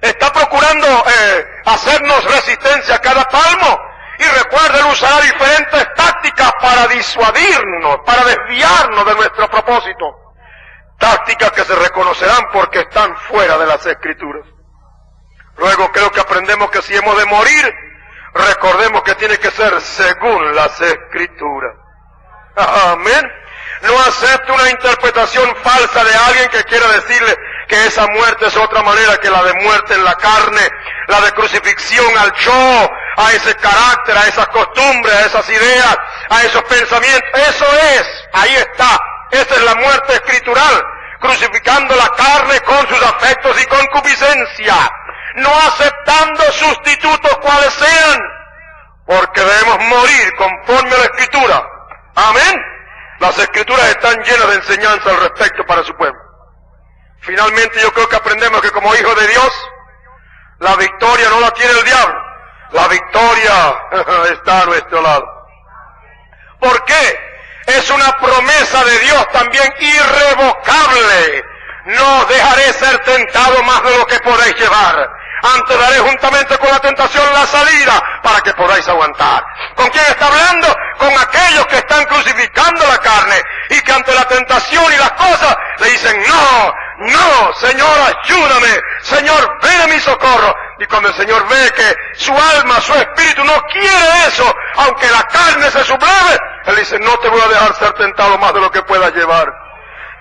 está procurando hacernos resistencia a cada palmo. Y recuerda, él usará diferentes tácticas para disuadirnos, para desviarnos de nuestro propósito. Tácticas que se reconocerán porque están fuera de las Escrituras. Luego creo que aprendemos que si hemos de morir, recordemos que tiene que ser según las Escrituras. Amén. No acepte una interpretación falsa de alguien que quiera decirle que esa muerte es otra manera que la de muerte en la carne, la de crucifixión al yo, a ese carácter, a esas costumbres, a esas ideas, a esos pensamientos. Eso es, ahí está. Esa es la muerte escritural, crucificando la carne con sus afectos y concupiscencia, no aceptando sustitutos cuales sean, porque debemos morir conforme a la Escritura. Amén. Las Escrituras están llenas de enseñanza al respecto para su pueblo. Finalmente yo creo que aprendemos que como hijos de Dios, la victoria no la tiene el diablo. La victoria está a nuestro lado. ¿Por qué? Es una promesa de Dios también irrevocable. No os dejaré ser tentado más de lo que podéis llevar. Antes daré juntamente con la tentación la salida para que podáis aguantar. ¿Con quién está hablando? Con aquellos que están crucificando la carne y que ante la tentación y las cosas le dicen no, Señor, ayúdame, Señor, ven a mi socorro. Y cuando el Señor ve que su alma, su espíritu no quiere eso, aunque la carne se subleve, Él dice, no te voy a dejar ser tentado más de lo que puedas llevar.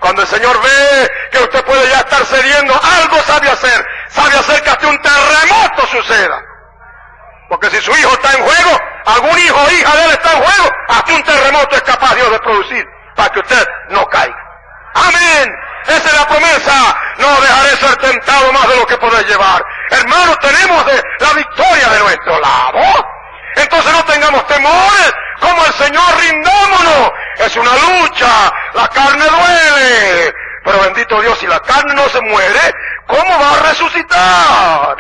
Cuando el Señor ve que usted puede ya estar cediendo, algo sabe hacer que hasta un terremoto suceda. Porque si su hijo está en juego, algún hijo o hija de él está en juego, hasta un terremoto es capaz Dios de producir para que usted no caiga. Amén. Esa es la promesa. No dejaré ser tentado más de lo que podéis llevar. Hermanos, tenemos la victoria de nuestro lado. Entonces no tengamos temores. Como el Señor, rindámonos. Es una lucha. La carne duele. Pero bendito Dios, si la carne no se muere, ¿cómo va a resucitar?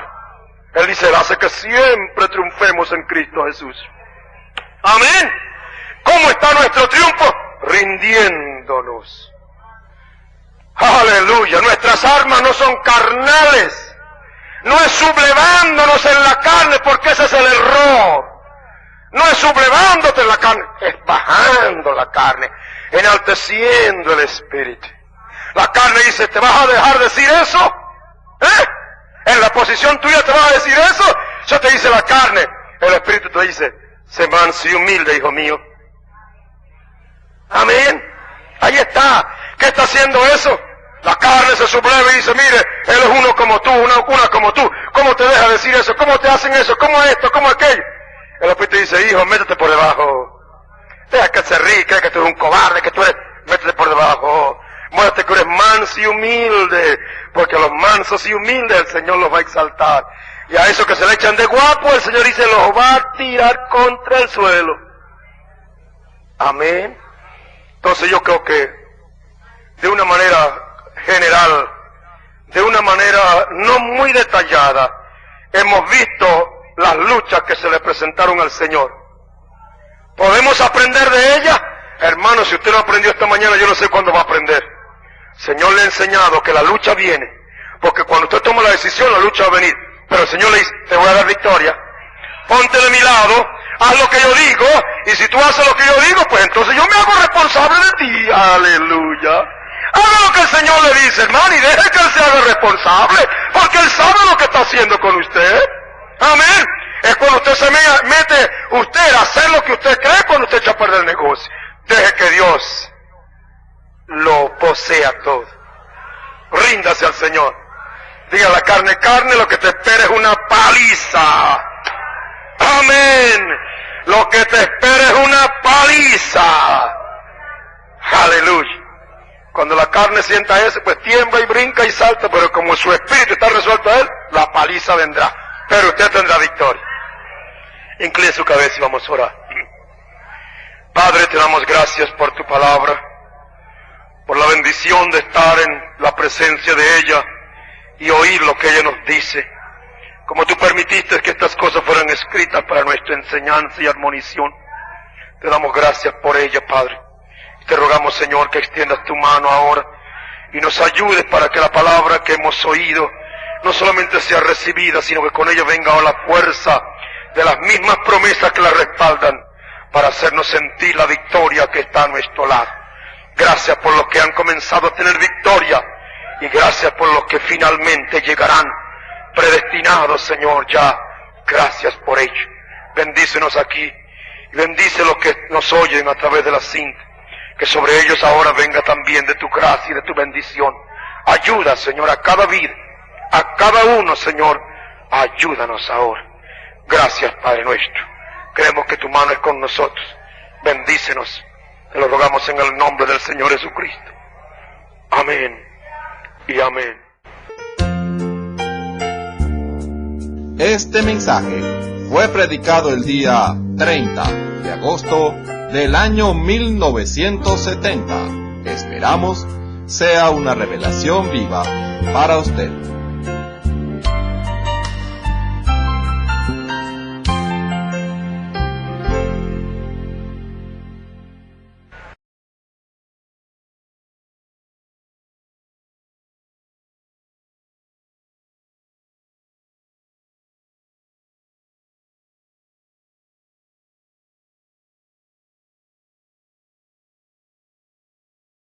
Él dice, Él hace que siempre triunfemos en Cristo Jesús. Amén. ¿Cómo está nuestro triunfo? Rindiéndonos. Aleluya. Nuestras armas no son carnales. No es sublevándonos en la carne, porque ese es el error. No es sublevándote en la carne, es bajando la carne, enalteciendo el espíritu. La carne dice, ¿te vas a dejar decir eso? En la posición tuya te vas a decir eso. Eso te dice la carne. El espíritu te dice, sé manso y humilde, hijo mío. Amén. Ahí está. ¿Qué está haciendo eso? La carne se subleva y dice, mire, él es uno como tú, una como tú. ¿Cómo te deja decir eso? ¿Cómo te hacen eso? ¿Cómo esto? ¿Cómo aquello? El espíritu dice, hijo, métete por debajo. Deja que se ríe, cree que tú eres un cobarde, que tú eres, métete por debajo. Muéstrate que eres manso y humilde, porque a los mansos y humildes el Señor los va a exaltar. Y a esos que se le echan de guapo, el Señor dice, los va a tirar contra el suelo. Amén. Entonces yo creo que, de una manera general, de una manera no muy detallada, hemos visto las luchas que se le presentaron al Señor. ¿Podemos aprender de ellas? Hermano, si usted no aprendió esta mañana, yo no sé cuándo va a aprender. El Señor le ha enseñado que la lucha viene, porque cuando usted toma la decisión, la lucha va a venir. Pero el Señor le dice, te voy a dar victoria. Ponte de mi lado, haz lo que yo digo, y si tú haces lo que yo digo, pues entonces yo me hago responsable de ti. Aleluya. Haga lo que el Señor le dice, hermano, y deje que Él se haga responsable, porque Él sabe lo que está haciendo con usted. Amén. Es cuando usted se mete usted a hacer lo que usted cree, cuando usted echa a perder el negocio. Deje que Dios lo posea todo. Ríndase al Señor. Diga a la carne, carne, lo que te espera es una paliza. Amén. Lo que te espera es una paliza. Aleluya. Cuando la carne sienta eso, pues tiembla y brinca y salta, pero como su espíritu está resuelto a él, la paliza vendrá. Pero usted tendrá victoria. Incline su cabeza y vamos a orar. Padre, te damos gracias por tu palabra, por la bendición de estar en la presencia de ella y oír lo que ella nos dice. Como tú permitiste que estas cosas fueran escritas para nuestra enseñanza y admonición, te damos gracias por ella, Padre. Te rogamos, Señor, que extiendas tu mano ahora y nos ayudes para que la palabra que hemos oído no solamente sea recibida, sino que con ella venga la fuerza de las mismas promesas que la respaldan para hacernos sentir la victoria que está a nuestro lado. Gracias por los que han comenzado a tener victoria y gracias por los que finalmente llegarán predestinados, Señor, ya. Gracias por ello. Bendícenos aquí y bendice los que nos oyen a través de la cinta. Que sobre ellos ahora venga también de tu gracia y de tu bendición. Ayuda, Señor, a cada vida, a cada uno, Señor. Ayúdanos ahora. Gracias, Padre nuestro. Creemos que tu mano es con nosotros. Bendícenos. Te lo rogamos en el nombre del Señor Jesucristo. Amén y amén. Este mensaje fue predicado el día 30 de agosto del año 1970. Esperamos sea una revelación viva para usted.